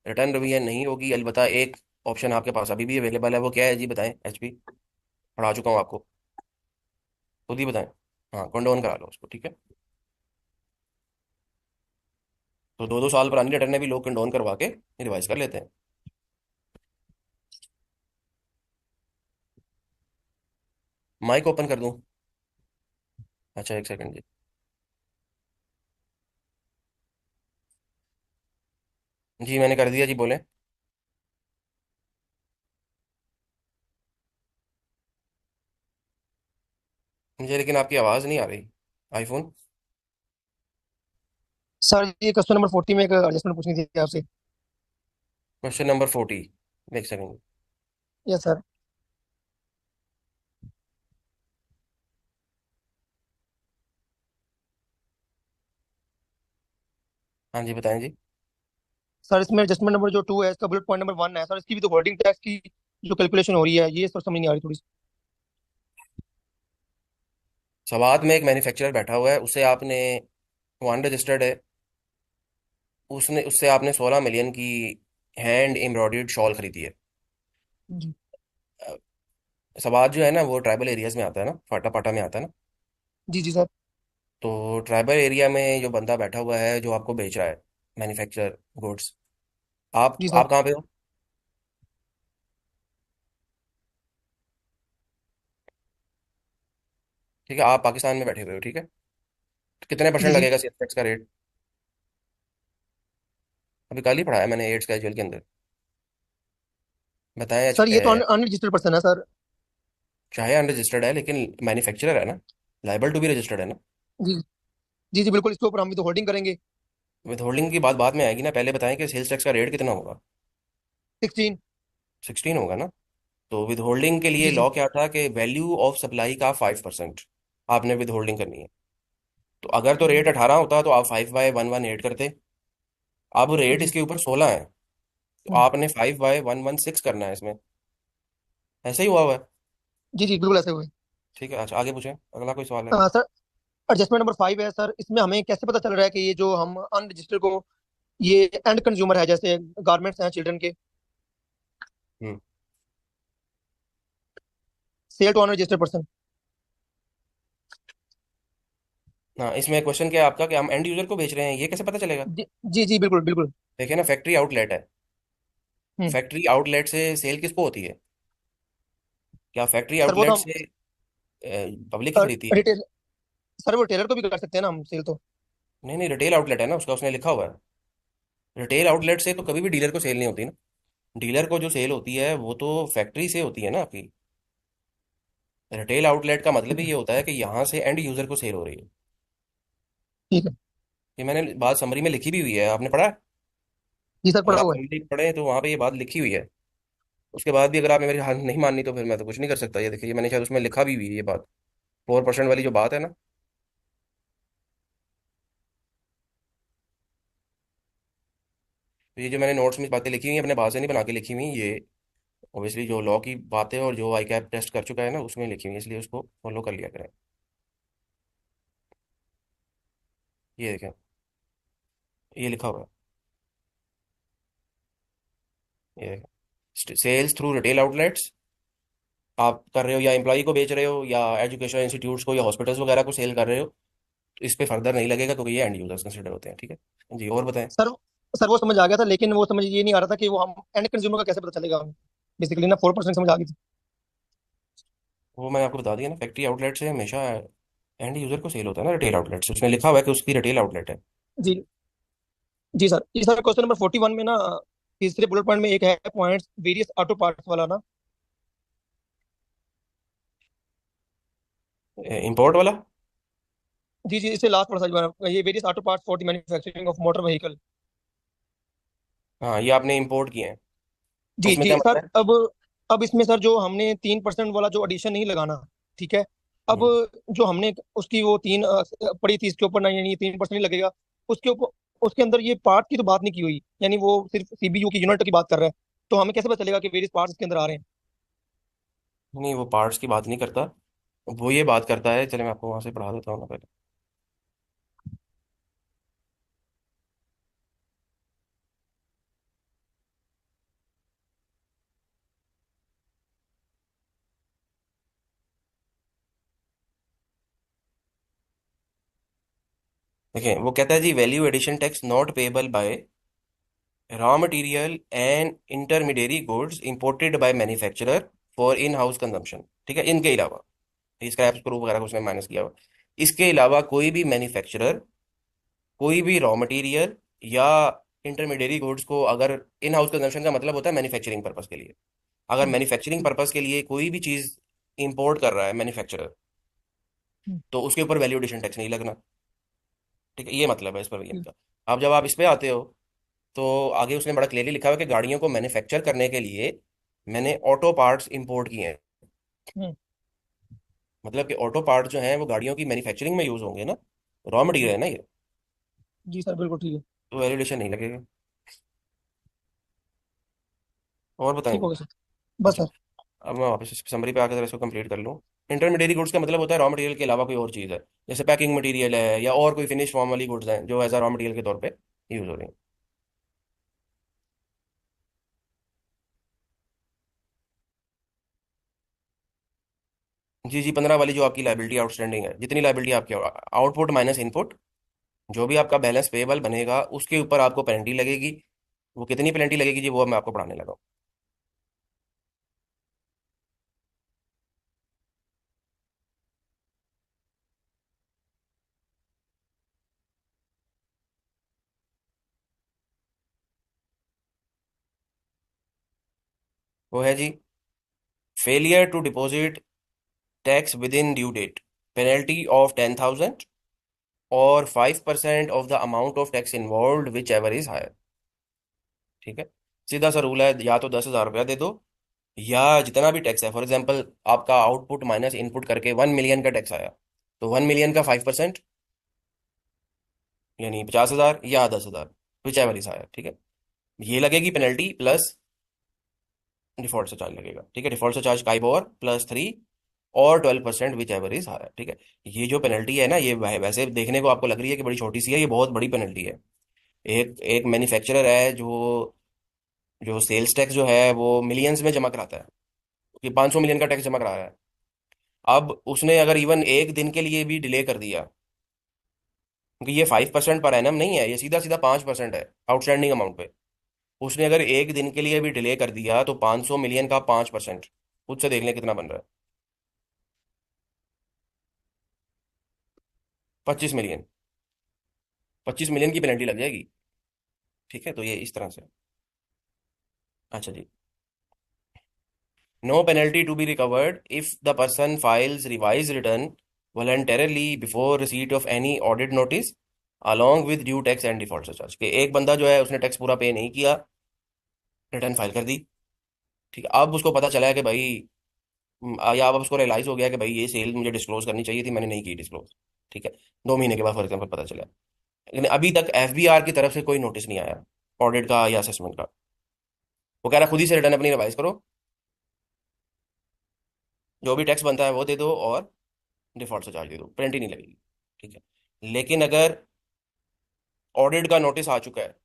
रिटर्न रिवीजन नहीं होगी। अलबत्ता एक ऑप्शन आपके पास अभी भी अवेलेबल है, वो क्या है जी बताएं। HP पढ़ा चुका हूँ आपको, खुद ही बताएं। हाँ, कंडोन करा लो उसको। ठीक है, तो 2-2 साल पुरानी रिटर्न भी लोग कंडोन करवा के रिवाइज कर लेते हैं। माइक ओपन कर दूं? अच्छा, एक सेकंड जी। जी मैंने कर दिया जी, बोले। मुझे लेकिन आपकी आवाज़ नहीं आ रही। आईफोन। सर ये क्वेश्चन नंबर 40 में एक एडजस्टमेंट पूछनी थी आपसे। क्वेश्चन नंबर 40, एक सेकंड। Yes sir. हाँ जी, बताएं जी। सर इसमें एडजस्टमेंट नंबर जो 2 है, इसका बुलेट पॉइंट नंबर 1 है सर, इसकी भी तो होल्डिंग टैक्स की जो कैलकुलेशन हो रही है, ये सर समझ नहीं आ रही थोड़ी सी। सवात में एक मैन्युफैक्चरर बैठा हुआ है, उसे आपने, वो अनरजिस्टर्ड है, उसने उससे आपने 16 मिलियन की हैंड एम्ब्रॉयडर्ड शॉल खरीदी है। जी अ, सवात जो है ना वो ट्राइबल एरियाज में आता है ना, फाटा फाटा में आता है ना। जी जी सर। तो ट्राइबल एरिया में जो बंदा बैठा हुआ है जो आपको बेच रहा है मैन्युफैक्चर गुड्स, आप जी सर। आप कहाँ पे हो? ठीक है, आप पाकिस्तान में बैठे हुए हो। ठीक है, तो कितने जी परसेंट जी। लगेगा सेल्स टैक्स का रेट? अभी कल ही पढ़ाया मैंने 8 कैजुअल के अंदर। बताएं। सर ये तो अनरजिस्टर्ड पर्सन है सर। चाहे अनरजिस्टर्ड है लेकिन मैन्युफैक्चरर है ना, लाइबल टू बी रजिस्टर्ड है ना। जी जी जी बिल्कुल, इसके ऊपर हम भी तो होल्डिंग करेंगे। विद होल्डिंग की बात बाद में आएगी ना, पहले बताएं कि सेल्स टैक्स का रेट कितना होगा। 16। 16 होगा ना। तो विद होल्डिंग के लिए जी जी लॉ क्या था कि वैल्यू ऑफ सप्लाई का 5% आपने विद होल्डिंग करनी है। तो अगर तो जी रेट 18 होता तो आप 5/118 करते। अब रेट जी इसके ऊपर 16 है। तो आपने 5/116 करना है इसमें। ऐसे ही हुआ हुआ है। जी जी बिल्कुल ऐसे हुए। ठीक है, अच्छा आगे पूछें, अगला कोई सवाल है? सर एडजस्टमेंट नंबर 5 है सर, इसमें हमें कैसे पता चल रहा है कि ये जो हम अनरजिस्टर्ड को, ये एंड कंज्यूमर है, जैसे गारमेंट्स हैं चिल्ड्रन के, हम्म। Sale to unregistered person. हाँ, इसमें क्वेश्चन क्या है आपका कि हम एंड यूजर को बेच रहे हैं, ये कैसे पता चलेगा? जी जी जी बिल्कुल बिल्कुल। देखिए ना, फैक्ट्री आउटलेट है। हम्म। फैक्ट्री आउटलेट से सेल किसको होती है? क्या फैक्ट्री सर वो तो आउटलेट हम से पब्लिक ही खरीदती है? रिटेल, सर वो टेलर को भी कर सकते हैं ना हम सेल तो। नहीं नहीं, रिटेल आउटलेट है ना उसका, उसने लिखा हुआ है। रिटेल आउटलेट से तो कभी भी डीलर को सेल नहीं होती ना। डीलर को जो सेल होती है वो तो फैक्ट्री से होती है ना आपकी। रिटेल आउटलेट का मतलब ठीक ही है। ये होता है कि यहाँ से एंड यूजर को सेल हो रही है। ठीक है। ये मैंने बात समरी में लिखी भी हुई है, आपने पढ़ा है? जी सर अगर पढ़ा आप हुआ है। समरी पढ़े तो वहाँ पे ये बात लिखी हुई है। उसके बाद भी अगर आपने मेरी हाल नहीं माननी तो फिर मैं तो कुछ नहीं कर सकता। ये देखिए, ये मैंने शायद उसमें लिखा भी हुई है ये बात। 4% वाली जो बात है ना, तो ये जो मैंने नोट्स में बातें लिखी हुई हैं अपने भाषा से नहीं बना के लिखी हुई, ये ऑब्वियसली जो लॉ की बातें और जो आई कैप टेस्ट कर चुका है ना उसमें लिखी हुई है, इसलिए उसको फॉलो कर लिया करें। ये देखें, ये लिखा हुआ है। ये देखें, सेल्स थ्रू रिटेल आउटलेट्स आप कर रहे हो, या एम्प्लॉय को बेच रहे हो, या एजुकेशन इंस्टीट्यूट्स को या हॉस्पिटल्स वगैरह को सेल कर रहे हो, तो इस पे फर्दर नहीं लगेगा क्योंकि ये एंड यूजर्स कंसिडर होते हैं। ठीक है जी, और बताएं। सर सर वो समझ आ गया था, लेकिन वो समझ ये नहीं आ रहा था कि वो हम एंड कंज्यूमर का कैसे पता चलेगा हमें। बेसिकली ना 4% समझ आ गई थी। वो मैंने आपको बता दिया ना, फैक्ट्री आउटलेट से हमेशा एंड यूजर को सेल होता है ना, रिटेल आउटलेट से उसमें लिखा हुआ है कि उसकी रिटेल आउटलेट है। जी जी सर, इस सर क्वेश्चन नंबर 41 में ना, तीसरे बुलेट पॉइंट में एक है पॉइंट वेरियस ऑटो पार्ट्स वाला ना। इंपोर्ट वाला? जी जी, इससे लास्ट थोड़ा सा ये various auto parts for the manufacturing of motor vehicle. हाँ, ये आपने इंपोर्ट किए हैं। जी उसमें जी क्या सर, मतलब है? अब इसमें सर जो हमने 3% वाला जो एडिशन नहीं लगाना, ठीक है। अब हम्म। जो हमने उसकी वो तीन पड़ी थी, इसके ऊपर ना, यानी 3% नहीं लगेगा उसके ऊपर। उसके अंदर ये पार्ट की तो बात नहीं की हुई, यानी वो सिर्फ सीबीयू की यूनिट की बात कर रहा है। तो हमें कैसे पता चलेगा कि वेरियस पार्ट्स इसके अंदर आ रहे हैं। नहीं, वो पार्ट्स की बात नहीं करता। वो ये बात करता है, चले मैं आपको वहां से पढ़ा देता हूँ ना पहले। देखिए, वो कहता है जी, value addition tax not payable by raw material and intermediary goods imported by manufacturer for in house consumption. ठीक है, इनके अलावा स्क्रैप स्क्रू वगैरह को उसने माइनस किया हुआ। इसके अलावा कोई भी मैन्युफैक्चरर कोई भी रॉ मटेरियल या इंटरमीडिएरी गुड्स को, अगर इन हाउस कंजम्पशन का मतलब होता है मैन्युफैक्चरिंग पर्पस के लिए, अगर हम्म, मैन्युफैक्चरिंग पर्पस के लिए कोई भी चीज इंपोर्ट कर रहा है मैन्युफैक्चरर, हम्म, तो उसके ऊपर वैल्यू एडिशन टैक्स नहीं लगना। ठीक है, ये मतलब है इस पर भैया हम्म, का। अब जब आप इस पे आते हो तो आगे उसने बड़ा क्लियरली लिखा हुआ है कि गाड़ियों को मैन्युफैक्चर करने के लिए मैंने ऑटो पार्ट्स इंपोर्ट किए हैं। हम्म, मतलब कि ऑटो पार्ट जो हैं वो गाड़ियों की मैन्युफैक्चरिंग में यूज होंगे ना, रॉ मटेरियल हम्म। है ना ये, जी सर बिल्कुल ठीक है। तो वैल्यूएशन नहीं लगेगा। और ठीक हो बताएंगे? गया सर। बस अच्छा, सर। अब मैं वापस इस समरी पे आकर इसको कंप्लीट कर लूँ। इंटरमीडिएट गुड्स का मतलब होता है रॉ मटेरियल के अलावा कोई और चीज़ है, जैसे पैकिंग मटेरियल है या और कोई फिनिश फॉर्म वाली गुड्स हैं जो एज अ रॉ मटेरियल के तौर पे यूज हो रही हैं। जी जी, 15 वाली जो आपकी लाइबिलिटी आउटस्टैंडिंग है, जितनी लाइबिलिटी आपकी आउटपुट माइनस इनपुट, जो भी आपका बैलेंस पेएबल बनेगा उसके ऊपर आपको पेनल्टी लगेगी। वो कितनी पेनल्टी लगेगी जी, वो अब मैं आपको पढ़ाने लगा हूँ। वो है जी, failure to deposit tax within due date, penalty of 10,000 और 5% of the amount of tax involve whichever is higher. ठीक है, सीधा सा रूल है, या तो 10,000 रुपया दे दो, या जितना भी टैक्स है, फॉर एग्जाम्पल आपका आउटपुट माइनस इनपुट करके 1 मिलियन का टैक्स आया, तो 1 मिलियन का 5% यानी 50,000 या 10,000, विच एवर इज हायर। ठीक है, ये लगेगी पेनल्टी प्लस डिफॉल्ट से चार्ज लगेगा, ठीक है। डिफॉल्ट से चार्ज काइबोर प्लस 3 और 12% विच एवर इज हायर, ठीक है। ये जो पेनल्टी है ना, ये वैसे देखने को आपको लग रही है कि बड़ी छोटी सी है, ये बहुत बड़ी पेनल्टी है। एक एक मैन्युफैक्चरर है जो जो सेल्स टैक्स जो है वो मिलियंस में जमा कराता है, कि 500 मिलियन का टैक्स जमा करा रहा है। अब उसने अगर इवन एक दिन के लिए भी डिले कर दिया, क्योंकि ये 5% पर एनम नहीं है, ये सीधा सीधा 5% है आउटस्टैंडिंग अमाउंट पे। उसने अगर एक दिन के लिए भी डिले कर दिया तो 500 मिलियन का 5%, खुद से देख लें कितना बन रहा है। 25 मिलियन, 25 मिलियन की पेनल्टी लग जाएगी, ठीक है। तो ये इस तरह से। अच्छा जी। No penalty to be recovered if the person files revise return voluntarily before receipt of any audit notice along with due tax and default charge. कि एक बंदा जो है उसने टैक्स पूरा पे नहीं किया, रिटर्न फाइल कर दी, ठीक है। अब उसको पता चला है कि भाई या अब उसको रियलाइज हो गया कि भाई ये सेल मुझे डिस्क्लोज करनी चाहिए थी, मैंने नहीं की डिस्क्लोज, ठीक है। 2 महीने के बाद फॉर एग्जाम्पल पता चला, लेकिन अभी तक एफबीआर की तरफ से कोई नोटिस नहीं आया ऑडिट का या असेसमेंट का। वो कह रहा है खुद ही से रिटर्न अपनी रिवाइज करो, जो भी टैक्स बनता है वो दे दो और डिफॉल्ट से चार्ज दे दो, पेनल्टी नहीं लगेगी, ठीक है। लेकिन अगर ऑडिट का नोटिस आ चुका है,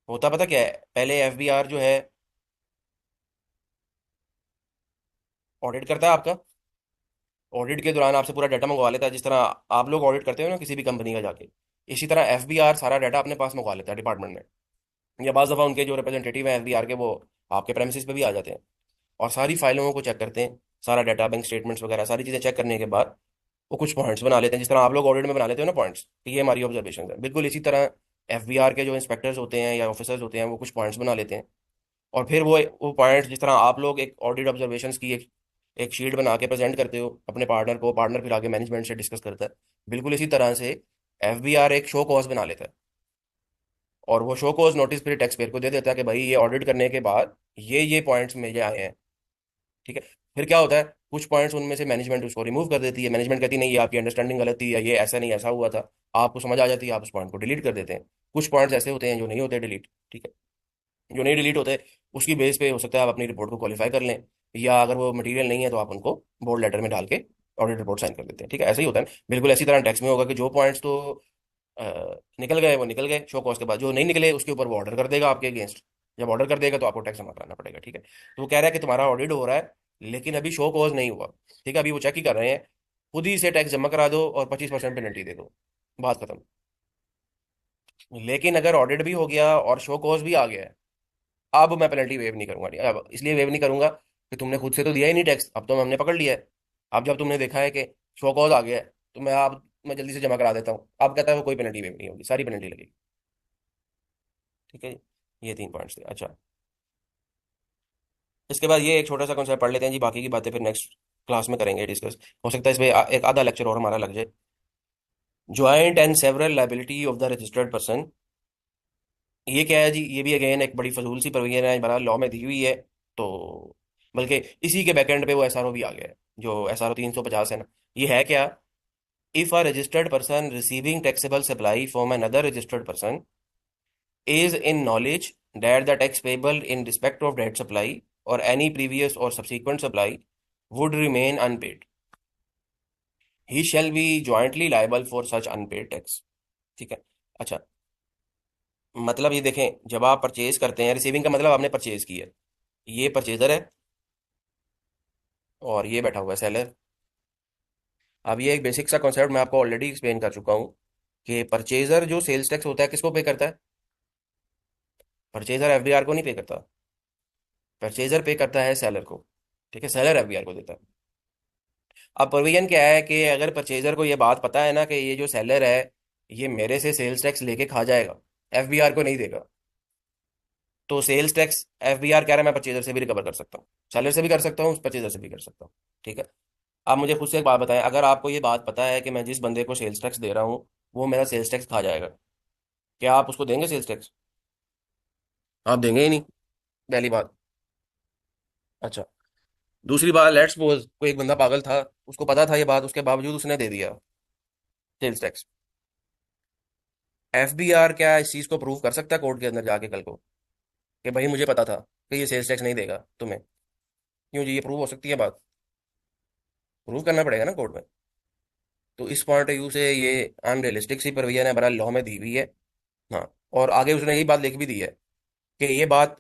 होता पता क्या है, पहले एफबीआर जो है ऑडिट करता है आपका। ऑडिट के दौरान आपसे पूरा डाटा मंगवा लेता है, जिस तरह आप लोग ऑडिट करते हो ना किसी भी कंपनी का जाके, इसी तरह एफबीआर सारा डाटा अपने पास मंगवा लेता है डिपार्टमेंट में। या बाज़ दफ़ा उनके जो रिप्रेजेंटेटिव हैं एफबीआर के, वो आपके प्रेमिसेस पे भी आ जाते हैं और सारी फाइलों को चेक करते हैं, सारा डाटा, बैंक स्टेटमेंट्स वगैरह सारी चीज़ें चेक करने के बाद वो कुछ पॉइंट्स बना लेते हैं, जिस तरह आप लोग ऑडिट में बना लेते हो ना पॉइंट्स, कि ये हमारी ऑब्जर्वेशन है, बिल्कुल इसी तरह एफबीआर के जो इंस्पेक्टर्स होते हैं या ऑफिसर्स होते हैं वो कुछ पॉइंट्स बना लेते हैं। और फिर वो पॉइंट्स, जिस तरह आप लोग एक ऑडिट ऑब्जर्वेशंस की एक शीट बना के प्रेजेंट करते हो अपने पार्टनर को, पार्टनर फिर आगे मैनेजमेंट से डिस्कस करता है, बिल्कुल इसी तरह से एफबीआर एक शो कॉज बना लेता है। और वो शो कॉज नोटिस फिर टैक्स पेयर को दे देता है कि भाई ये ऑडिट करने के बाद ये पॉइंट्स मेरे आए हैं, ठीक है। फिर क्या होता है, कुछ पॉइंट्स उनमें से मैनेजमेंट उसको रिमूव कर देती है, मैनेजमेंट कहती है नहीं ये आपकी अंडरस्टैंडिंग गलत थी, या ये ऐसा नहीं ऐसा हुआ था, आपको समझ आ जाती है, आप उस पॉइंट को डिलीट कर देते हैं। कुछ पॉइंट्स ऐसे होते हैं जो नहीं होते डिलीट, ठीक है। जो नहीं डिलीट होते उसकी बेस पे हो सकता है आप अपनी रिपोर्ट को क्वालिफाई कर लें, या अगर वो मटेरियल नहीं है तो आप उनको बोर्ड लेटर में डाल के ऑडिट रिपोर्ट साइन कर देते हैं, ठीक है। ऐसा ही होता है ना, बिल्कुल इसी तरह टैक्स में होगा कि जो पॉइंट्स तो अ, निकल गए वो निकल गए शो कॉज के बाद, जो नहीं निकले उसके ऊपर वो ऑर्डर कर देगा आपके अगेंस्ट। जब ऑर्डर कर देगा तो आपको टैक्स जमा कराना पड़ेगा, ठीक है। तो वो कह रहा है कि तुम्हारा ऑडिट हो रहा है लेकिन अभी शो कॉज नहीं हुआ, ठीक है, अभी वो चेक ही कर रहे हैं, खुद ही से टैक्स जमा करा दो और 25% पेनल्टी दे दो, बात खत्म। लेकिन अगर ऑडिट भी हो गया और शो कॉज भी आ गया है, अब मैं पेनल्टी वेव नहीं करूंगा, नहीं, अब इसलिए वेव नहीं करूंगा कि तुमने खुद से तो दिया ही नहीं टैक्स, अब तो हमने पकड़ लिया है। अब जब तुमने देखा है कि शो कॉज आ गया है तो मैं जल्दी से जमा करा देता हूँ, अब कहता है वो कोई पेनल्टी वेव नहीं होगी, सारी पेनल्टी लगेगी, ठीक है। ये 3 पॉइंट्स थे। अच्छा, इसके बाद ये एक छोटा सा कॉन्सेप्ट पढ़ लेते हैं जी, बाकी की बातें फिर नेक्स्ट क्लास में करेंगे डिस्कस। हो सकता है इसमें एक आधा लेक्चर और हमारा लग जाए। Joint and several liability of the registered person, ये क्या है जी, ये भी अगेन एक बड़ी फजूल सी प्रोविजन है, बड़ा लॉ में दी हुई है। तो बल्कि इसी के बैकएंड पे वो एसआरओ भी आ गया है, जो एसआरओ 350 है ना। ये है क्या, if a registered person receiving taxable supply from another registered person is in knowledge that the tax payable in respect of that supply or any previous or subsequent supply would remain unpaid, he shall be jointly liable for such unpaid tax, ठीक है। अच्छा, मतलब ये देखें, जब आप purchase करते हैं, रिसीविंग का मतलब आपने परचेज की है, ये परचेजर है और ये बैठा हुआ है सेलर। अब ये एक बेसिक सा कॉन्सेप्ट मैं आपको ऑलरेडी एक्सप्लेन कर चुका हूँ कि परचेजर जो सेल्स टैक्स होता है किसको पे करता है, परचेजर एफबीआर को नहीं पे करता, परचेजर पे करता है सेलर को, ठीक है, सेलर एफबीआर को देता है। अब प्रोविजन क्या है कि अगर परचेजर को ये बात पता है ना कि ये जो सेलर है ये मेरे से सेल्स टैक्स लेके खा जाएगा, एफबीआर को नहीं देगा, तो सेल्स टैक्स एफबीआर कह रहा है मैं परचेजर से भी रिकवर कर सकता हूँ, सेलर से भी कर सकता हूँ, परचेजर से भी कर सकता हूँ, ठीक है। आप मुझे खुद से एक बात बताएं, अगर आपको ये बात पता है कि मैं जिस बंदे को सेल्स टैक्स दे रहा हूँ वो मेरा सेल्स टैक्स खा जाएगा, क्या आप उसको देंगे सेल्स टैक्स? आप देंगे ही नहीं, पहली बात। अच्छा, दूसरी बात, लेट्स सपोज कोई एक बंदा पागल था, उसको पता था ये बात, उसके बावजूद उसने दे दिया सेल्स टैक्स, एफबीआर क्या इस चीज को प्रूव कर सकता है कोर्ट के अंदर जाके कल को, कि भाई मुझे पता था कि ये सेल्स टैक्स नहीं देगा तुम्हें? क्यों जी, ये प्रूव हो सकती है बात? प्रूव करना पड़ेगा ना कोर्ट में। तो इस पॉइंट ऑफ व्यू से ये अनरियलिस्टिक सी प्रोविजन है, बहरहाल लॉ में दी हुई है। हाँ, और आगे उसने यही बात लिख भी दी है कि ये बात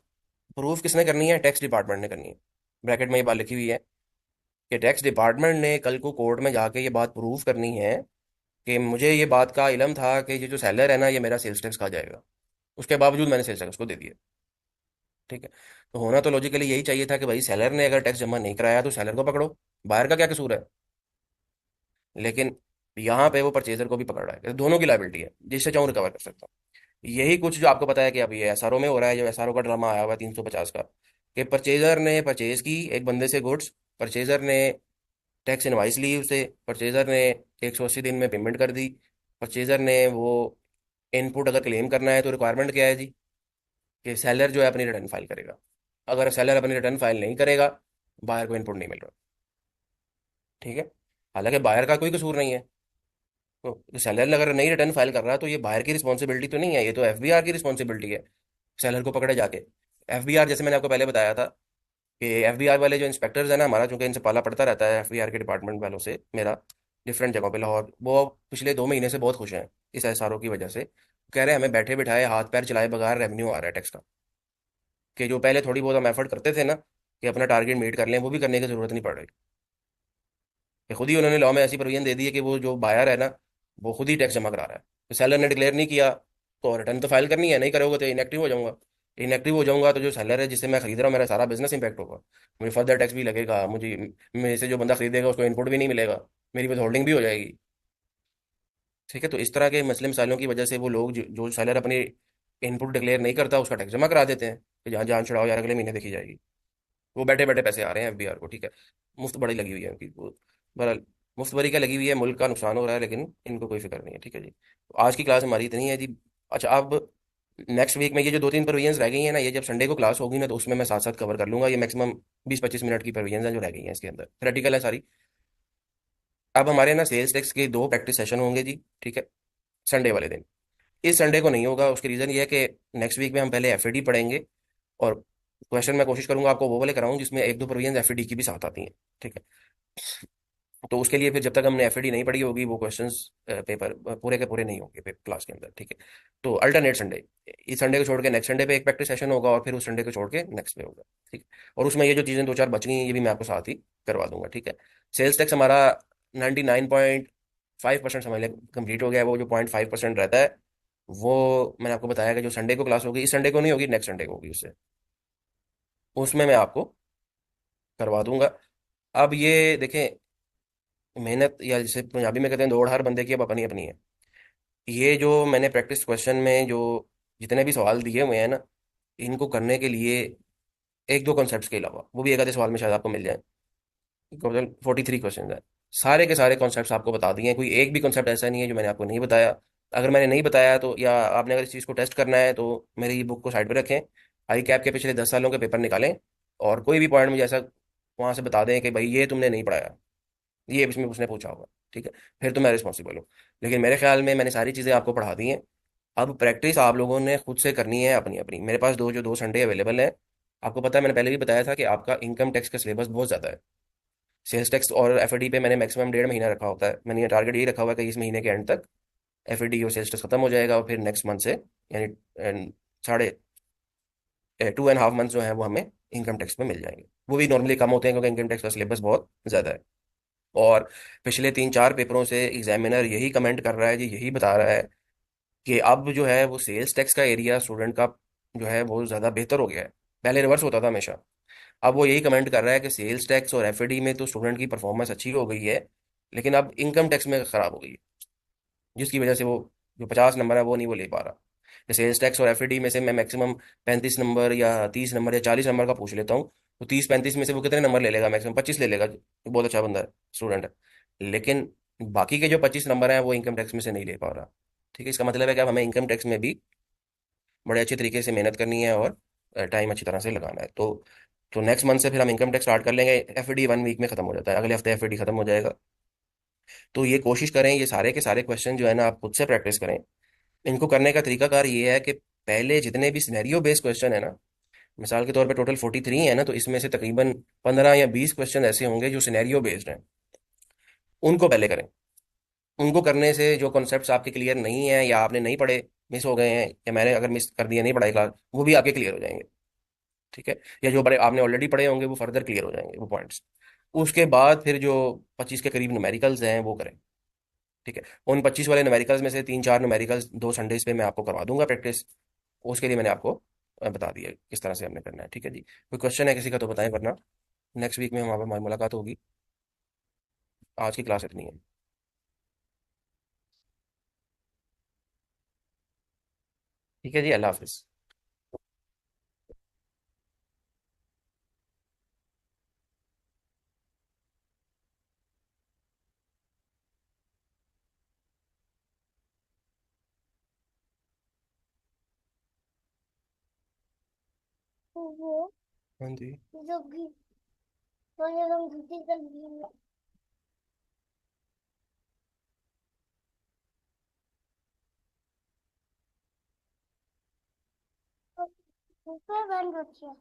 प्रूफ किसने करनी है, टैक्स डिपार्टमेंट ने करनी है। ब्रैकेट में ये बात लिखी हुई है कि टैक्स डिपार्टमेंट ने कल को कोर्ट में जाके ये बात प्रूफ करनी है कि मुझे ये बात का इल्म था कि ये जो सेलर है ना, ये मेरा सेल्स टैक्स खा जाएगा, उसके बावजूद मैंने सेल्स टैक्स को दे दिया। ठीक है, तो होना तो लॉजिकली यही चाहिए था कि भाई सेलर ने अगर टैक्स जमा नहीं कराया तो सेलर को पकड़ो, बाहर का क्या कसूर है। लेकिन यहाँ पे वो परचेजर को भी पकड़ रहा है, तो दोनों की लाइबिलिटी है, जिससे चाहूँ रिकवर कर सकता हूँ। यही कुछ जो आपको पता है कि अभी एसआरओ में हो रहा है, जो एसआरओ का ड्रामा आया हुआ है 350 का, कि परचेजर ने परचेज की एक बंदे से गुड्स, परचेजर ने टैक्स इनवाइस ली उसे, परचेजर ने 180 दिन में पेमेंट कर दी, परचेजर ने वो इनपुट अगर क्लेम करना है तो रिक्वायरमेंट क्या है जी, कि सेलर जो है अपनी रिटर्न फाइल करेगा। अगर सेलर अपनी रिटर्न फाइल नहीं करेगा, बायर को इनपुट नहीं मिल रहा। ठीक है, हालांकि बायर का कोई कसूर नहीं है। तो सेलर अगर नहीं रिटर्न फाइल कर रहा तो ये बायर की रिस्पॉन्सिबिलिटी तो नहीं है, ये तो एफबीआर की रिस्पॉन्सिबिलिटी है, सेलर को पकड़े जाके। एफबीआर, जैसे मैंने आपको पहले बताया था कि एफबीआर वाले जो इंस्पेक्टर्स हैं ना हमारा, चूंकि इनसे पाला पड़ता रहता है एफबीआर के डिपार्टमेंट वालों से मेरा, डिफरेंट जगहों पे लाहौर, वो पिछले 2 महीने से बहुत खुश हैं इस एसआरओ की वजह से। कह रहे हैं हमें बैठे बिठाए हाथ पैर चलाए बगैर रेवेन्यू आ रहा है टैक्स का, कि जो पहले थोड़ी बहुत हम एफर्ट करते थे ना कि अपना टारगेट मीट कर लें, वो भी करने की जरूरत नहीं पड़ रही। कि खुद ही उन्होंने लॉ में ऐसी प्रोविजन दे दी है कि वो जो बायर है ना, वो खुद ही टैक्स जमा करा रहा है। तो सेलर ने डिक्लेयर नहीं किया तो रिटर्न तो फाइल करनी है, नहीं करोगे तो इनएक्टिव हो जाऊंगा। इनएक्टिव हो जाऊंगा तो जो सेलर है जिससे मैं खरीद रहा हूँ, मेरा सारा बिजनेस इंपैक्ट होगा, मुझे फर्दर टैक्स भी लगेगा, मुझे मेरे से जो बंदा खरीदेगा उसको इनपुट भी नहीं मिलेगा, मेरी विद होल्डिंग भी हो जाएगी। ठीक है, तो इस तरह के मसले मसाइलों की वजह से वो लोग जो सेलर अपनी इनपुट डिक्लेयर नहीं करता उसका टैक्स जमा करा देते हैं कि जहाँ जान छुड़ाओ यार, अगले महीने देखी जाएगी। वो बैठे बैठे पैसे आ रहे हैं एफबीआर को। ठीक है, मुफ्त बड़ी लगी हुई है उनकी वो, बहरहाल मुफ्त बड़ी क्या लगी हुई है, मुल्क का नुकसान हो रहा है लेकिन इनको कोई फिक्र नहीं है। ठीक है जी, तो आज की क्लास हमारी इतनी है जी। अच्छा, अब नेक्स्ट वीक में ये जो 2-3 प्रोविजंस रह गई हैं ना, ये जब संडे को क्लास होगी ना तो उसमें मैं साथ साथ कवर कर लूंगा। ये मैक्सिमम 20-25 मिनट की प्रोविजंस हैं जो रह गई हैं, इसके अंदर प्रैक्टिकल है सारी। अब हमारे ना सेल्स टैक्स के 2 प्रैक्टिस सेशन होंगे जी। ठीक है, संडे वाले दिन। इस संडे को नहीं होगा, उसकी रीज़न ये है कि नेक्स्ट वीक में हम पहले एफएडी पढ़ेंगे, और क्वेश्चन मैं कोशिश करूंगा आपको वो वाले कराऊं जिसमें 1-2 प्रोविजन एफएडी की भी साथ आती हैं। ठीक है, तो उसके लिए फिर जब तक हमने एफएडी नहीं पढ़ी होगी वो क्वेश्चंस पेपर पूरे के पूरे नहीं होंगे क्लास के अंदर। ठीक है, तो अल्टरनेट संडे, इस संडे को छोड़ के नेक्स्ट संडे पे एक प्रैक्टिस सेशन होगा, और फिर उस संडे को छोड़ के नेक्स्ट पे होगा। ठीक है, और उसमें ये जो चीज़ें 2-4 बच गई हैं ये भी मैं आपको साथ ही करवा दूंगा। ठीक है, सेल्स टैक्स हमारा 99.5% समझ लें कंप्लीट हो गया है। वो जो 0.5% रहता है वो मैंने आपको बताया कि जो संडे को क्लास होगी, इस संडे को नहीं होगी, नेक्स्ट संडे को होगी, उससे उसमें मैं आपको करवा दूंगा। अब ये देखें, मेहनत, या जैसे पंजाबी में कहते हैं दौड़, हर बंदे की अब अपनी अपनी है। ये जो मैंने प्रैक्टिस क्वेश्चन में जो जितने भी सवाल दिए हुए हैं ना, इनको करने के लिए 1-2 कॉन्सेप्ट्स के अलावा, वो भी एक आधे सवाल में शायद आपको मिल जाए, टोटल 43 क्वेश्चन है, सारे के सारे कॉन्सेप्ट्स आपको बता दिए हैं। कोई एक भी कॉन्सेप्ट ऐसा नहीं है जो मैंने आपको नहीं बताया। अगर मैंने नहीं बताया तो, या आपने अगर इस चीज़ को टेस्ट करना है तो मेरी बुक को साइड पे रखें, आई कैप के पिछले 10 सालों के पेपर निकालें, और कोई भी पॉइंट मुझे ऐसा वहां से बता दें कि भाई ये तुमने नहीं पढ़ाया, ये इसमें उसने पूछा होगा। ठीक है, फिर तो मैं रिस्पॉन्सिबल हूँ। लेकिन मेरे ख्याल में मैंने सारी चीज़ें आपको पढ़ा दी हैं। अब प्रैक्टिस आप लोगों ने खुद से करनी है अपनी अपनी। मेरे पास दो संडे अवेलेबल है। आपको पता है, मैंने पहले भी बताया था कि आपका इनकम टैक्स का सिलेबस बहुत ज़्यादा है। सेल्स टैक्स और एफडी पे मैंने मैक्सिमम 1.5 महीना रखा होता है। मैंने ये टारगेट यही रखा हुआ है कि इस महीने के एंड तक एफडी और सेल्स टैक्स खत्म हो जाएगा, और फिर नेक्स्ट मंथ से यानी साढ़े 2.5 मंथ जो है वो हमें इनकम टैक्स में मिल जाएंगे। वो भी नॉर्मली कम होते हैं क्योंकि इनकम टैक्स का सिलेबस बहुत ज़्यादा है। और पिछले 3-4 पेपरों से एग्जामिनर यही कमेंट कर रहा है जी, यही बता रहा है कि अब जो है वो सेल्स टैक्स का एरिया स्टूडेंट का जो है वो ज़्यादा बेहतर हो गया है। पहले रिवर्स होता था हमेशा। अब वो यही कमेंट कर रहा है कि सेल्स टैक्स और एफडी में तो स्टूडेंट की परफॉर्मेंस अच्छी हो गई है, लेकिन अब इनकम टैक्स में ख़राब हो गई है, जिसकी वजह से वो जो 50 नंबर है वो नहीं वो ले पा रहा। सेल्स टैक्स और एफडी में से मैं मैक्सिमम 35 नंबर या 30 नंबर या 40 नंबर का पूछ लेता हूँ, तो 30-35 में से वो कितने नंबर ले लेगा? मैक्सिमम 25 ले लेगा, जो बहुत अच्छा बंदा है, स्टूडेंट है। लेकिन बाकी के जो 25 नंबर हैं वो इनकम टैक्स में से नहीं ले पा रहा। ठीक है, इसका मतलब है कि अब हमें इनकम टैक्स में भी बड़े अच्छे तरीके से मेहनत करनी है, और टाइम अच्छी तरह से लगाना है। तो नेक्स्ट मंथ से फिर हम इनकम टैक्स स्टार्ट कर लेंगे। एफडी 1 वीक में खत्म हो जाता है, अगले हफ्ते एफडी खत्म हो जाएगा। तो ये कोशिश करें, ये सारे के सारे क्वेश्चन जो है ना आप खुद से प्रैक्टिस करें। इनको करने का तरीकाकार ये है कि पहले जितने भी सिनेरियो बेस्ड क्वेश्चन है ना, मिसाल के तौर पे टोटल 43 है ना, तो इसमें से तकरीबन 15 या 20 क्वेश्चन ऐसे होंगे जो सिनेरियो बेस्ड हैं। उनको पहले करें। उनको करने से जो कॉन्सेप्ट्स आपके क्लियर नहीं है, या आपने नहीं पढ़े, मिस हो गए हैं, या मैंने अगर मिस कर दिया, नहीं पढ़ाई क्लास, वो भी आपके क्लियर हो जाएंगे। ठीक है। या जो बड़े आपने ऑलरेडी पढ़े होंगे वो फर्दर क्लियर हो जाएंगे वो पॉइंट्स। उसके बाद फिर जो 25 के करीब न्यूमेरिकल्स हैं वो करें। ठीक है। उन 25 वाले न्यूमेरिकल्स में से 3-4 न्यूमेरिकल्स 2 संडेज पे मैं आपको करवा दूंगा प्रैक्टिस। उसके लिए मैंने आपको बता दिया किस तरह से हमने करना है। ठीक है जी, कोई क्वेश्चन है किसी का तो बताएं, वरना नेक्स्ट वीक में हमारी मुलाकात होगी। आज की क्लास इतनी है। ठीक है जी, अल्लाह हाफिज। वो हाँ जी। जो तो ये लोग घुटी कर दिए। ऊपर बंद रखिए।